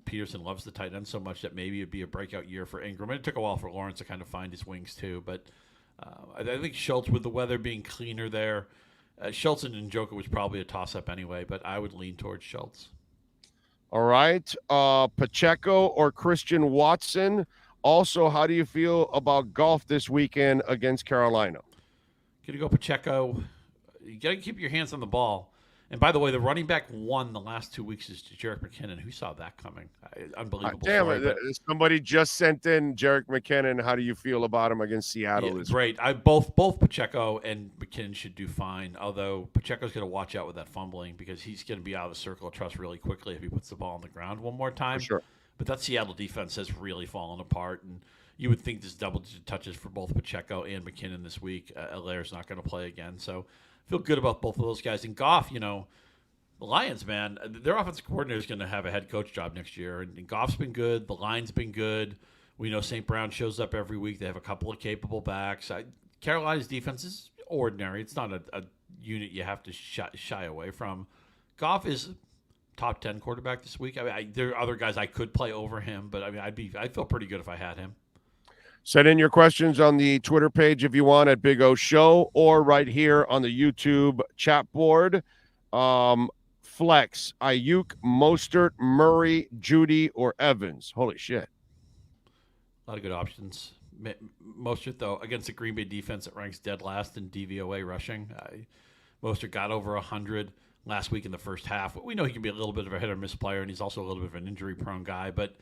Peterson loves the tight end so much, that maybe it'd be a breakout year for Ingram. And it took a while for Lawrence to kind of find his wings too. But I think Schultz, with the weather being cleaner there, Schultz and Njoku was probably a toss-up anyway, but I would lean towards Schultz. All right. Pacheco or Christian Watson? Also, how do you feel about golf this weekend against Carolina? Going to go Pacheco. You got to keep your hands on the ball. And by the way, the running back won the last 2 weeks is Jerick McKinnon. Who saw that coming? Unbelievable. Damn it. Somebody just sent in Jerick McKinnon. How do you feel about him against Seattle? Great. Both Pacheco and McKinnon should do fine, although Pacheco's going to watch out with that fumbling because he's going to be out of the circle of trust really quickly if he puts the ball on the ground one more time. For sure. But that Seattle defense has really fallen apart, and you would think there's double-digit touches for both Pacheco and McKinnon this week. Allaire's not going to play again, so I feel good about both of those guys. And Goff, the Lions, man, their offensive coordinator is going to have a head coach job next year, and Goff's been good. The line's been good. We know St. Brown shows up every week. They have a couple of capable backs. Carolina's defense is ordinary. It's not a unit you have to shy away from. Goff is top 10 quarterback this week. There are other guys I could play over him, but I'd feel pretty good if I had him. Send in your questions on the Twitter page if you want at Big O Show, or right here on the YouTube chat board. Flex, Ayuk, Mostert, Murray, Judy, or Evans. Holy shit. A lot of good options. Mostert, though, against the Green Bay defense that ranks dead last in DVOA rushing. Mostert got over 100 last week in the first half. We know he can be a little bit of a hit or miss player, and he's also a little bit of an injury-prone guy. But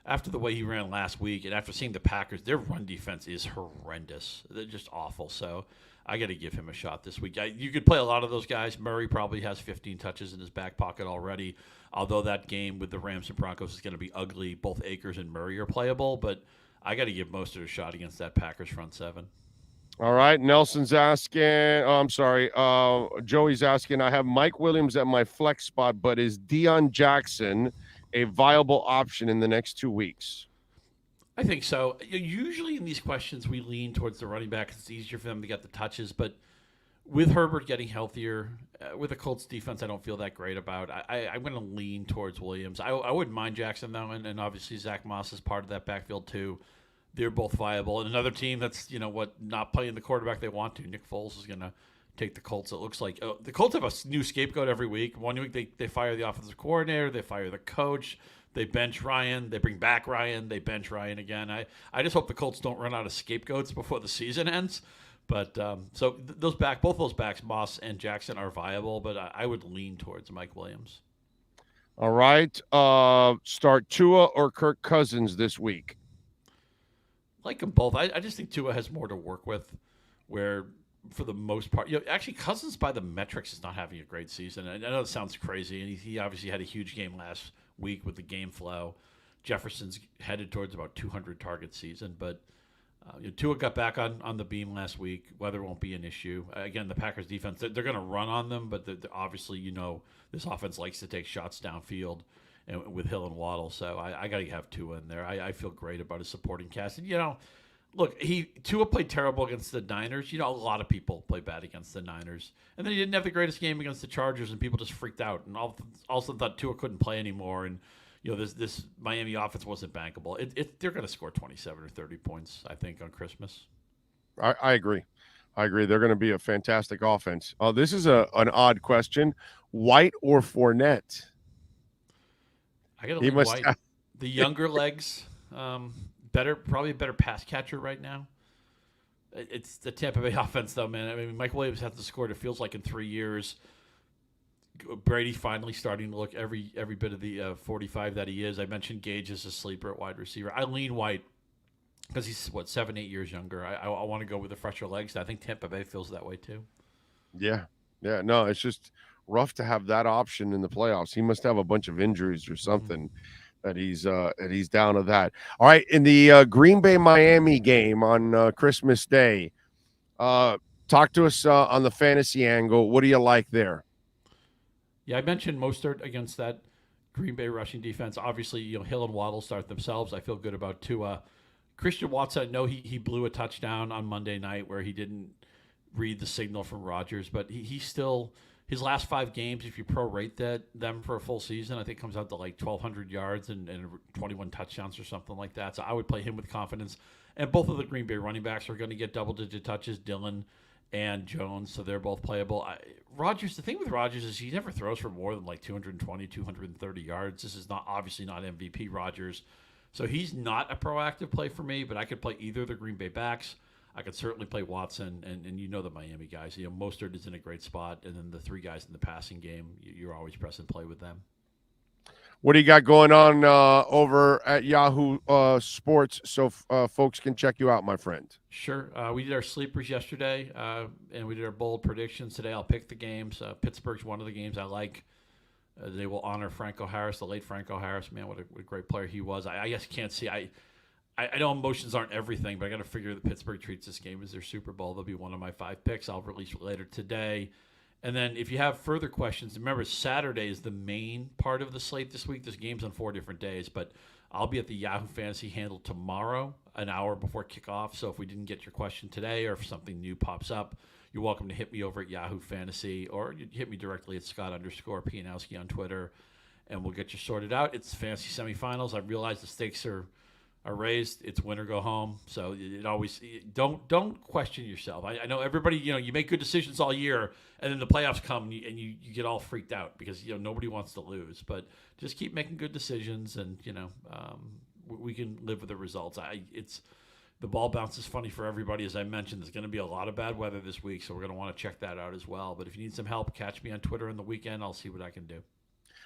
after the way he ran last week, and after seeing the Packers, their run defense is horrendous. They're just awful. So I got to give him a shot this week. You could play a lot of those guys. Murray probably has 15 touches in his back pocket already, although that game with the Rams and Broncos is going to be ugly. Both Akers and Murray are playable, but I got to give Mostert a shot against that Packers front seven. All right. Nelson's asking. Oh, I'm sorry. Joey's asking. I have Mike Williams at my flex spot, but is Deion Jackson a viable option in the next 2 weeks? I think so. Usually in these questions, we lean towards the running back. It's easier for them to get the touches. But with Herbert getting healthier, with the Colts defense, I don't feel that great about. I'm going to lean towards Williams. I wouldn't mind Jackson, though, and obviously Zach Moss is part of that backfield, too. They're both viable. And another team that's, not playing the quarterback they want to. Nick Foles is going to take the Colts. It looks like the Colts have a new scapegoat every week. One week they fire the offensive coordinator. They fire the coach. They bench Ryan. They bring back Ryan. They bench Ryan again. I just hope the Colts don't run out of scapegoats before the season ends. But both those backs, Moss and Jackson, are viable. But I would lean towards Mike Williams. All right. Start Tua or Kirk Cousins this week? Like them both. I just think Tua has more to work with, where for the most part, actually Cousins by the metrics is not having a great season. I know it sounds crazy, and he obviously had a huge game last week with the game flow. Jefferson's headed towards about 200 target season, but Tua got back on the beam last week. Weather won't be an issue. Again, the Packers defense, they're going to run on them, but they're obviously, this offense likes to take shots downfield and with Hill and Waddle. So I got to have Tua in there. I feel great about his supporting cast. And, look, Tua played terrible against the Niners. A lot of people play bad against the Niners. And then he didn't have the greatest game against the Chargers, and people just freaked out and also thought Tua couldn't play anymore. And, this Miami offense wasn't bankable. They're going to score 27 or 30 points, I think, on Christmas. I agree. They're going to be a fantastic offense. This is an odd question. White or Fournette? I got to lean White. The younger legs, probably a better pass catcher right now. It's the Tampa Bay offense, though, man. I mean, Mike Williams hasn't scored, it feels like, in 3 years. Brady finally starting to look every bit of the 45 that he is. I mentioned Gage as a sleeper at wide receiver. I lean White because he's, 7-8 years younger. I want to go with the fresher legs. I think Tampa Bay feels that way, too. Yeah. No, it's just rough to have that option in the playoffs. He must have a bunch of injuries or something that he's down to that. All right, in the Green Bay Miami game on Christmas Day, talk to us on the fantasy angle. What do you like there? Yeah, I mentioned Mostert against that Green Bay rushing defense. Obviously, Hill and Waddle start themselves. I feel good about Tua. Christian Watson, I know he blew a touchdown on Monday night where he didn't read the signal from Rodgers, but he still, his last 5 games, if you prorate them for a full season, I think comes out to like 1,200 yards and 21 touchdowns or something like that. So I would play him with confidence. And both of the Green Bay running backs are going to get double-digit touches, Dillon and Jones, so they're both playable. Rodgers, the thing with Rodgers is he never throws for more than like 220, 230 yards. This is obviously not MVP Rodgers. So he's not a proactive play for me, but I could play either of the Green Bay backs. I could certainly play Watson, and the Miami guys. Mostert is in a great spot, and then the 3 guys in the passing game, you're always press and play with them. What do you got going on over at Yahoo Sports so folks can check you out, my friend? Sure. We did our sleepers yesterday, and we did our bold predictions. Today I'll pick the games. Pittsburgh's one of the games I like. They will honor Franco Harris, the late Franco Harris. Man, what a great player he was. I guess you can't see. I know emotions aren't everything, but I got to figure that Pittsburgh treats this game as their Super Bowl. They'll be one of my 5 picks. I'll release later today. And then if you have further questions, remember Saturday is the main part of the slate this week. There's games on 4 different days, but I'll be at the Yahoo Fantasy handle tomorrow, an hour before kickoff. So if we didn't get your question today or if something new pops up, you're welcome to hit me over at Yahoo Fantasy, or you hit me directly at Scott_Pianowski on Twitter, and we'll get you sorted out. It's fantasy semifinals. I realize the stakes are raised. It's win or go home. So it always don't question yourself. I know everybody. You make good decisions all year, and then the playoffs come, and you get all freaked out because nobody wants to lose. But just keep making good decisions, and we can live with the results. the ball bounce is funny for everybody. As I mentioned, there's going to be a lot of bad weather this week, so we're going to want to check that out as well. But if you need some help, catch me on Twitter in the weekend. I'll see what I can do.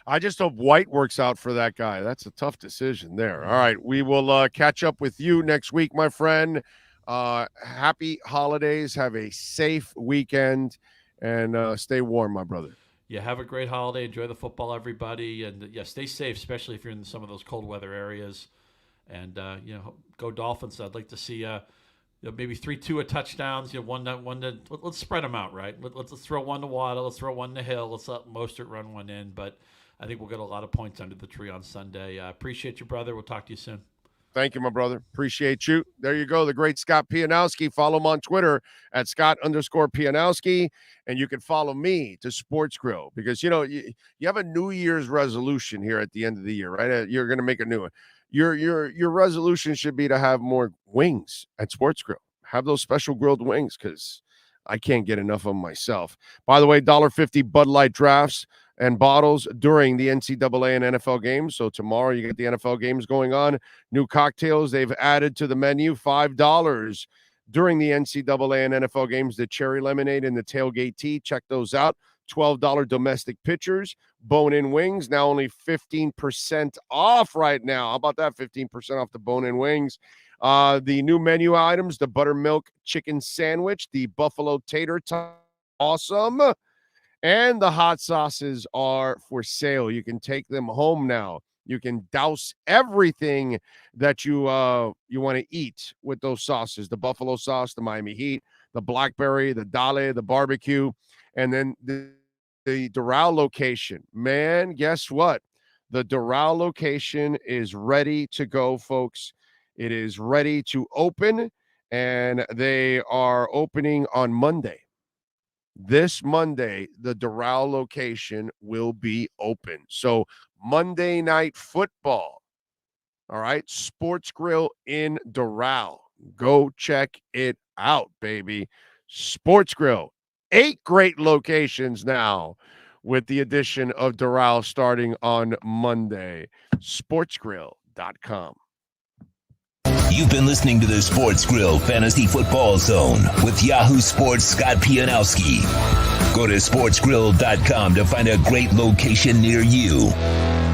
I just hope White works out for that guy. That's a tough decision there. All right, we will catch up with you next week, my friend. Happy holidays. Have a safe weekend, and stay warm, my brother. Yeah, have a great holiday. Enjoy the football, everybody. And, yeah, stay safe, especially if you're in some of those cold weather areas. And, go Dolphins. I'd like to see maybe 3-2 touchdowns. Let's spread them out, right? Let's throw one to Waddle. Let's throw one to Hill. Let's let Mostert run one in. But I think we'll get a lot of points under the tree on Sunday. Appreciate you, brother. We'll talk to you soon. Thank you, my brother. Appreciate you. There you go. The great Scott Pianowski. Follow him on Twitter at Scott_Pianowski. And you can follow me to Sports Grill because, you have a New Year's resolution here at the end of the year, right? You're going to make a new one. Your resolution should be to have more wings at Sports Grill. Have those special grilled wings because I can't get enough of them myself. By the way, $1.50 Bud Light drafts and bottles during the NCAA and NFL games. So tomorrow you get the NFL games going on. New cocktails they've added to the menu, $5 during the NCAA and NFL games. The cherry lemonade and the tailgate tea. Check those out. $12 domestic pitchers, bone-in wings, now only 15% off right now. How about that? 15% off the bone-in wings. The new menu items, the buttermilk chicken sandwich, the buffalo tater tot, awesome. And the hot sauces are for sale. You can take them home now. You can douse everything that you want to eat with those sauces. The buffalo sauce, the Miami Heat, the blackberry, the dale, the barbecue, and then the Doral location. Man, guess what? The Doral location is ready to go, folks. It is ready to open, and they are opening on Monday. This Monday, the Doral location will be open. So Monday Night Football, all right, Sports Grill in Doral. Go check it out, baby. Sports Grill, 8 great locations now with the addition of Doral starting on Monday. Sportsgrill.com. You've been listening to the Sports Grill Fantasy Football Zone with Yahoo Sports' Scott Pianowski. Go to sportsgrill.com to find a great location near you.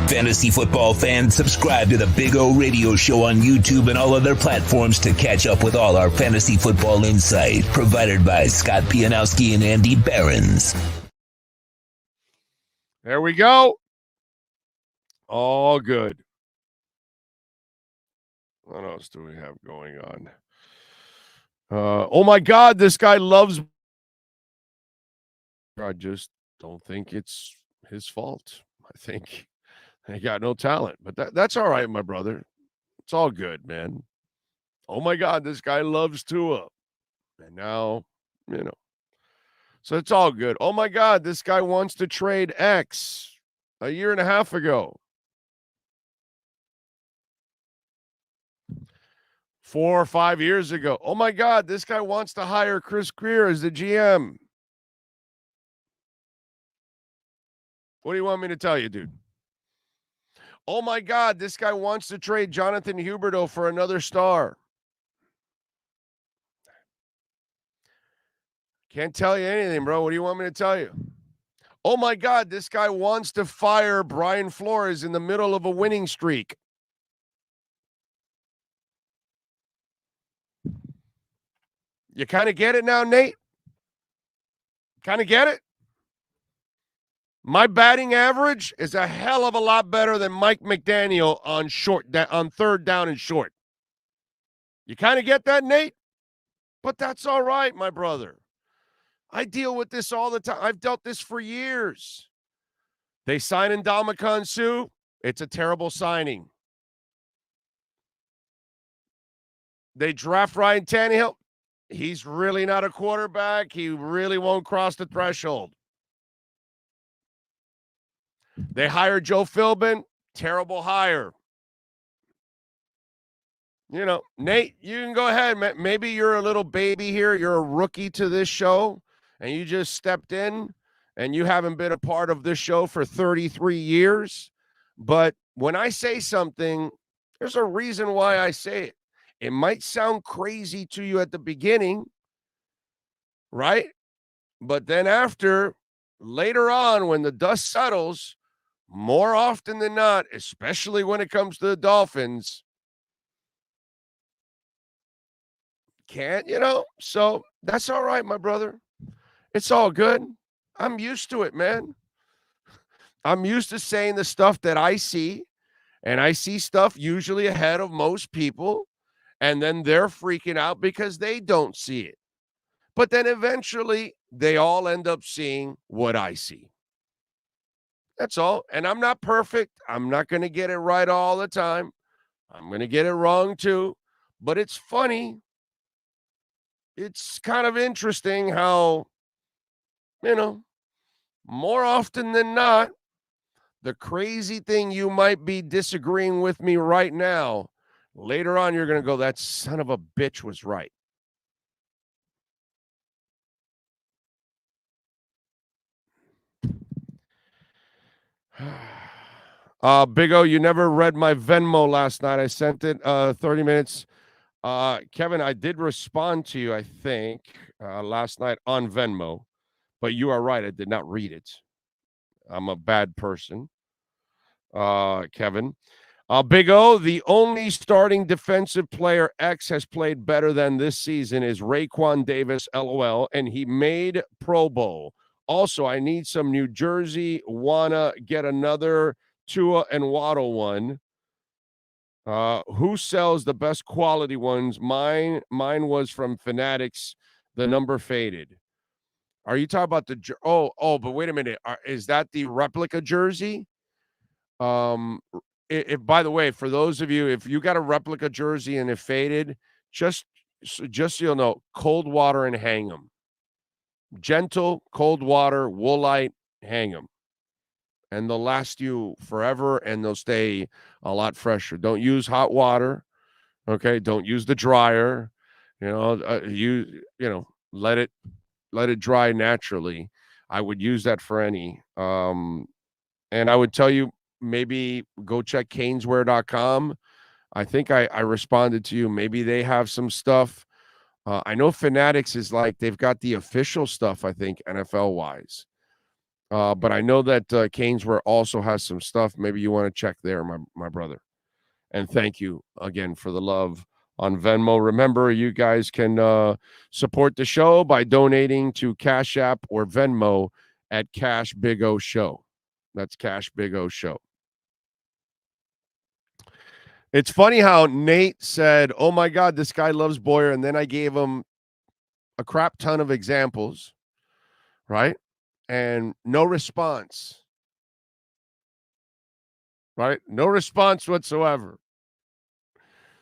Fantasy football fans, subscribe to the Big O Radio Show on YouTube and all other platforms to catch up with all our fantasy football insight provided by Scott Pianowski and Andy Behrens. There we go. All good. What else do we have going on? Oh, my God, this guy loves... I just don't think it's his fault. I think he got no talent. But that's all right, my brother. It's all good, man. Oh, my God, this guy loves Tua. And now, So it's all good. Oh, my God, this guy wants to trade X a year and a half ago. 4 or 5 years ago. Oh, my God, this guy wants to hire Chris Greer as the GM. What do you want me to tell you, dude? Oh, my God, this guy wants to trade Jonathan Huberdeau for another star. Can't tell you anything, bro. What do you want me to tell you? Oh, my God, this guy wants to fire Brian Flores in the middle of a winning streak. You kind of get it now, Nate? Kind of get it? My batting average is a hell of a lot better than Mike McDaniel on third down and short. You kind of get that, Nate? But that's all right, my brother. I deal with this all the time. I've dealt this for years. They sign Ndamukong Suh. It's a terrible signing. They draft Ryan Tannehill. He's really not a quarterback. He really won't cross the threshold. They hired Joe Philbin. Terrible hire. Nate, you can go ahead. Maybe you're a little baby here. You're a rookie to this show, and you just stepped in, and you haven't been a part of this show for 33 years. But when I say something, there's a reason why I say it. It might sound crazy to you at the beginning, right? But then later on, when the dust settles, more often than not, especially when it comes to the Dolphins, so that's all right, my brother. It's all good. I'm used to it, man. I'm used to saying the stuff that I see, and I see stuff usually ahead of most people, and then they're freaking out because they don't see it. But then eventually they all end up seeing what I see. That's all. And I'm not perfect. I'm not going to get it right all the time. I'm going to get it wrong too. But it's funny. It's kind of interesting how, more often than not, the crazy thing you might be disagreeing with me right now, later on you're going to go, that son of a bitch was right. Big O, you never read my Venmo last night. I sent it 30 minutes. Kevin, I did respond to you, I think, last night on Venmo, but you are right. I did not read it. I'm a bad person. Kevin. Big O, the only starting defensive player X has played better than this season is Raekwon Davis, LOL, and he made Pro Bowl. Also, I need some New Jersey. Wanna get another Tua and Waddle one. Who sells the best quality ones? Mine was from Fanatics. The number faded. Are you talking about the but wait a minute. Is that the replica jersey? If by the way, for those of you, if you got a replica jersey and it faded, just so you'll know, cold water and hang them. Gentle, cold water, woolite, hang them. And they'll last you forever and they'll stay a lot fresher. Don't use hot water. Okay. Don't use the dryer. Let it dry naturally. I would use that for any. And I would tell you, maybe go check caneswear.com. I think I responded to you. Maybe they have some stuff. I know Fanatics is like, they've got the official stuff, I think, NFL wise. But I know that Caneswear also has some stuff. Maybe you want to check there, my brother. And thank you again for the love on Venmo. Remember, you guys can support the show by donating to Cash App or Venmo at Cash Big O Show. That's Cash Big O Show. It's funny how Nate said, oh my God, this guy loves Boyer. And then I gave him a crap ton of examples, right? And no response, right? No response whatsoever.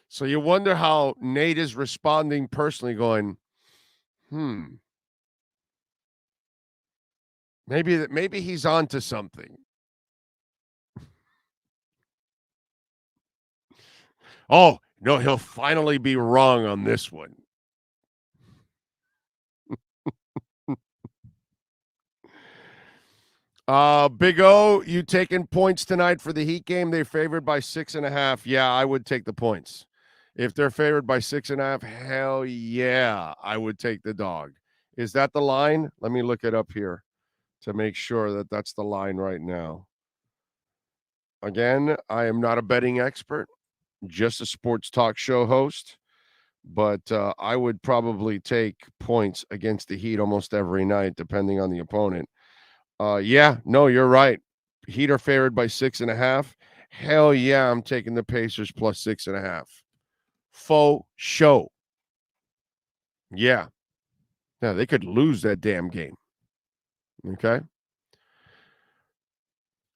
So you wonder how Nate is responding personally, going, maybe he's on to something. Oh, no, he'll finally be wrong on this one. Big O, you taking points tonight for the Heat game? They're favored by 6.5. Yeah, I would take the points. If they're favored by 6.5, hell yeah, I would take the dog. Is that the line? Let me look it up here to make sure that that's the line right now. Again, I am not a betting expert, just a sports talk show host, but I would probably take points against the Heat almost every night, depending on the opponent. Yeah, no, you're right. Heat are favored by 6.5. Hell yeah, I'm taking the Pacers plus 6.5. Faux show. Yeah. Now they could lose that damn game. Okay.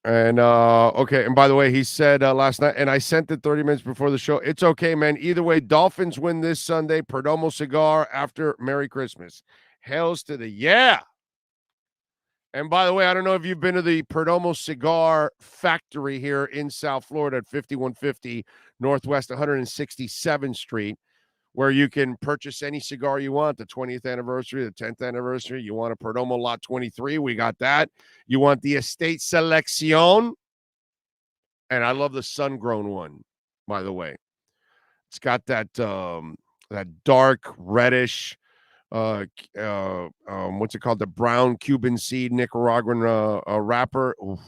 And okay, and by the way, he said last night, and I sent it 30 minutes before the show. It's okay, man. Either way, Dolphins win this Sunday. Perdomo cigar after Merry Christmas. Hells to the yeah. And by the way, I don't know if you've been to the Perdomo Cigar Factory here in South Florida at 5150 Northwest 167th Street, where you can purchase any cigar you want, the 20th anniversary, the 10th anniversary. You want a Perdomo Lot 23, we got that. You want the Estate Selección, and I love the sun-grown one, by the way. It's got that dark reddish, what's it called? The brown Cuban seed Nicaraguan wrapper. Oof.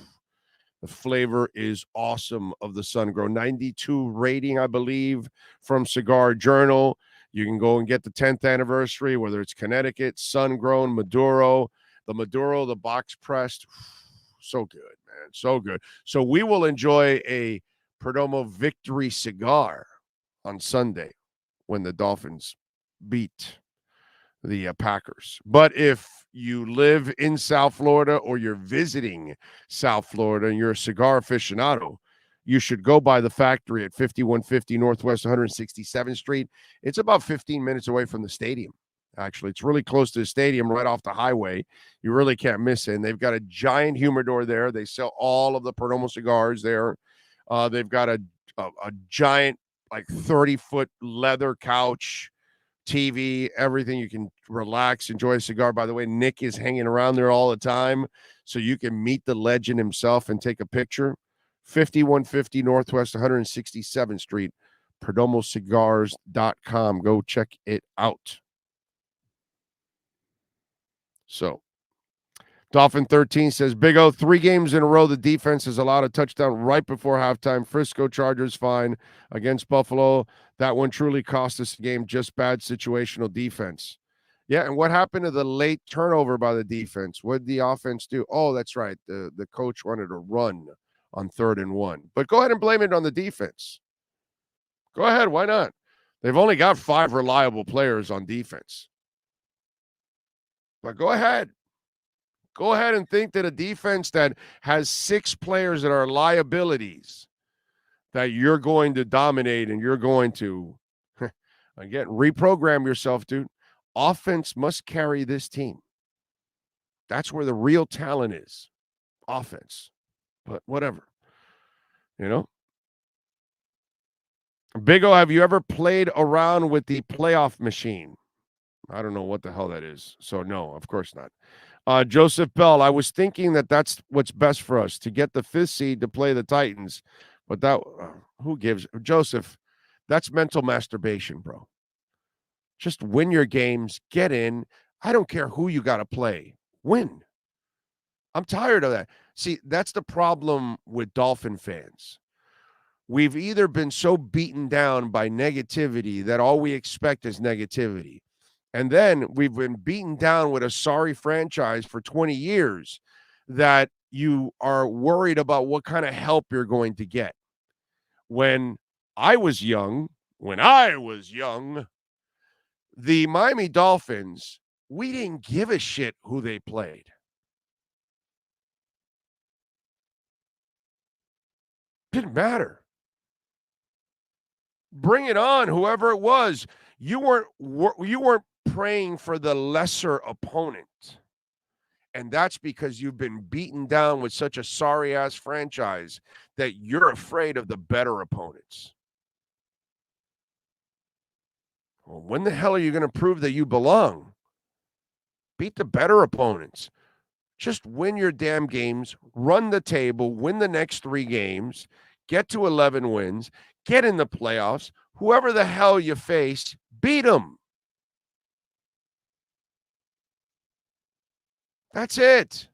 The flavor is awesome of the Sun Grown. 92 rating, I believe, from Cigar Journal. You can go and get the 10th anniversary, whether it's Connecticut, Sun Grown, Maduro. The Maduro, the box pressed. So good, man. So good. So we will enjoy a Perdomo victory cigar on Sunday when the Dolphins beat the Packers. But if you live in South Florida or you're visiting South Florida and you're a cigar aficionado, you should go by the factory at 5150 Northwest 167th Street. It's about 15 minutes away from the stadium. Actually, it's really close to the stadium, right off the highway. You really can't miss it. And they've got a giant humidor there. They sell all of the Perdomo cigars there. They've got a giant, like 30-foot leather couch, TV, everything. You can relax, enjoy a cigar. By the way, Nick is hanging around there all the time, so you can meet the legend himself and take a picture. 5150 Northwest 167th Street, perdomocigars.com. Go check it out. So, Dolphin 13 says, Big O, 3 games in a row, the defense has allowed a touchdown right before halftime. Frisco Chargers fine against Buffalo. That one truly cost us the game. Just bad situational defense. Yeah, and what happened to the late turnover by the defense? What did the offense do? Oh, that's right. The coach wanted to run on 3rd and 1. But go ahead and blame it on the defense. Go ahead. Why not? They've only got 5 reliable players on defense. But go ahead. Go ahead and think that a defense that has 6 players that are liabilities that you're going to dominate and you're going to, again, reprogram yourself, dude. Offense must carry this team. That's where the real talent is. Offense. But whatever. You know? Big O, have you ever played around with the playoff machine? I don't know what the hell that is. So, no, of course not. Joseph Bell, I was thinking that that's what's best for us, to get the 5th seed to play the Titans. But that, who gives? Joseph, that's mental masturbation, bro. Just win your games, get in. I don't care who you got to play. Win. I'm tired of that. See, that's the problem with Dolphin fans. We've either been so beaten down by negativity that all we expect is negativity. And then we've been beaten down with a sorry franchise for 20 years that you are worried about what kind of help you're going to get. When I was young, the Miami Dolphins, we didn't give a shit who they played. Didn't matter. Bring it on, whoever it was. You weren't praying for the lesser opponent. And that's because you've been beaten down with such a sorry-ass franchise that you're afraid of the better opponents. Well, when the hell are you going to prove that you belong? Beat the better opponents. Just win your damn games, run the table, win the next 3 games, get to 11 wins, get in the playoffs. Whoever the hell you face, beat them. That's it.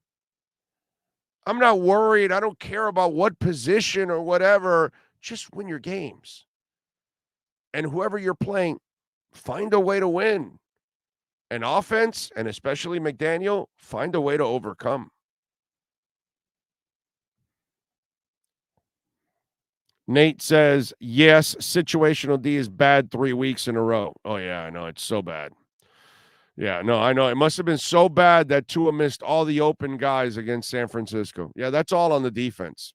I'm not worried. I don't care about what position or whatever. Just win your games. And whoever you're playing, find a way to win. And offense, and especially McDaniel, find a way to overcome. Nate says, yes, situational D is bad 3 weeks in a row. Oh, yeah, I know. It's so bad. Yeah, no, I know. It must have been so bad that Tua missed all the open guys against San Francisco. Yeah, that's all on the defense.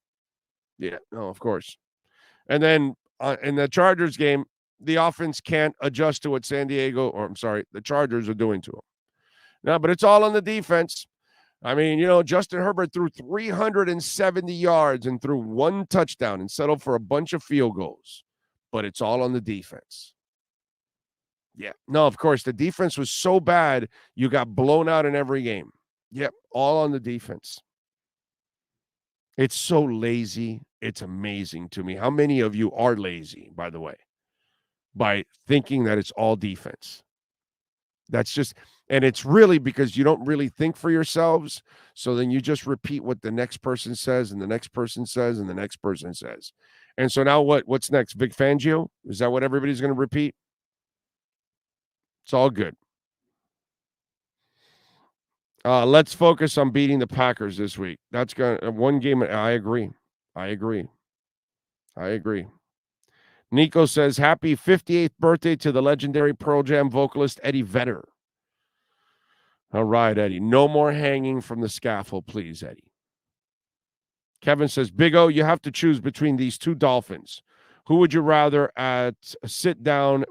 Yeah, no, of course. And then in the Chargers game, the offense can't adjust to what the Chargers are doing to them. No, but it's all on the defense. I mean, Justin Herbert threw 370 yards and threw 1 touchdown and settled for a bunch of field goals. But it's all on the defense. Yeah. No, of course, the defense was so bad, you got blown out in every game. Yep, all on the defense. It's so lazy. It's amazing to me. How many of you are lazy, by the way? by thinking that it's all defense. That's just, and it's really because you don't really think for yourselves. So then you just repeat what the next person says and the next person says and the next person says. And so now what's next? Vic Fangio? Is that what everybody's going to repeat? It's all good. Let's focus on beating the Packers this week. That's going to one game. I agree. Nico says, happy 58th birthday to the legendary Pearl Jam vocalist Eddie Vedder. All right, Eddie. No more hanging from the scaffold, please, Eddie. Kevin says, Big O, you have to choose between these two Dolphins. Who would you rather sit down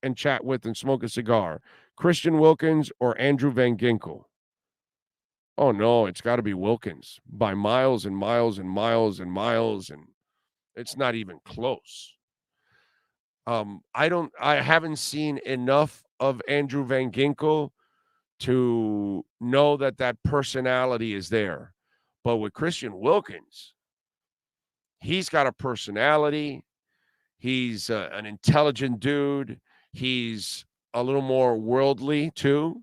and chat with and smoke a cigar? Christian Wilkins or Andrew Van Ginkel? Oh, no, it's got to be Wilkins by miles and miles and miles and miles, and it's not even close. I haven't seen enough of Andrew Van Ginkel to know that personality is there. But with Christian Wilkins, he's got a personality. He's an intelligent dude. He's a little more worldly too,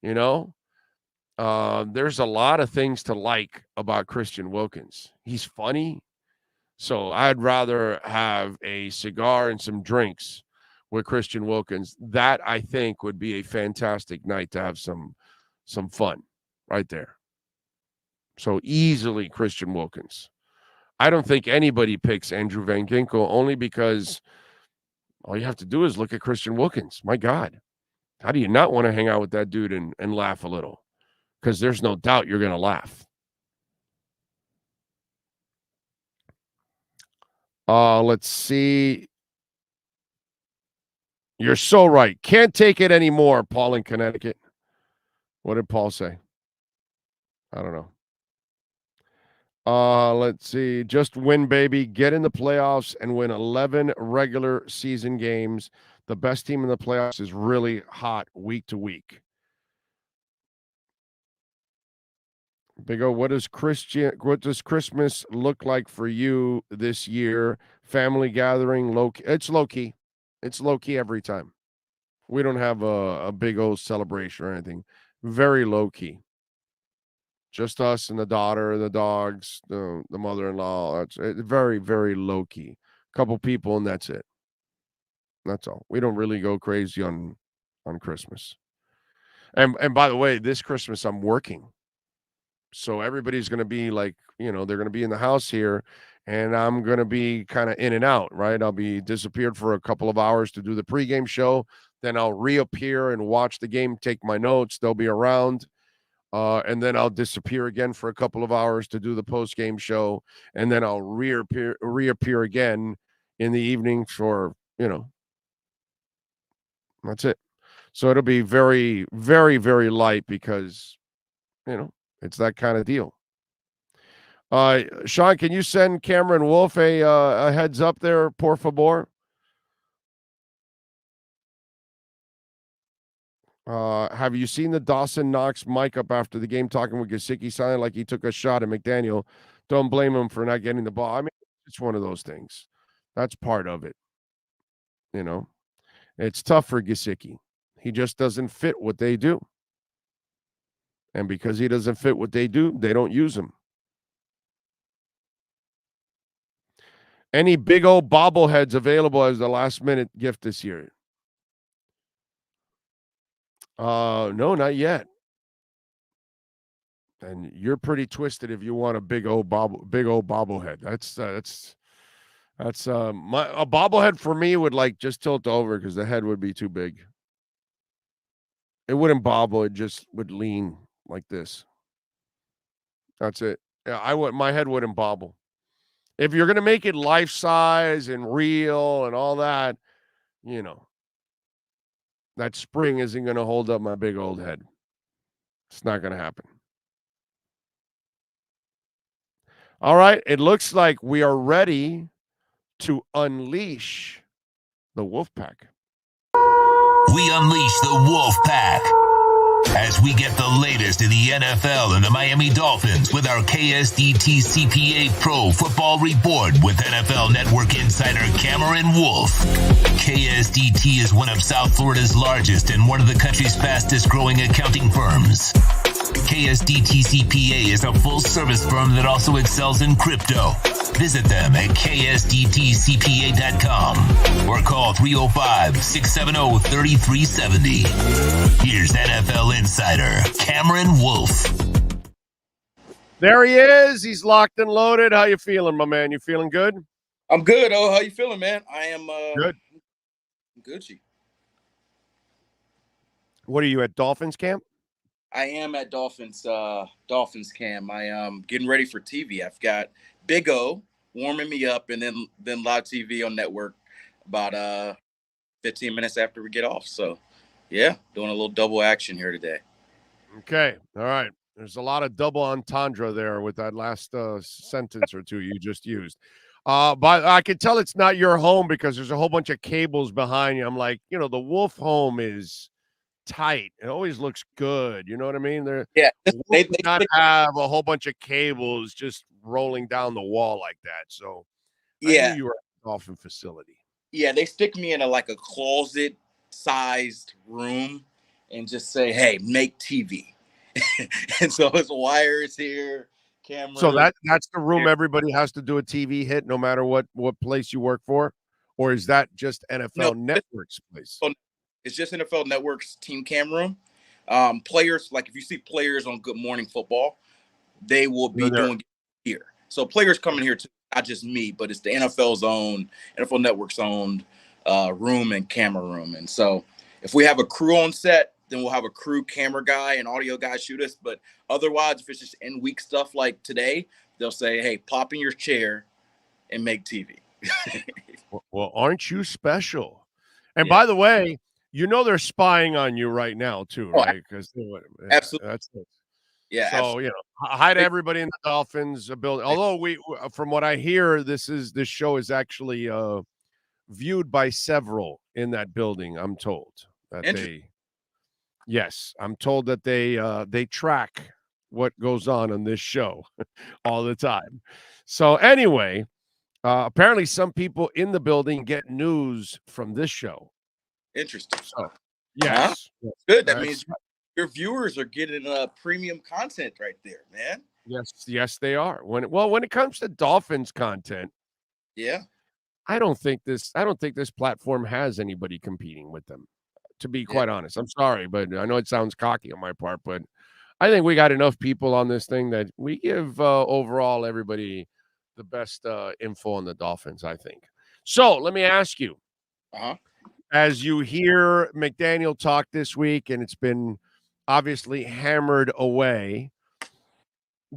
you know. There's a lot of things to like about Christian Wilkins. He's funny. So I'd rather have a cigar and some drinks with Christian Wilkins. That, I think, would be a fantastic night to have some fun right there. So easily Christian Wilkins. I don't think anybody picks Andrew Van Ginkel only because all you have to do is look at Christian Wilkins. My God, how do you not want to hang out with that dude and laugh a little? Because there's no doubt you're going to laugh. Let's see. You're so right. Can't take it anymore, Paul in Connecticut. What did Paul say? I don't know. Let's see. Just win, baby. Get in the playoffs and win 11 regular season games. The best team in the playoffs is really hot week to week. Big O, what does Christmas look like for you this year? Family gathering, low key. It's low key. It's low key every time. We don't have a big old celebration or anything. Very low key. Just us and the daughter, the dogs, the mother-in-law. It's very, very low key. A couple people and that's it. That's all. We don't really go crazy on Christmas. And by the way, this Christmas I'm working. So everybody's going to be like, they're going to be in the house here and I'm going to be kind of in and out, right? I'll be disappeared for a couple of hours to do the pregame show. Then I'll reappear and watch the game, take my notes. They'll be around. And then I'll disappear again for a couple of hours to do the post-game show. And then I'll reappear again in the evening for, that's it. So it'll be very, very, very light because, it's that kind of deal. Sean, can you send Cameron Wolf a heads up there, por favor? Have you seen the Dawson Knox mic up after the game talking with Gesicki, sounding like he took a shot at McDaniel? Don't blame him for not getting the ball. I mean, it's one of those things. That's part of it. It's tough for Gesicki. He just doesn't fit what they do. And because he doesn't fit what they do, they don't use him. Any big old bobbleheads available as the last-minute gift this year? No, not yet. And you're pretty twisted if you want a big old bobblehead. That's a bobblehead for me would like just tilt over because the head would be too big. It wouldn't bobble, it just would lean like this. That's it. Yeah, my head wouldn't bobble. If you're gonna make it life size and real and all that, that spring isn't gonna hold up my big old head. It's not gonna happen. All right, it looks like we are ready to unleash the Wolf Pack. We unleash the Wolf Pack. As we get the latest in the NFL and the Miami Dolphins with our KSDT CPA Pro Football Report with NFL Network insider Cameron Wolf. KSDT is one of South Florida's largest and one of the country's fastest growing accounting firms. KSDT CPA is a full-service firm that also excels in crypto. Visit them at ksdtcpa.com or call 305-670-3370. Here's NFL insider Cameron Wolf. There he is. He's locked and loaded. How you feeling, my man? You feeling good? I'm good. Oh, how you feeling, man? I am good. Gucci. What are you at Dolphins camp? I am at Dolphins camp. I am getting ready for TV. I've got Big O warming me up, and then live TV on network about 15 minutes after we get off. So, yeah, doing a little double action here today. Okay, all right. There's a lot of double entendre there with that last sentence or two you just used. But I can tell it's not your home because there's a whole bunch of cables behind you. I'm like, the Wolf home is tight. It always looks good. You know what I mean? They not have a whole bunch of cables just rolling down the wall like that. So I knew you were at the Dolphin facility. Yeah, they stick me in a closet-sized room and just say, "Hey, make TV." And so it's wires here, cameras. So that's the room everybody has to do a TV hit, no matter what place you work for, or is that just NFL Network's place? It's just NFL Network's team cam room. Players, like if you see players on Good Morning Football, they will be doing here. So players coming here too, not just me, but it's the NFL's own, NFL Network's own room and camera room. And so if we have a crew on set, then we'll have a crew camera guy and audio guy shoot us. But otherwise, if it's just in-week stuff like today, they'll say, "Hey, pop in your chair and make TV." Well, aren't you special? And by the way, they're spying on you right now too, right? Because absolutely, that's it. Yeah. So absolutely. Hi to everybody in the Dolphins building. Although from what I hear, this show is actually viewed by several in that building. I'm told that I'm told that they track what goes on this show all the time. So anyway, apparently some people in the building get news from this show. Interesting. So, yes. Good. That means your viewers are getting premium content right there, man. Yes, they are. When it comes to Dolphins content, I don't think this platform has anybody competing with them. To be quite honest, I'm sorry, but I know it sounds cocky on my part, but I think we got enough people on this thing that we give overall everybody the best info on the Dolphins. I think. So let me ask you. As you hear McDaniel talk this week, and it's been obviously hammered away,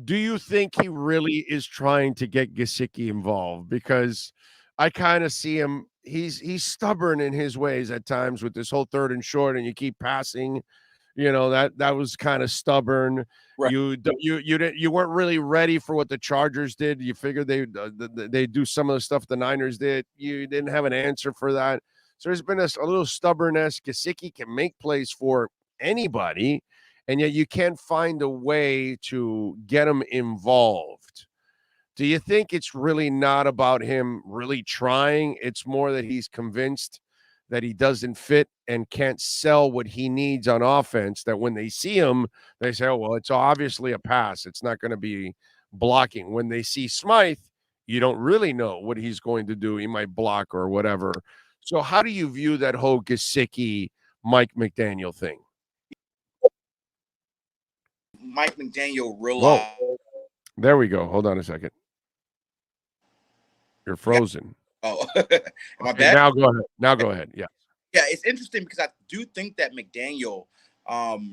do you think he really is trying to get Gesicki involved? Because I kind of see him, he's stubborn in his ways at times with this whole 3rd and short, and you keep passing. That was kind of stubborn. Right. You weren't really ready for what the Chargers did. You figured they do some of the stuff the Niners did. You didn't have an answer for that. So there's been a little stubbornness. Gesicki can make plays for anybody, and yet you can't find a way to get him involved. Do you think it's really not about him really trying? It's more that he's convinced that he doesn't fit and can't sell what he needs on offense, that when they see him, they say, "Oh, well, it's obviously a pass. It's not going to be blocking." When they see Smythe, you don't really know what he's going to do. He might block or whatever. So how do you view that whole Gesicki, Mike McDaniel thing? Mike McDaniel realized. Whoa. There we go. Hold on a second. You're frozen. Oh, am I back? Now go ahead. Yeah. Yeah, it's interesting because I do think that McDaniel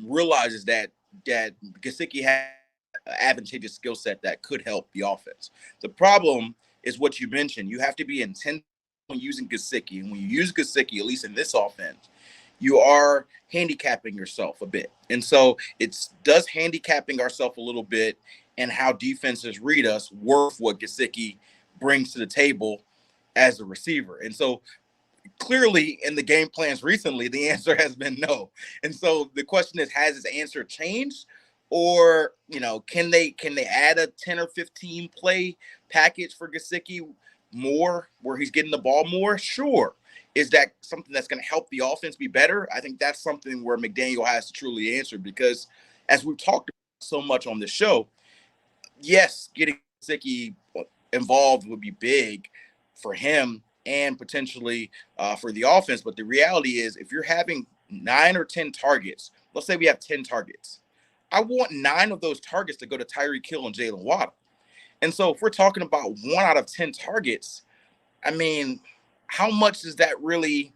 realizes that Gesicki has an advantageous skill set that could help the offense. The problem is what you mentioned. You have to be intentional using Gesicki, and when you use Gesicki, at least in this offense, you are handicapping yourself a bit. And so does handicapping ourselves a little bit and how defenses read us worth what Gesicki brings to the table as a receiver. And so clearly in the game plans recently, the answer has been no. And so the question is, has his answer changed? Or, can they add a 10 or 15 play package for Gesicki more where he's getting the ball more? Sure. Is that something that's going to help the offense be better? I think that's something where McDaniel has to truly answer, because as we've talked about so much on the show, yes, getting Gesicki involved would be big for him and potentially for the offense. But the reality is, if you're having 9 or 10 targets, let's say we have 10 targets, I want 9 of those targets to go to Tyreek Hill and Jalen Waddle. And so if we're talking about 1 out of 10 targets, I mean, how much is that really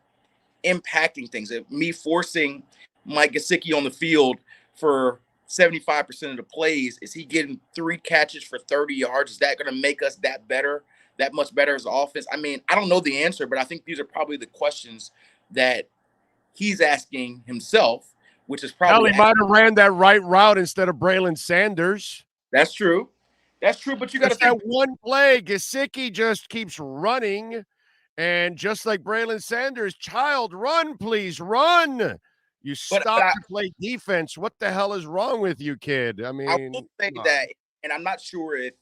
impacting things? If me forcing Mike Gesicki on the field for 75% of the plays, is he getting 3 catches for 30 yards? Is that going to make us that much better as an offense? I mean, I don't know the answer, but I think these are probably the questions that he's asking himself, which is probably. Hell, he might have ran that right route instead of Braylon Sanders. That's true. That's true, but you got to that one play. Gesicki just keeps running, and just like Braylon Sanders, child, run, please, run. You stop to play defense. What the hell is wrong with you, kid? I mean, I will say that, and I'm not sure if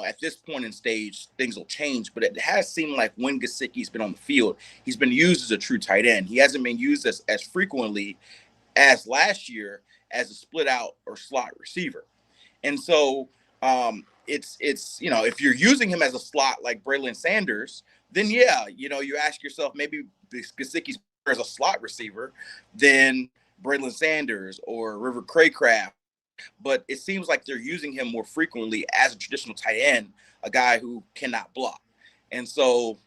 at this point in stage things will change, but it has seemed like when Gesicki's been on the field, he's been used as a true tight end. He hasn't been used as frequently as last year as a split out or slot receiver. And so it's if you're using him as a slot like Braylon Sanders, then you ask yourself, maybe Gesicki's as a slot receiver than Braylon Sanders or River Craycraft. But it seems like they're using him more frequently as a traditional tight end, a guy who cannot block. And so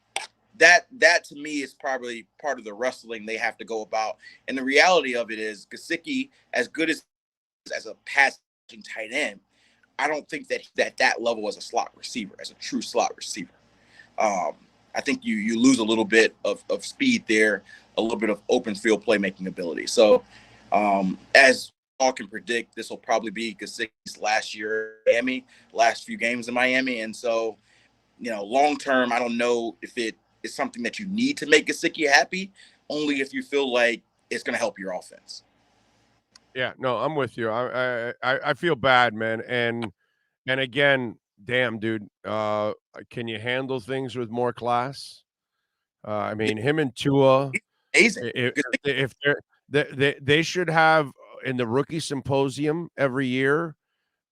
that to me is probably part of the wrestling they have to go about. And the reality of it is, Gesicki, as good as a passing tight end, I don't think that he's at that level as a slot receiver, as a true slot receiver. I think you lose a little bit of speed there, a little bit of open field playmaking ability. So as all can predict, this will probably be Gesicki's last year in Miami, last few games in Miami. And so, long term, I don't know if it is something that you need to make Gesicki happy, only if you feel like it's going to help your offense. Yeah, no, I'm with you. I feel bad, man. And again, damn, dude, can you handle things with more class? I mean, him and Tua, amazing. If they should have in the rookie symposium every year,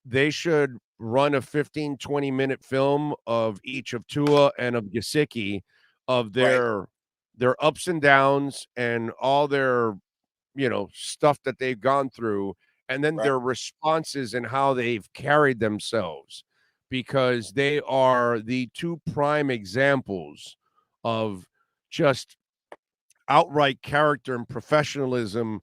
they should run a 15, 20-minute film of each of Tua and of Gesicki, of their ups and downs and all their stuff that they've gone through, and then their responses and how they've carried themselves, because they are the 2 prime examples of just outright character and professionalism.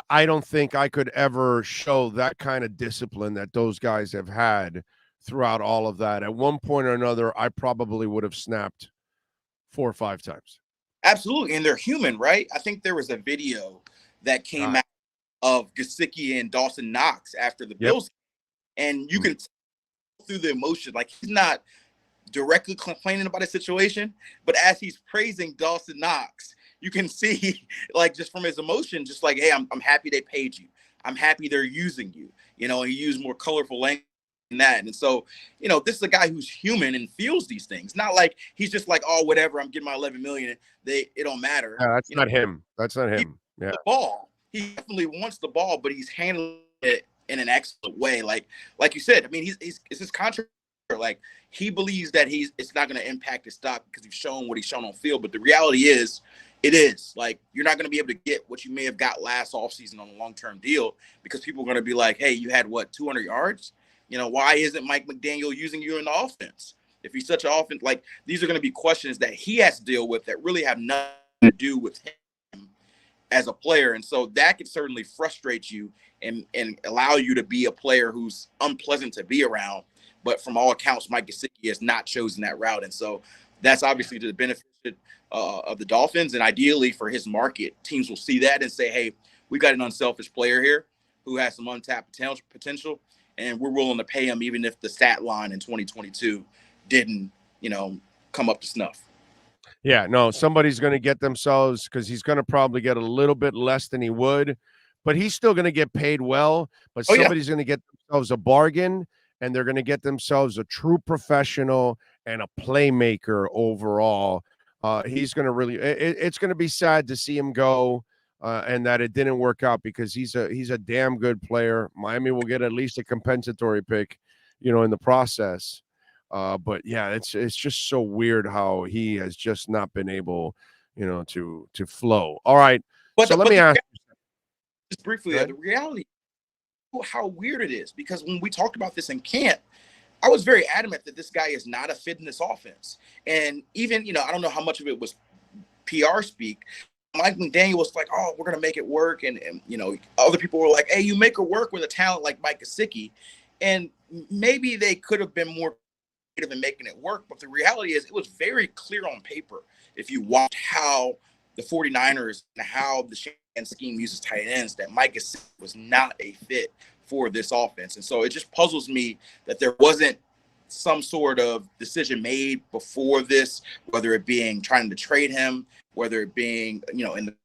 I don't think I could ever show that kind of discipline that those guys have had throughout all of that. At one point or another, I probably would have snapped 4 or 5 times. Absolutely. And they're human, right? I think there was a video that came out of Gesicki and Dawson Knox after the Bills, and you can tell through the emotion, like he's not directly complaining about a situation, but as he's praising Dawson Knox, you can see, like, just from his emotion, just like, hey, I'm happy they paid you. I'm happy they're using you. He used more colorful language than that. And so, this is a guy who's human and feels these things. Not like he's just like, oh, whatever, I'm getting my $11 million. It don't matter. Yeah, that's not him. That's not him. Yeah. The ball. He definitely wants the ball, but he's handling it in an excellent way. Like you said, I mean, it's his contract. Like, he believes that it's not going to impact his stock because he's shown what he's shown on field. But the reality is, it is. Like, you're not going to be able to get what you may have got last offseason on a long-term deal, because people are going to be like, hey, you had 200 yards? Why isn't Mike McDaniel using you in the offense? If he's such an offense, like, these are going to be questions that he has to deal with that really have nothing to do with him as a player. And so that could certainly frustrate you and allow you to be a player who's unpleasant to be around. But from all accounts, Mike Gesicki has not chosen that route. And so that's obviously to the benefit of the Dolphins. And ideally for his market, teams will see that and say, hey, we got an unselfish player here who has some untapped potential, and we're willing to pay him even if the stat line in 2022 didn't, come up to snuff. Yeah, no, somebody's going to get themselves because he's going to probably get a little bit less than he would, but he's still going to get paid well. But Oh yeah. somebody's going to get themselves a bargain, and they're going to get themselves a true professional and a playmaker overall. He's going to really. It's going to be sad to see him go, and that it didn't work out because he's a damn good player. Miami will get at least a compensatory pick, in the process. But yeah, it's just so weird how he has just not been able, to flow. All right. So let me ask you just briefly, the reality, how weird it is, because when we talked about this in camp, I was very adamant that this guy is not a fit in this offense. And even, I don't know how much of it was PR speak. Mike McDaniel was like, oh, we're going to make it work. And, other people were like, hey, you make it work with a talent like Mike Gesicki. And maybe they could have been more creative in making it work. But the reality is it was very clear on paper. If you watch how the 49ers and how the Shanahan scheme uses tight ends, that Mike Gesicki was not a fit for this offense. And so it just puzzles me that there wasn't some sort of decision made before this, whether it being trying to trade him, whether it being, in the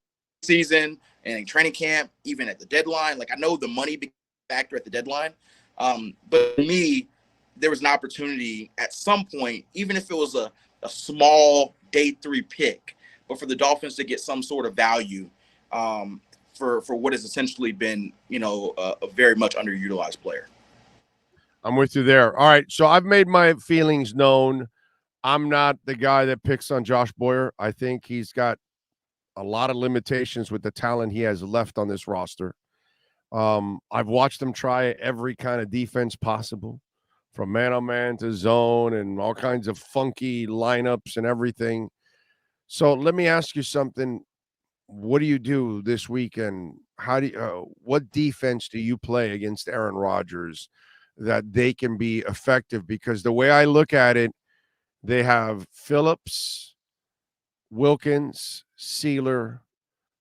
season and in training camp, even at the deadline. Like, I know the money became a factor at the deadline. But for me, there was an opportunity at some point, even if it was a small day 3 pick, but for the Dolphins to get some sort of value for what has essentially been, a very much underutilized player. I'm with you there. All right. So I've made my feelings known. I'm not the guy that picks on Josh Boyer. I think he's got a lot of limitations with the talent he has left on this roster. I've watched him try every kind of defense possible, from man-on-man to zone and all kinds of funky lineups and everything. So let me ask you something. What do you do this weekend? What defense do you play against Aaron Rodgers that they can be effective? Because the way I look at it, they have Phillips, Wilkins, Sealer,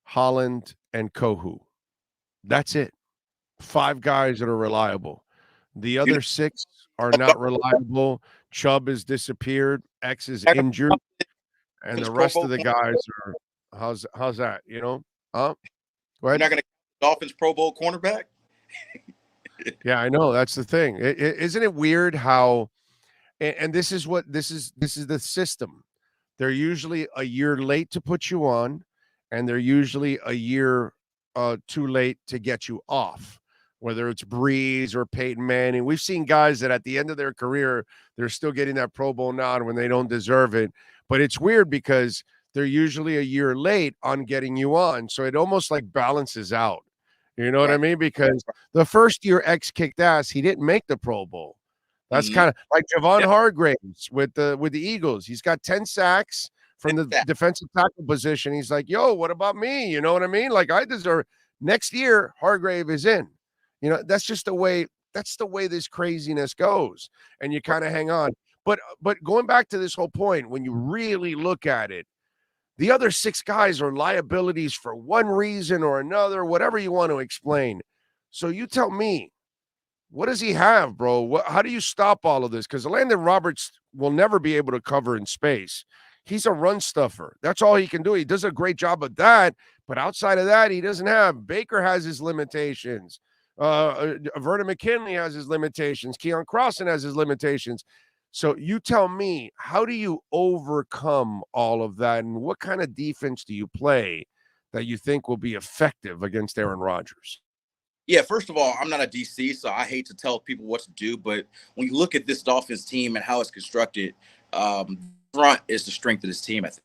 Holland, and Kohu. That's it. 5 guys that are reliable. The other 6 are not reliable. Chubb has disappeared. X is injured. And the rest of the guys are how's that? Huh? Go ahead. You're not going to Dolphins Pro Bowl cornerback? Yeah, I know. That's the thing. Isn't it weird how and this is the system. They're usually a year late to put you on, and they're usually a year too late to get you off, whether it's Breeze or Peyton Manning. We've seen guys that at the end of their career, they're still getting that Pro Bowl nod when they don't deserve it. But it's weird because they're usually a year late on getting you on. So it almost like balances out. You know what I mean? Because the first year X kicked ass, he didn't make the Pro Bowl. That's kind of like Javon Hargraves with the Eagles. He's got 10 sacks from the defensive tackle position. He's like, yo, what about me? You know what I mean? Like, I deserve. Next year, Hargrave is in. That's just the way this craziness goes. And you kind of hang on. But going back to this whole point, when you really look at it, the other 6 guys are liabilities for one reason or another, whatever you want to explain. So you tell me, what does he have, bro? How do you stop all of this? Because Landon Roberts will never be able to cover in space. He's a run stuffer. That's all he can do. He does a great job of that. But outside of that, he doesn't have. Baker has his limitations. Vernon McKinley has his limitations. Keon Crossan has his limitations. So you tell me, how do you overcome all of that? And what kind of defense do you play that you think will be effective against Aaron Rodgers? Yeah, first of all, I'm not a DC, so I hate to tell people what to do. But when you look at this Dolphins team and how it's constructed, front is the strength of this team, I think.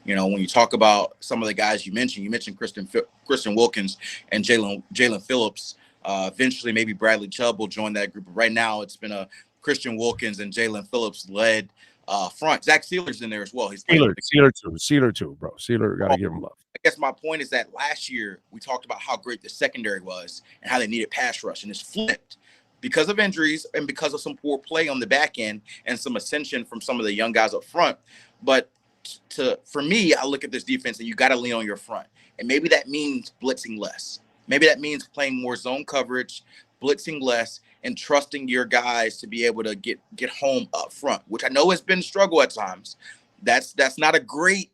When you talk about some of the guys you mentioned Christian Wilkins and Jalen Phillips. Eventually, maybe Bradley Chubb will join that group. But right now, it's been a Christian Wilkins and Jalen Phillips led front. Zach Sealer's in there as well. He's Sealer too, bro. Sealer, got to give him love. I guess my point is that last year we talked about how great the secondary was and how they needed pass rush, and it's flipped because of injuries and because of some poor play on the back end and some ascension from some of the young guys up front. But for me, I look at this defense and you got to lean on your front, and maybe that means blitzing less. Maybe that means playing more zone coverage, blitzing less, and trusting your guys to be able to get home up front, which I know has been a struggle at times. That's not a great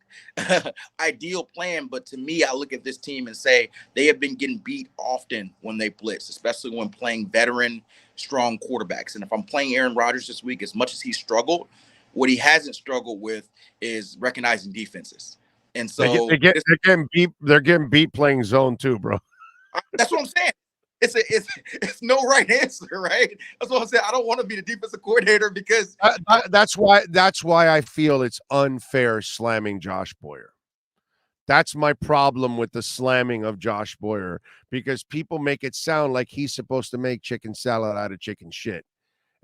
ideal plan, but to me, I look at this team and say they have been getting beat often when they blitz, especially when playing veteran, strong quarterbacks. And if I'm playing Aaron Rodgers this week, as much as he struggled, what he hasn't struggled with is recognizing defenses. And so they're getting beat playing zone too, bro. That's what I'm saying. It's no right answer, right? That's what I'm saying. I don't want to be the defensive coordinator because that's why I feel it's unfair slamming Josh Boyer. That's my problem with the slamming of Josh Boyer, because people make it sound like he's supposed to make chicken salad out of chicken shit.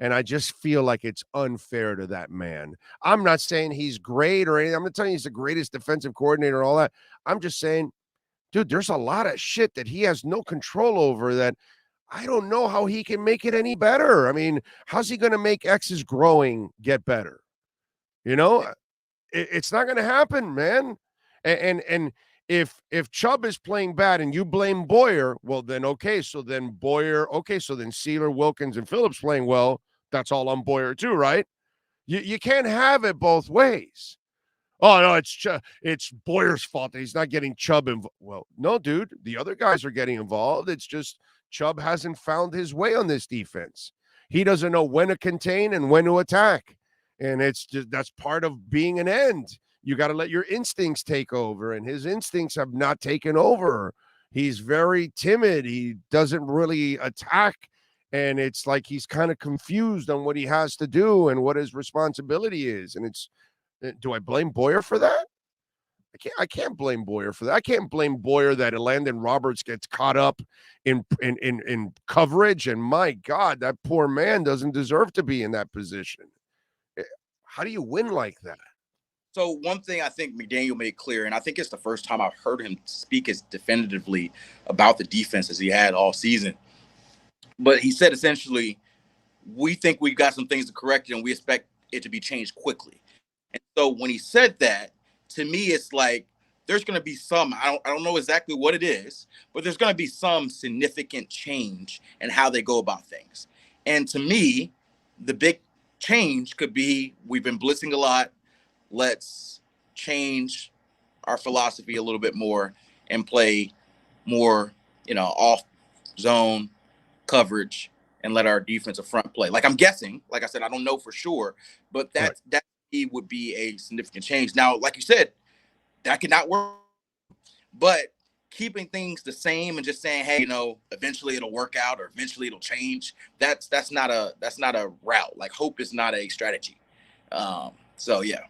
And I just feel like it's unfair to that man. I'm not saying he's great or anything. I'm not telling you he's the greatest defensive coordinator and all that. I'm just saying, dude, there's a lot of shit that he has no control over that I don't know how he can make it any better. I mean, how's he going to make X's growing get better? You know, it's not going to happen, man. And if Chubb is playing bad and you blame Boyer, well, then okay. So then Boyer, okay. So then Sealer, Wilkins, and Phillips playing well. That's all on Boyer too, right? You can't have it both ways. Oh, no, it's Boyer's fault that he's not getting Chubb involved. Well, no, dude, the other guys are getting involved. It's just Chubb hasn't found his way on this defense. He doesn't know when to contain and when to attack. And it's just that's part of being an end. You got to let your instincts take over, and his instincts have not taken over. He's very timid. He doesn't really attack, and it's like he's kind of confused on what he has to do and what his responsibility is. And do I blame Boyer for that? I can't blame Boyer for that. I can't blame Boyer that Landon Roberts gets caught up in coverage, and my God, that poor man doesn't deserve to be in that position. How do you win like that? So one thing I think McDaniel made clear, and I think it's the first time I've heard him speak as definitively about the defense as he had all season. But he said essentially, we think we've got some things to correct and we expect it to be changed quickly. And so when he said that, to me, it's like there's going to be some, I don't know exactly what it is, but there's going to be some significant change in how they go about things. And to me, the big change could be we've been blitzing a lot. Let's change our philosophy a little bit more and play more, off zone coverage and let our defensive front play. Like I'm guessing, like I said, I don't know for sure, but that would be a significant change. Now, like you said, that could not work, but keeping things the same and just saying, hey, eventually it'll work out or eventually it'll change. That's not a route. Like hope is not a strategy. So yeah.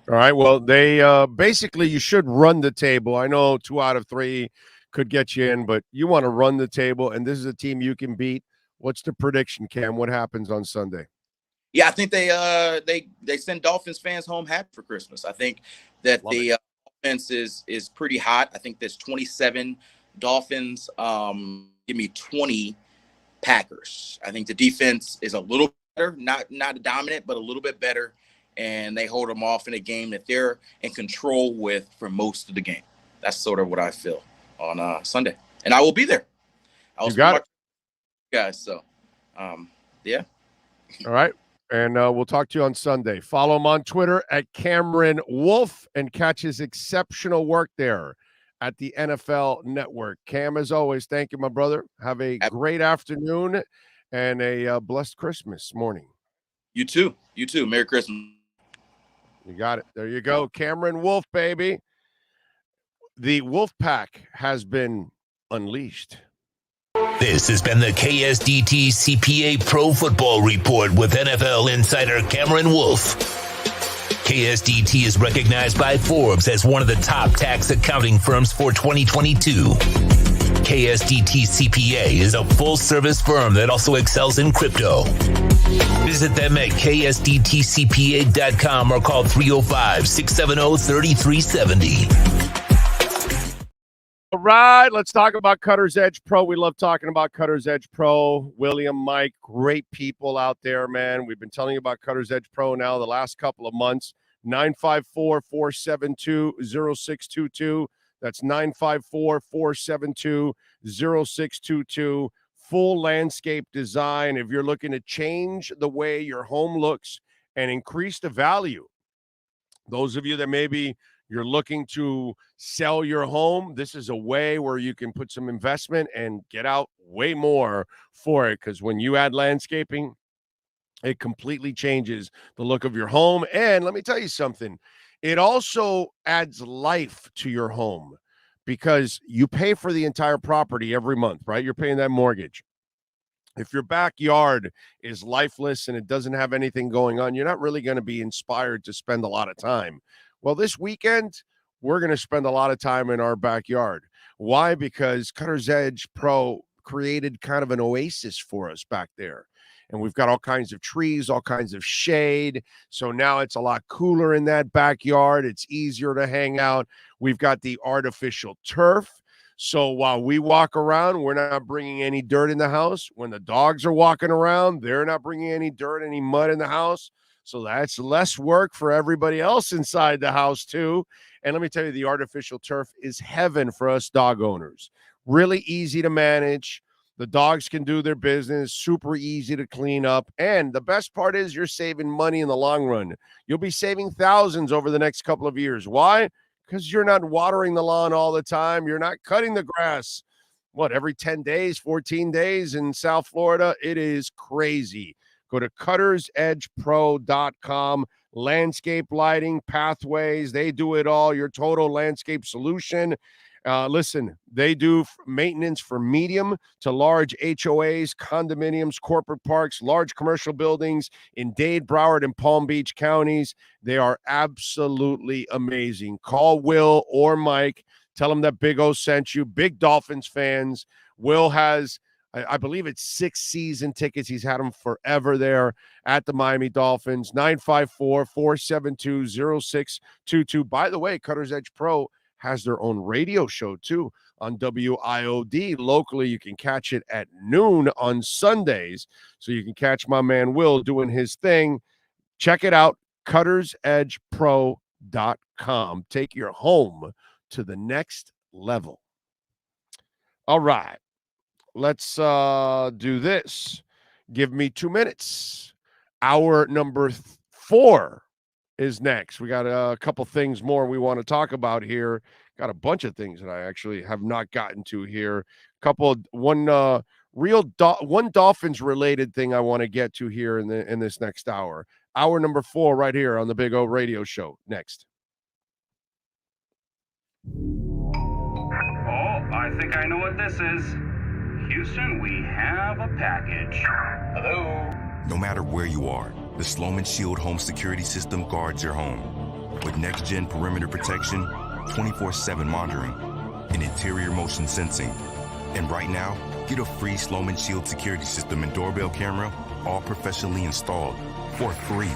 All right. Well, they basically you should run the table. I know 2 out of 3 could get you in, but you want to run the table, and this is a team you can beat. What's the prediction, Cam? What happens on Sunday? Yeah, I think they send Dolphins fans home happy for Christmas. I think that the offense is pretty hot. I think there's 27 Dolphins. Give me 20 Packers. I think the defense is a little better, not dominant, but a little bit better. And they hold them off in a game that they're in control with for most of the game. That's sort of what I feel on Sunday. And I will be there. You got it. Guys, so, yeah. All right. And we'll talk to you on Sunday. Follow him on Twitter at Cameron Wolf and catch his exceptional work there at the NFL Network. Cam, as always, thank you, my brother. Have a great afternoon and a blessed Christmas morning. You too. You too. Merry Christmas. You got it. There you go. Cameron Wolf, baby. The Wolf Pack has been unleashed. This has been the KSDT CPA Pro Football Report with NFL insider Cameron Wolf. KSDT is recognized by Forbes as one of the top tax accounting firms for 2022. KSDT CPA is a full-service firm that also excels in crypto. Visit them at ksdtcpa.com or call 305-670-3370. All right, let's talk about Cutter's Edge Pro. We love talking about Cutter's Edge Pro. William, Mike, great people out there, man. We've been telling you about Cutter's Edge Pro now the last couple of months. 954-472-0622. That's 954-472-0622. Full landscape design. If you're looking to change the way your home looks and increase the value Those of you that maybe you're looking to sell your home, this is a way where you can put some investment and get out way more for it. Because when you add landscaping, it completely changes the look of your home. And let me tell you something. It also adds life to your home because you pay for the entire property every month, right? You're paying that mortgage. If your backyard is lifeless and it doesn't have anything going on, you're not really going to be inspired to spend a lot of time. Well, this weekend, we're going to spend a lot of time in our backyard. Why? Because Cutter's Edge Pro created kind of an oasis for us back there. And we've got all kinds of trees, all kinds of shade. So now it's a lot cooler in that backyard. It's easier to hang out. We've got the artificial turf. So while we walk around, we're not bringing any dirt in the house. When the dogs are walking around, they're not bringing any dirt, any mud in the house. So that's less work for everybody else inside the house too. And let me tell you, the artificial turf is heaven for us dog owners. Really easy to manage. The dogs can do their business, super easy to clean up. And the best part is you're saving money in the long run. You'll be saving thousands over the next couple of years. Why? Because you're not watering the lawn all the time. You're not cutting the grass, every 10 days, 14 days in South Florida? It is crazy. Go to cuttersedgepro.com. Landscape lighting, pathways, they do it all. Your total landscape solution. Listen, they do maintenance for medium to large HOAs, condominiums, corporate parks, large commercial buildings in Dade, Broward, and Palm Beach counties. They are absolutely amazing. Call Will or Mike. Tell them that Big O sent you. Big Dolphins fans. Will has, I believe it's 6 season tickets. He's had them forever there at the Miami Dolphins. 954-472-0622. By the way, Cutter's Edge Pro has their own radio show too on WIOD. Locally, you can catch it at noon on Sundays. So you can catch my man Will doing his thing. Check it out, cuttersedgepro.com. Take your home to the next level. All right, let's do this. Give me 2 minutes. Hour number 4 is next. We got a couple things more we want to talk about here. Got a bunch of things that I actually have not gotten to here. One Dolphins related thing I want to get to here in this next hour. Hour number 4 right here on the Big O Radio Show. Next. Oh, I think I know what this is. Houston, we have a package. Hello? No matter where you are, the Sloman Shield home security system guards your home. With next-gen perimeter protection, 24/7 monitoring, and interior motion sensing. And right now, get a free Sloman Shield security system and doorbell camera, all professionally installed, for free.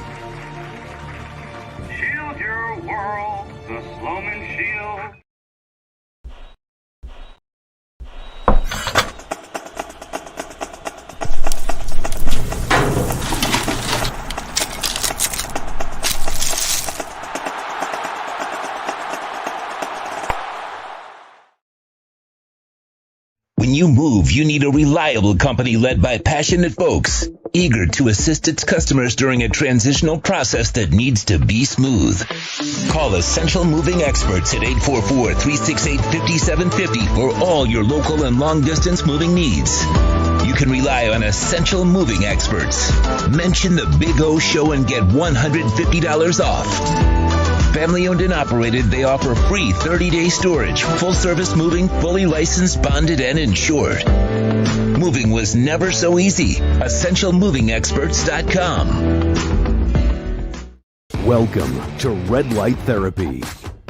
Shield your world, the Sloman Shield. When you move, you need a reliable company led by passionate folks, eager to assist its customers during a transitional process that needs to be smooth. Call Essential Moving Experts at 844-368-5750 for all your local and long-distance moving needs. You can rely on Essential Moving Experts. Mention the Big O Show and get $150 off. Family owned and operated, they offer free 30-day storage, full-service moving, fully licensed, bonded, and insured. Moving was never so easy. EssentialMovingExperts.com. Welcome to Red Light Therapy,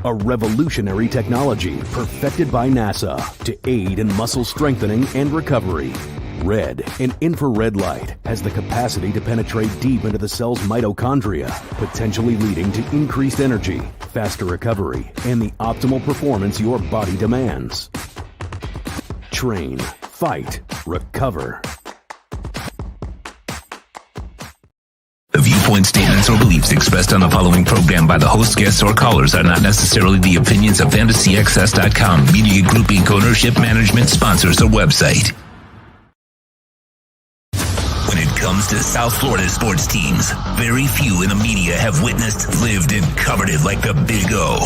a revolutionary technology perfected by NASA to aid in muscle strengthening and recovery. Red and infrared light has the capacity to penetrate deep into the cell's mitochondria, potentially leading to increased energy, faster recovery, and the optimal performance your body demands. Train, fight, recover. The viewpoint statements or beliefs expressed on the following program by the host, guests, or callers are not necessarily the opinions of FantasyXS.com, Media Group Inc. ownership, management, sponsors, or website. When it comes to South Florida sports teams, very few in the media have witnessed, lived, and covered it like the Big O.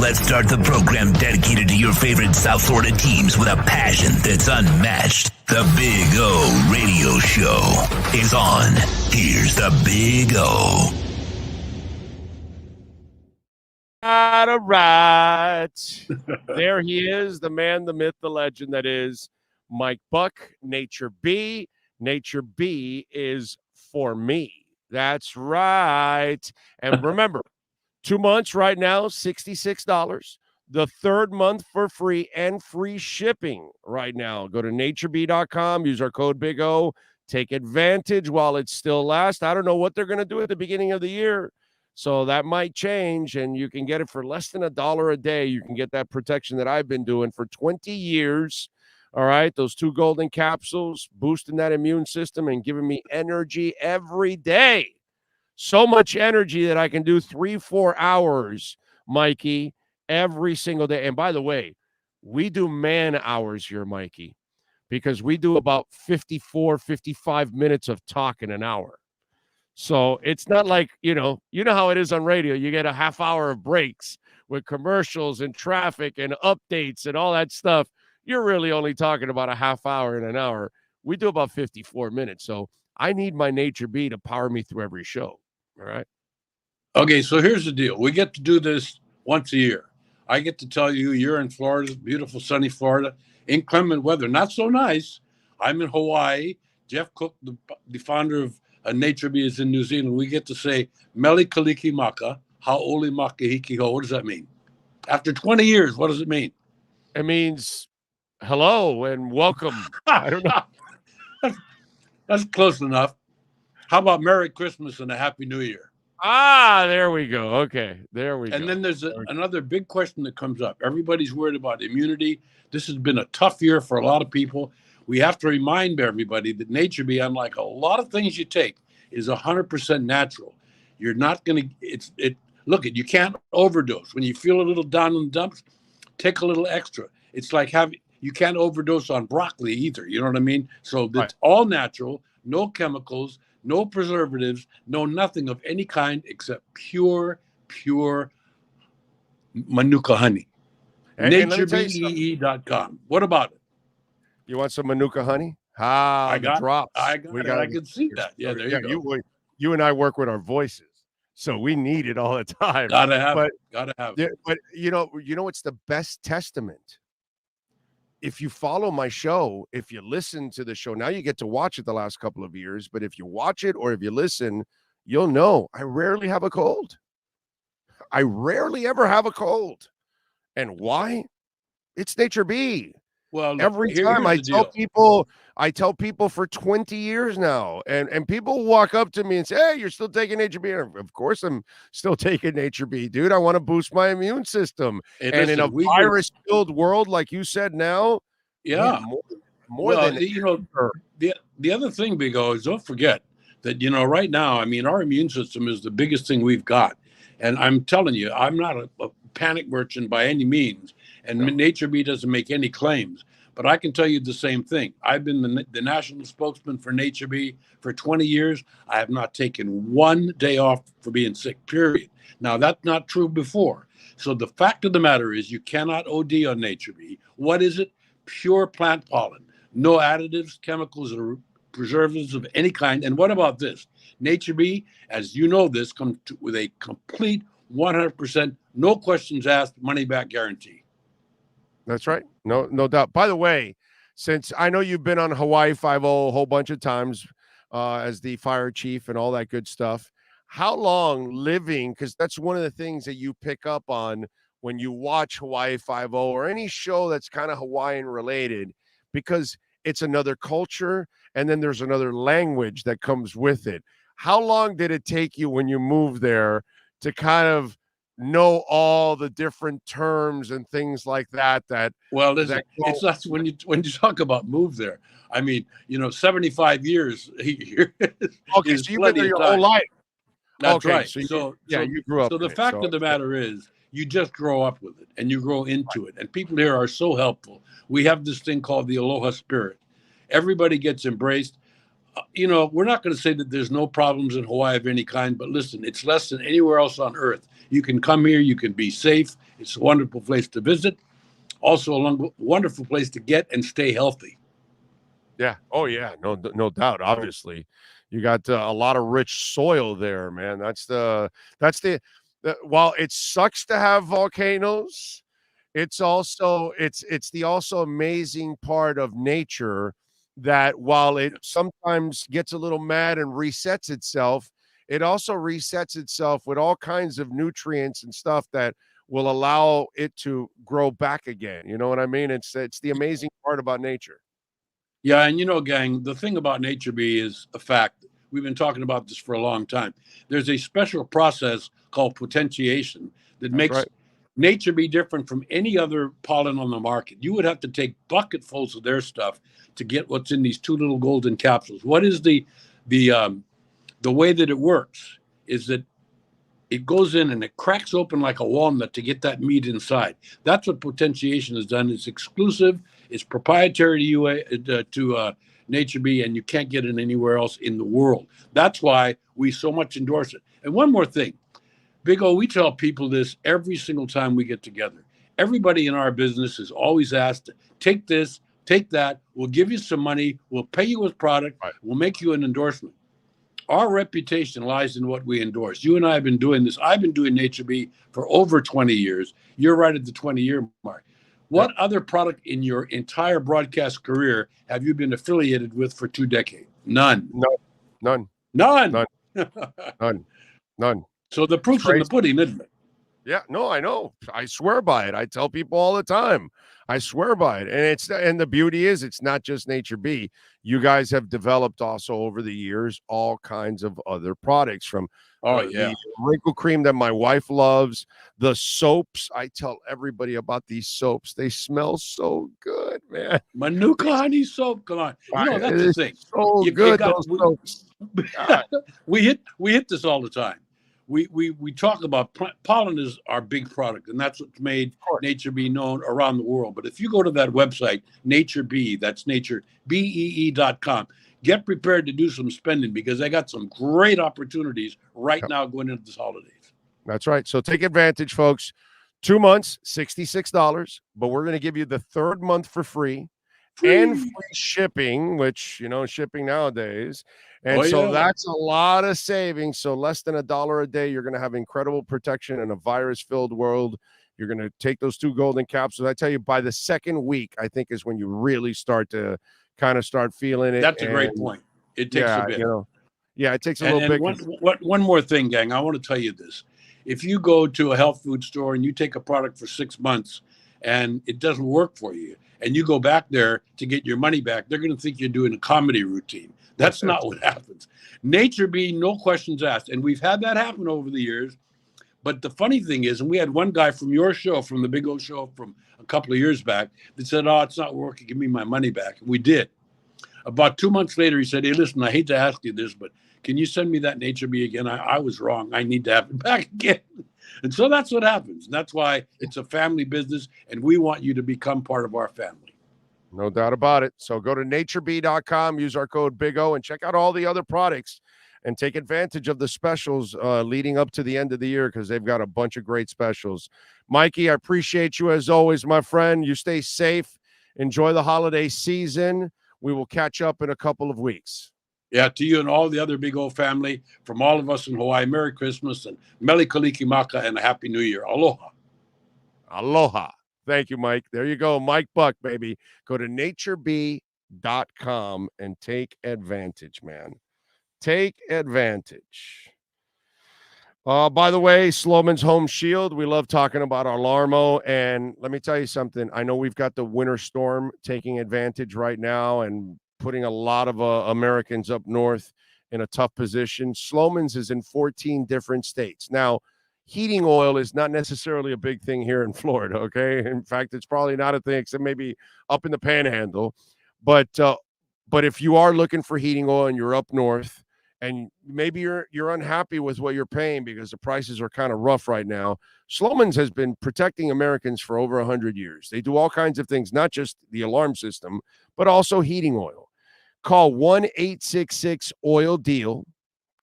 Let's start the program dedicated to your favorite South Florida teams with a passion that's unmatched. The Big O Radio Show is on. Here's the Big O. All right. There he is, the man, the myth, the legend that is Mike Buck, Nature B. Nature B is for me. That's right. And remember, 2 months right now, $66. The third month for free and free shipping right now. Go to natureb.com, use our code Big O. Take advantage while it still lasts. I don't know what they're going to do at the beginning of the year. So that might change, and you can get it for less than $1 a day. You can get that protection that I've been doing for 20 years. All right, those 2 golden capsules, boosting that immune system and giving me energy every day. So much energy that I can do 3-4 hours, Mikey, every single day. And by the way, we do man hours here, Mikey, because we do about 55 minutes of talk in an hour. So it's not like, you know how it is on radio. You get a half hour of breaks with commercials and traffic and updates and all that stuff. You're really only talking about a half hour and an hour. We do about 54 minutes. So I need my Nature B to power me through every show. All right. Okay, so here's the deal. We get to do this once a year. I get to tell you you're in Florida, beautiful sunny Florida, inclement weather, not so nice. I'm in Hawaii. Jeff Cook, the founder of Nature B, is in New Zealand. We get to say, Meli Kaliki Maka, Haoli Makahiki Ho. What does that mean? After 20 years, what does it mean? It means hello and welcome. I don't know. That's close enough. How about Merry Christmas and a Happy New Year? Ah, there we go. Okay, there we go. And then there's another big question that comes up. Everybody's worried about immunity. This has been a tough year for a lot of people. We have to remind everybody that Nature B, unlike a lot of things you take, is 100% natural. You're not going to, you can't overdose. When you feel a little down in the dumps, take a little extra. It's like you can't overdose on broccoli either. You know what I mean? So it's all natural, no chemicals, no preservatives, no nothing of any kind except pure Manuka honey. NatureBee.com. What about it? You want some Manuka honey? I got drops. I can see that. Yeah, there you go. You and I work with our voices, so we need it all the time. Gotta have it. But you know what's the best testament? If you follow my show, if you listen to the show, now you get to watch it the last couple of years, but if you watch it or if you listen, you'll know I rarely have a cold. I rarely ever have a cold. And why? It's Nature B. Well, every time I tell people for 20 years now, and people walk up to me and say, "Hey, you're still taking Nature B." Of course, I'm still taking Nature B, dude. I want to boost my immune system. And in a virus-filled world, like you said, now, yeah, more than the other thing, Big O, is don't forget that right now, I mean, our immune system is the biggest thing we've got, and I'm telling you, I'm not a panic merchant by any means. And Nature B doesn't make any claims, but I can tell you the same thing. I've been the national spokesman for Nature B for 20 years. I have not taken one day off for being sick, period. Now, that's not true before. So the fact of the matter is you cannot OD on Nature B. What is it? Pure plant pollen. No additives, chemicals, or preservatives of any kind. And what about this? Nature B, as you know this, comes with a complete 100%, no questions asked, money-back guarantee. That's right. No doubt. By the way, since I know you've been on Hawaii 5-0 a whole bunch of times as the fire chief and all that good stuff, how long living, because that's one of the things that you pick up on when you watch Hawaii 5-0 or any show that's kind of Hawaiian related, because it's another culture and then there's another language that comes with it. How long did it take you when you moved there to kind of know all the different terms and things like that? Well, it's not when you talk about move there. I mean, 75 years. Okay, so you've been there your whole life. That's okay, right. So you grew up. So the fact of the matter is, you just grow up with it and you grow into it. And people here are so helpful. We have this thing called the Aloha Spirit. Everybody gets embraced. we're not going to say that there's no problems in Hawaii of any kind, but listen, it's less than anywhere else on earth. You can come here, you can be safe. It's a wonderful place to visit. Also a wonderful place to get and stay healthy. Yeah. Oh, yeah. No doubt. Obviously, you got a lot of rich soil there, man. That's the while it sucks to have volcanoes, it's also it's the also amazing part of nature that while it sometimes gets a little mad and resets itself, it also resets itself with all kinds of nutrients and stuff that will allow it to grow back again. You know what I mean? It's the amazing part about nature. Yeah, and gang, the thing about Nature Bee is a fact. We've been talking about this for a long time. There's a special process called potentiation that makes Nature Bee different from any other pollen on the market. You would have to take bucketfuls of their stuff to get what's in these two little golden capsules. What is the way that it works is that it goes in and it cracks open like a walnut to get that meat inside. That's what potentiation has done. It's exclusive. It's proprietary to Nature Bee, and you can't get it anywhere else in the world. That's why we so much endorse it. And one more thing, Big O, we tell people this every single time we get together. Everybody in our business is always asked, take this, take that. We'll give you some money. We'll pay you with product. We'll make you an endorsement. Our reputation lies in what we endorse. You and I have been doing this. I've been doing Nature Bee for over 20 years. You're right at the 20-year mark. What other product in your entire broadcast career have you been affiliated with for 2 decades? None. None. So the proof's in the pudding, isn't it? Yeah, no, I know. I swear by it. I tell people all the time. I swear by it. And the beauty is it's not just Nature Bee. You guys have developed also over the years all kinds of other products from the wrinkle cream that my wife loves, the soaps. I tell everybody about these soaps. They smell so good, man. Manuka honey soap. Come on. That's the thing. So good, those soaps. We hit this all the time. We talk about pollen is our big product, and that's what's made Nature Bee known around the world. But if you go to that website, Nature Bee, that's Nature BEE.com, get prepared to do some spending because they got some great opportunities right now going into this holidays. That's right. So take advantage, folks. 2 months, $66, but we're going to give you the third month for free. And free shipping, which, shipping nowadays. And that's a lot of savings. So less than $1 a day, you're going to have incredible protection in a virus-filled world. You're going to take those 2 golden capsules. I tell you, by the second week, I think is when you really start to start feeling it. That's a great point. It takes a bit. It takes a little bit. One more thing, gang. I want to tell you this. If you go to a health food store and you take a product for 6 months and it doesn't work for you, and you go back there to get your money back, they're going to think you're doing a comedy routine. That's not what happens. Nature Bee, no questions asked. And we've had that happen over the years. But the funny thing is, and we had one guy from your show, from the Big O show from a couple of years back, that said, oh, it's not working. Give me my money back. And we did. About 2 months later, he said, hey, listen, I hate to ask you this, but can you send me that Nature Bee again? I was wrong. I need to have it back again. And so that's what happens. And that's why it's a family business, and we want you to become part of our family. No doubt about it. So go to naturebee.com, use our code Big O, and check out all the other products and take advantage of the specials leading up to the end of the year because they've got a bunch of great specials. Mikey, I appreciate you as always, my friend. You stay safe. Enjoy the holiday season. We will catch up in a couple of weeks. Yeah, to you and all the other Big O family, from all of us in Hawaii, Merry Christmas and Mele Kalikimaka and a Happy New Year. Aloha. Aloha. Thank you, Mike. There you go. Mike Buck, baby. Go to naturebee.com and take advantage, man. Take advantage. By the way, Sloman's Home Shield. We love talking about our Larmo. And let me tell you something. I know we've got the winter storm taking advantage right now and putting a lot of Americans up north in a tough position. Sloman's is in 14 different states. Now, heating oil is not necessarily a big thing here in Florida, okay? In fact, it's probably not a thing except maybe up in the Panhandle. But if you are looking for heating oil and you're up north and maybe you're unhappy with what you're paying because the prices are kind of rough right now, Sloman's has been protecting Americans for over 100 years. They do all kinds of things, not just the alarm system, but also heating oil. Call 1-866-OIL-DEAL.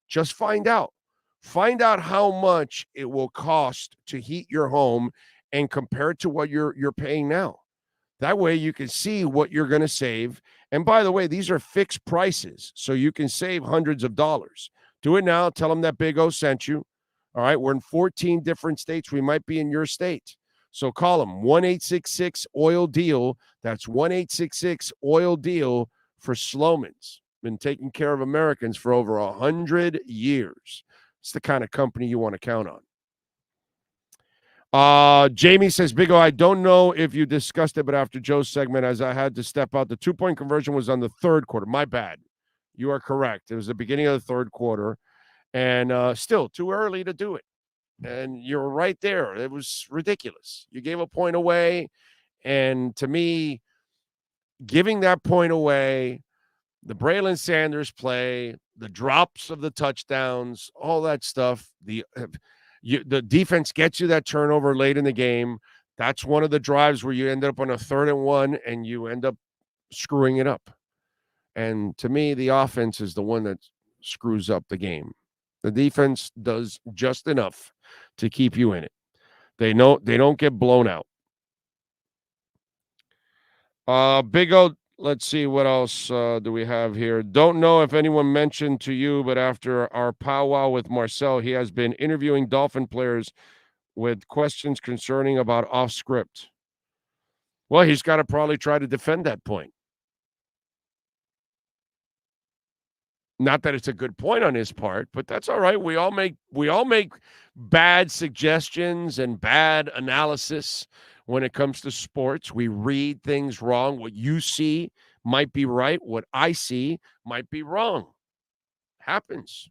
Just find out. Find out how much it will cost to heat your home and compare it to what you're paying now. That way you can see what you're going to save. And by the way, these are fixed prices, so you can save hundreds of dollars. Do it now. Tell them that Big O sent you. All right, we're in 14 different states. We might be in your state. So call them 1-866-OIL-DEAL. That's 1-866-OIL-DEAL for Sloman's. Been taking care of Americans for over 100 years. It's the kind of company you want to count on. Jamie says, Big O, I don't know if you discussed it, but after Joe's segment, as I had to step out, the 2-point conversion was on the third quarter. My bad. You are correct. It was the beginning of the third quarter, and still too early to do it. And you're right there. It was ridiculous. You gave a point away, and to me, giving that point away, the Braylon Sanders play, the drops of the touchdowns, all that stuff, the defense gets you that turnover late in the game. That's one of the drives where you end up on a 3rd and 1 and you end up screwing it up. And to me, the offense is the one that screws up the game. The defense does just enough to keep you in it. They don't get blown out. Big O, let's see what else do we have here. Don't know if anyone mentioned to you, but after our powwow with Marcel, he has been interviewing Dolphin players with questions concerning about off script. Well, he's got to probably try to defend that point. Not that it's a good point on his part, but that's all right. We all make bad suggestions and bad analysis when it comes to sports. We read things wrong. What you see might be right. What I see might be wrong. Happens.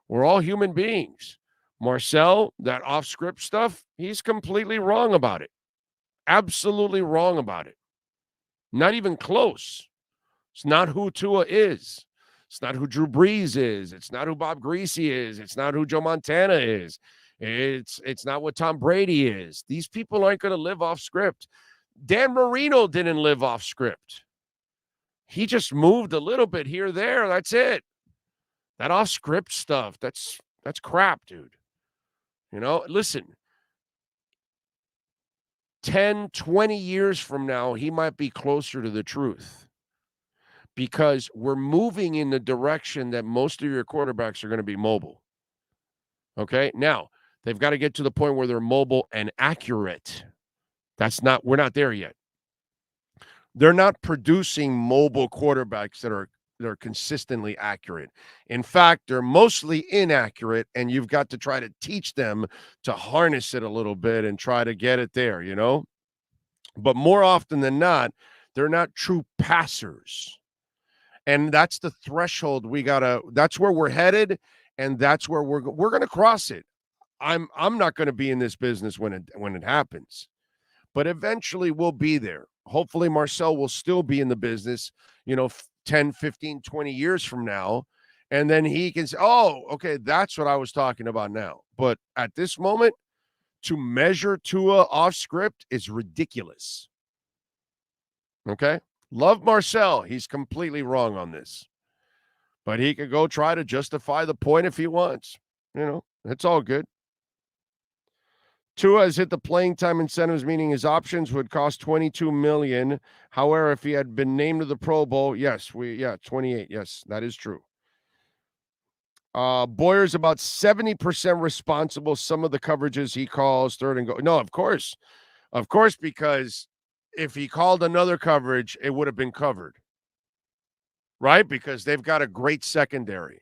We're all human beings. Marcel, that off-script stuff, he's completely wrong about it. Absolutely wrong about it. Not even close. It's not who Tua is. It's not who Drew Brees is. It's not who Bob Greasy is. It's not who Joe Montana is. It's not what Tom Brady is. These people aren't going to live off script. Dan Marino didn't live off script. He just moved a little bit here, there. That's it. That off script stuff, that's crap, dude. You know, listen, 10, 20 years from now, he might be closer to the truth. Because we're moving in the direction that most of your quarterbacks are going to be mobile. Okay? Now, they've got to get to the point where they're mobile and accurate. We're not there yet. They're not producing mobile quarterbacks that are consistently accurate. In fact, they're mostly inaccurate, and you've got to try to teach them to harness it a little bit and try to get it there, you know? But more often than not, they're not true passers. And that's the threshold that's where we're headed, and that's where we're going to cross it. I'm not going to be in this business when it happens. But eventually we'll be there. Hopefully Marcel will still be in the business, 10, 15, 20 years from now, and then he can say, "Oh, okay, that's what I was talking about now." But at this moment, to measure Tua off script is ridiculous. Okay? Love Marcel. He's completely wrong on this. But he could go try to justify the point if he wants. It's all good. Tua has hit the playing time incentives, meaning his options would cost $22 million. However, if he had been named to the Pro Bowl, 28. Yes, that is true. Boyer's about 70% responsible. Some of the coverages he calls 3rd and go. No, of course, because if he called another coverage, it would have been covered, right? Because they've got a great secondary.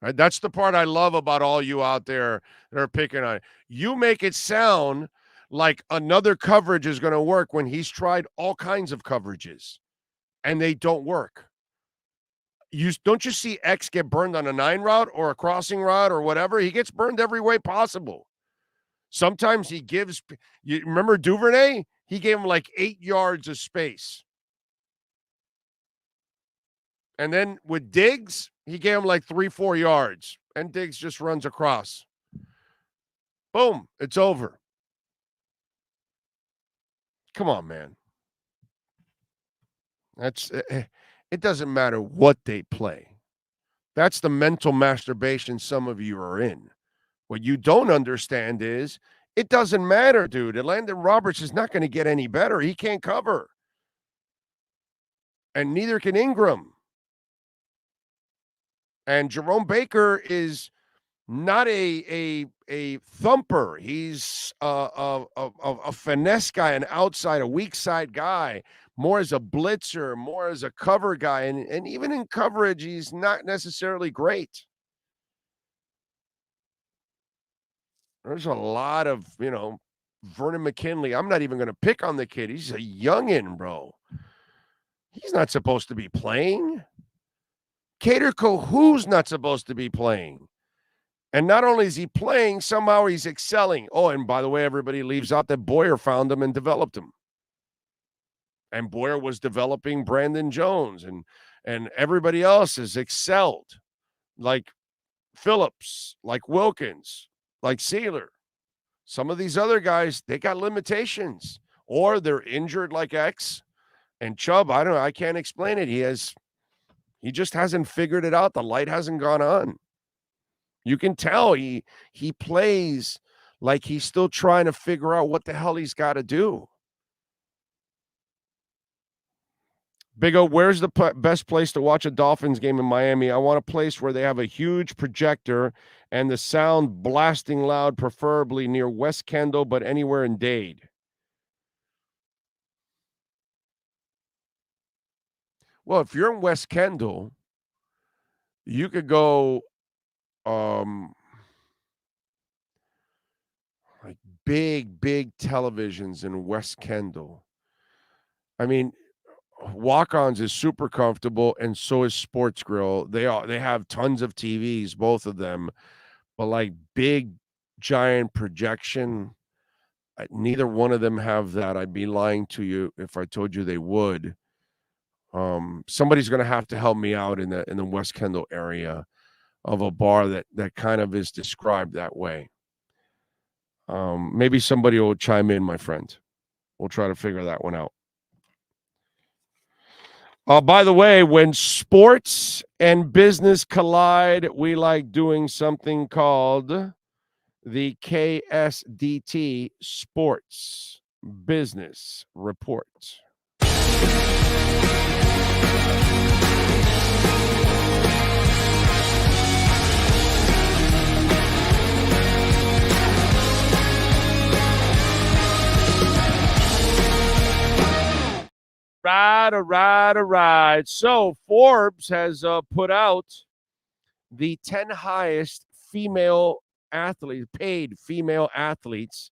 Right? That's the part I love about all you out there that are picking on it. You make it sound like another coverage is going to work when he's tried all kinds of coverages, and they don't work. Don't you see X get burned on a 9 route or a crossing route or whatever? He gets burned every way possible. Sometimes he gives – you remember Duvernay? He gave him like 8 yards of space. And then with Diggs, he gave him like 3-4 yards. And Diggs just runs across. Boom. It's over. Come on, man. It doesn't matter what they play. That's the mental masturbation some of you are in. What you don't understand is it doesn't matter, dude. Landon Roberts is not going to get any better. He can't cover. And neither can Ingram. And Jerome Baker is not a thumper. He's a finesse guy, an outside, a weak side guy, more as a blitzer, more as a cover guy. And even in coverage, he's not necessarily great. There's a lot of, Vernon McKinley. I'm not even going to pick on the kid. He's a youngin', bro. He's not supposed to be playing. Cater Kohou's not supposed to be playing. And not only is he playing, somehow he's excelling. Oh, and by the way, everybody leaves out that Boyer found him and developed him. And Boyer was developing Brandon Jones, and everybody else has excelled, like Phillips, like Wilkins, like Sealer. Some of these other guys, they got limitations, or they're injured like X. And Chubb, I can't explain it. He just hasn't figured it out. The light hasn't gone on. You can tell he plays like he's still trying to figure out what the hell he's got to do. Big O, where's the best place to watch a Dolphins game in Miami? I want a place where they have a huge projector and the sound blasting loud, preferably near West Kendall, but anywhere in Dade. Well, if you're in West Kendall, you could go like big televisions in West Kendall. I mean, Walk-Ons is super comfortable, and so is Sports Grill. They have tons of TVs, both of them, but like big giant projection, neither one of them have that. I'd be lying to you if I told you they would. Somebody's going to have to help me out in the West Kendall area of a bar that kind of is described that way. Maybe somebody will chime in, my friend. We'll try to figure that one out. By the way, when sports and business collide, we like doing something called the KSDT Sports Business Report. Right. So Forbes has put out the 10 highest paid female athletes,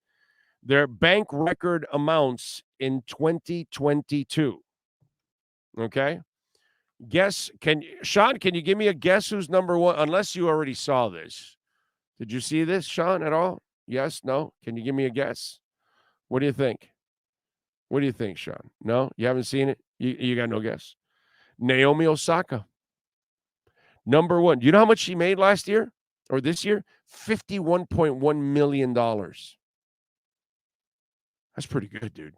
their bank record amounts in 2022. Okay. Sean, can you give me a guess who's number one? Unless you already saw this. Did you see this, Sean, at all? Yes? No? Can you give me a guess? What do you think? What do you think, Sean? No? You haven't seen it? You got no guess? Naomi Osaka. Number one. Do you know how much she made last year or this year? $51.1 million. That's pretty good, dude.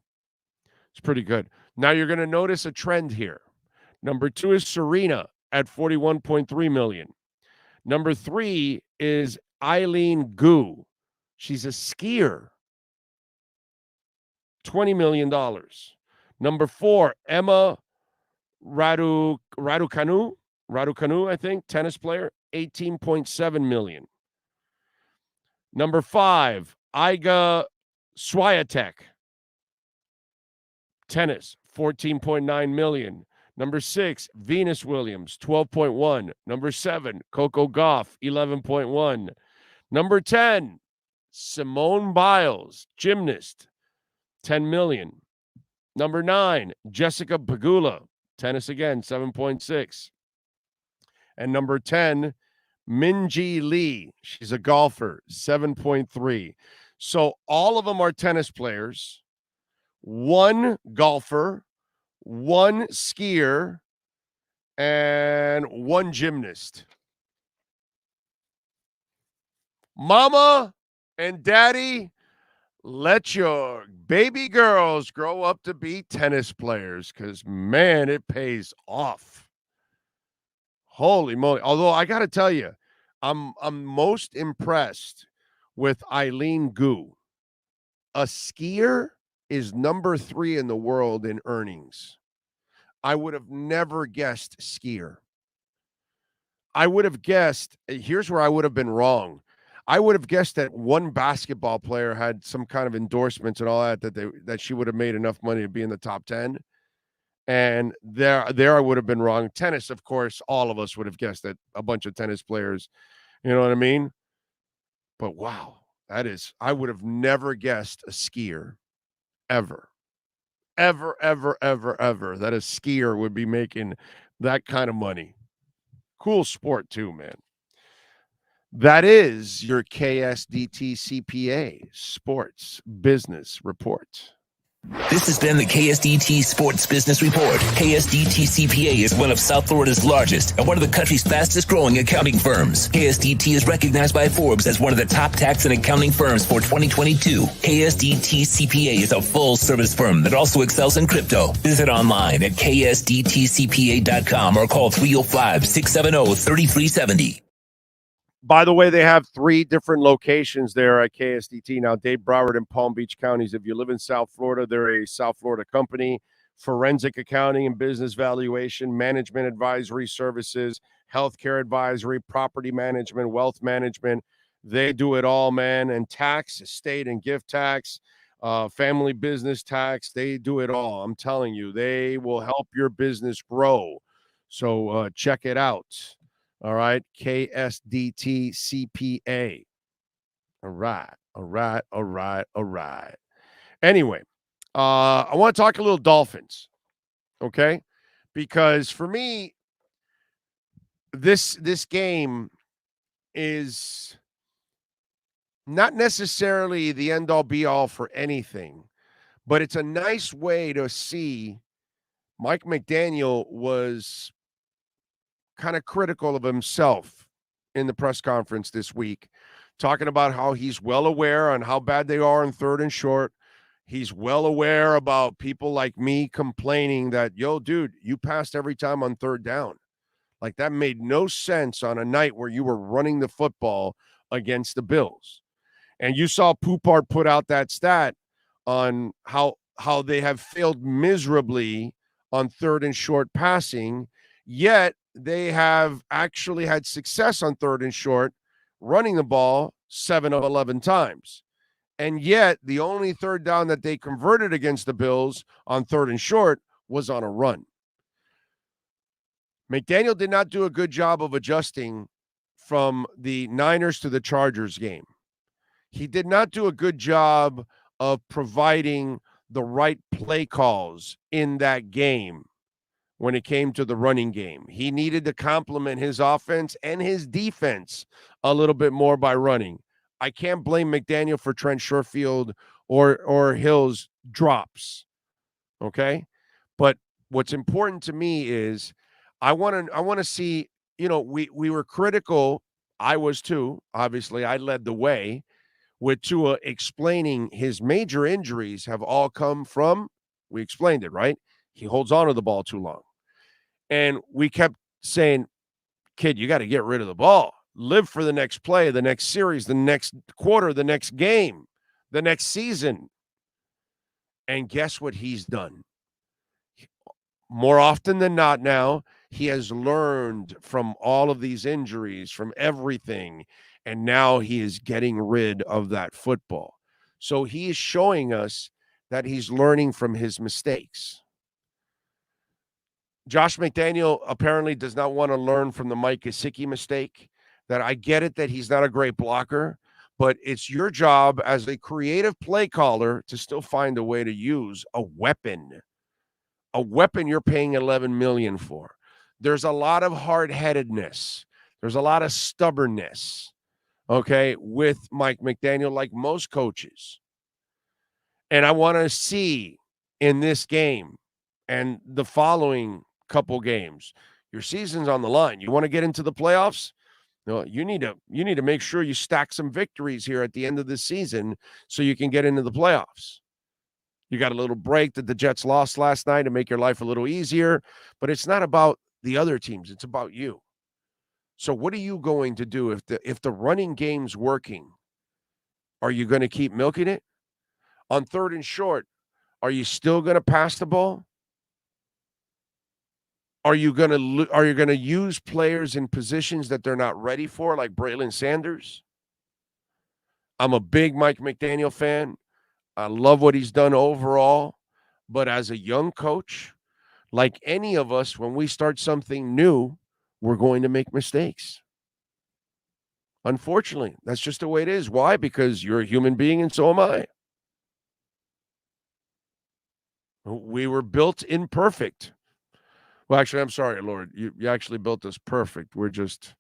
It's pretty good. Now you're going to notice a trend here. Number two is Serena at $41.3 million. Number three is Eileen Gu. She's a skier. $20 million. Number four, Emma Raducanu, I think, tennis player, $18.7 million. Number five, Iga Swiatek, tennis, $14.9 million. Number six, Venus Williams, $12.1. Number seven, Coco Gauff, $11.1. Number 10, Simone Biles, gymnast, $10 million. Number 9, Jessica Pegula, tennis again, 7.6. And number 10, Minjee Lee. She's a golfer, 7.3. So all of them are tennis players, one golfer, one skier, and one gymnast. Mama and daddy, let your baby girls grow up to be tennis players because, man, it pays off. Holy moly. Although I got to tell you, I'm most impressed with Eileen Gu. A skier is number 3 in the world in earnings. I would have never guessed skier. I would have guessed, here's where I would have been wrong. I would have guessed that one basketball player had some kind of endorsements and all that she would have made enough money to be in the top 10. And there I would have been wrong. Tennis, of course, all of us would have guessed that a bunch of tennis players, you know what I mean? But wow, I would have never guessed a skier ever. Ever, ever, ever, ever that a skier would be making that kind of money. Cool sport too, man. That is your KSDT CPA Sports Business Report. This has been the KSDT Sports Business Report. KSDT CPA is one of South Florida's largest and one of the country's fastest growing accounting firms. KSDT is recognized by Forbes as one of the top tax and accounting firms for 2022. KSDT CPA is a full service firm that also excels in crypto. Visit online at ksdtcpa.com or call 305-670-3370. By the way, they have 3 different locations there at KSDT. Now, Dave Broward and Palm Beach counties. If you live in South Florida, they're a South Florida company. Forensic accounting and business valuation, management advisory services, healthcare advisory, property management, wealth management. They do it all, man. And tax, estate and gift tax, family business tax. They do it all. I'm telling you, they will help your business grow. So check it out. All right, KSDT CPA. All right. Anyway, I want to talk a little Dolphins, okay? Because for me, this game is not necessarily the end-all be-all for anything, but it's a nice way to see Mike McDaniel was kind of critical of himself in the press conference this week, talking about how he's well aware on how bad they are in 3rd and short. He's well aware about people like me complaining that, yo, dude, you passed every time on 3rd down. Like, that made no sense on a night where you were running the football against the Bills. And you saw Poupart put out that stat on how they have failed miserably on 3rd and short passing, yet they have actually had success on 3rd and short, running the ball 7 of 11 times. And yet the only 3rd down that they converted against the Bills on 3rd and short was on a run. McDaniel did not do a good job of adjusting from the Niners to the Chargers game. He did not do a good job of providing the right play calls in that game. When it came to the running game, he needed to complement his offense and his defense a little bit more by running. I can't blame McDaniel for Trent Sherfield or Hill's drops. Okay. But what's important to me is I want to see, we were critical. I was too. Obviously, I led the way with Tua explaining his major injuries have all come from, we explained it, right? He holds on to the ball too long. And we kept saying, kid, you got to get rid of the ball. Live for the next play, the next series, the next quarter, the next game, the next season. And guess what he's done? More often than not now, he has learned from all of these injuries, from everything, and now he is getting rid of that football. So he is showing us that he's learning from his mistakes. Josh McDaniel apparently does not want to learn from the Mike Gesicki mistake. That I get it that he's not a great blocker, but it's your job as a creative play caller to still find a way to use a weapon you're paying $11 million for. There's a lot of hard-headedness. There's a lot of stubbornness, okay, with Mike McDaniel, like most coaches. And I want to see in this game and the following couple games, your season's on the line. You want to get into the playoffs? No, you need to make sure you stack some victories here at the end of the season so you can get into the playoffs. You got a little break that the Jets lost last night to make your life a little easier, but it's not about the other teams. It's about you. So what are you going to do if the running game's working? Are you going to keep milking it? On 3rd and short, are you still going to pass the ball? Are you going to use players in positions that they're not ready for, like Braylon Sanders? I'm a big Mike McDaniel fan. I love what he's done overall. But as a young coach, like any of us, when we start something new, we're going to make mistakes. Unfortunately, that's just the way it is. Why? Because you're a human being and so am I. We were built imperfect. Well, actually, I'm sorry, Lord. You actually built us perfect. We're just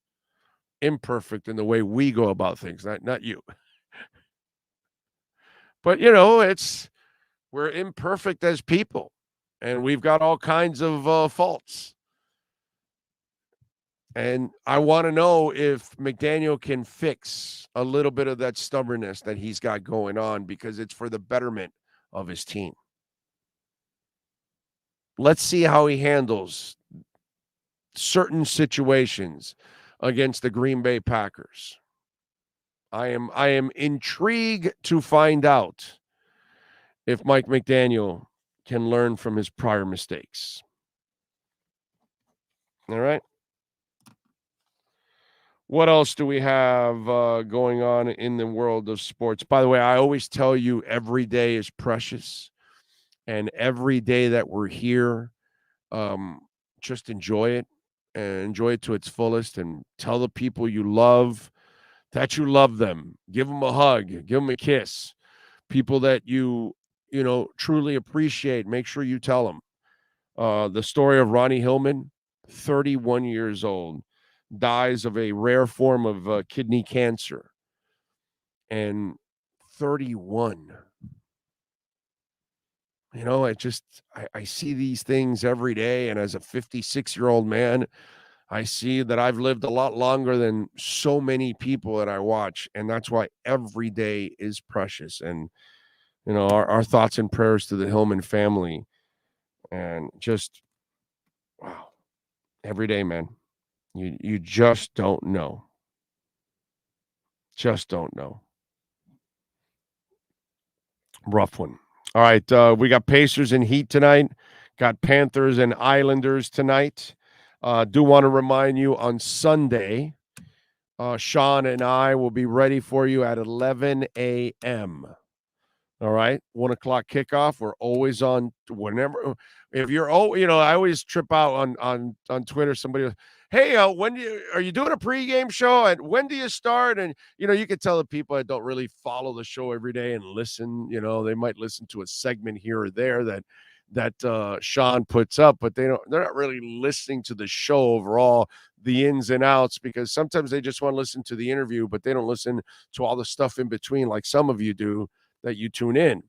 imperfect in the way we go about things, not you. But, we're imperfect as people, and we've got all kinds of faults. And I want to know if McDaniel can fix a little bit of that stubbornness that he's got going on, because it's for the betterment of his team. Let's see how he handles certain situations against the Green Bay Packers. I am intrigued to find out if Mike McDaniel can learn from his prior mistakes. All right. What else do we have going on in the world of sports? By the way, I always tell you every day is precious. And every day that we're here, just enjoy it and enjoy it to its fullest, and tell the people you love that you love them. Give them a hug, give them a kiss. People that you truly appreciate, make sure you tell them. The story of Ronnie Hillman, 31 years old, dies of a rare form of kidney cancer. And 31. I see these things every day. And as a 56-year-old man, I see that I've lived a lot longer than so many people that I watch. And that's why every day is precious. And, our thoughts and prayers to the Hillman family. And just, wow, every day, man. You just don't know. Just don't know. Rough one. All right, we got Pacers and Heat tonight. Got Panthers and Islanders tonight. Do want to remind you on Sunday, Sean and I will be ready for you at 11 a.m. All right, 1 o'clock kickoff. We're always on whenever. If you're, I always trip out on Twitter. Somebody goes, hey, are you doing a pregame show? And when do you start? And, you can tell the people that don't really follow the show every day and listen, they might listen to a segment here or there that Sean puts up, but they're not really listening to the show overall, the ins and outs, because sometimes they just want to listen to the interview, but they don't listen to all the stuff in between like some of you do that you tune in.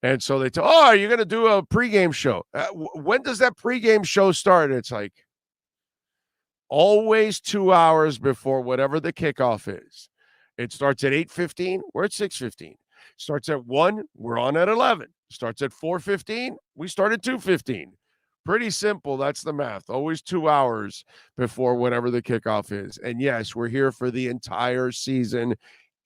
And so they tell, are you going to do a pregame show? When does that pregame show start? It's like, always 2 hours before whatever the kickoff is. It starts at 8:15. We're at 6:15. Starts at 1. We're on at 11. Starts at 4:15. We start at 2:15. Pretty simple. That's the math. Always 2 hours before whatever the kickoff is. And yes, we're here for the entire season.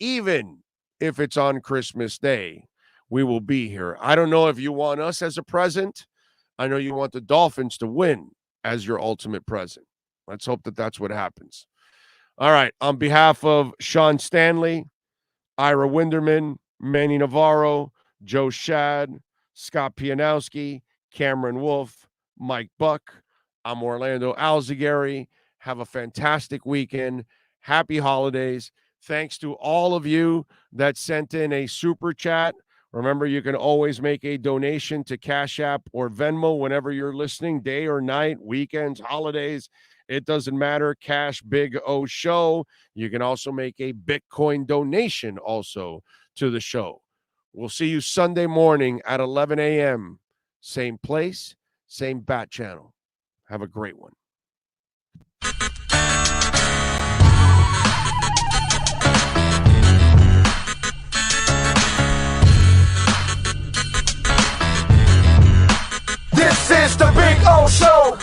Even if it's on Christmas Day, we will be here. I don't know if you want us as a present. I know you want the Dolphins to win as your ultimate present. Let's hope that that's what happens. All right. On behalf of Sean Stanley, Ira Winderman, Manny Navarro, Joe Shad, Scott Pianowski, Cameron Wolf, Mike Buck, I'm Orlando Alzagari. Have a fantastic weekend. Happy holidays. Thanks to all of you that sent in a super chat. Remember, you can always make a donation to Cash App or Venmo whenever you're listening, day or night, weekends, holidays. It doesn't matter. Cash Big O Show. You can also make a Bitcoin donation also to the show. We'll see you Sunday morning at 11 a.m. Same place, same bat channel. Have a great one. This is the Big O Show.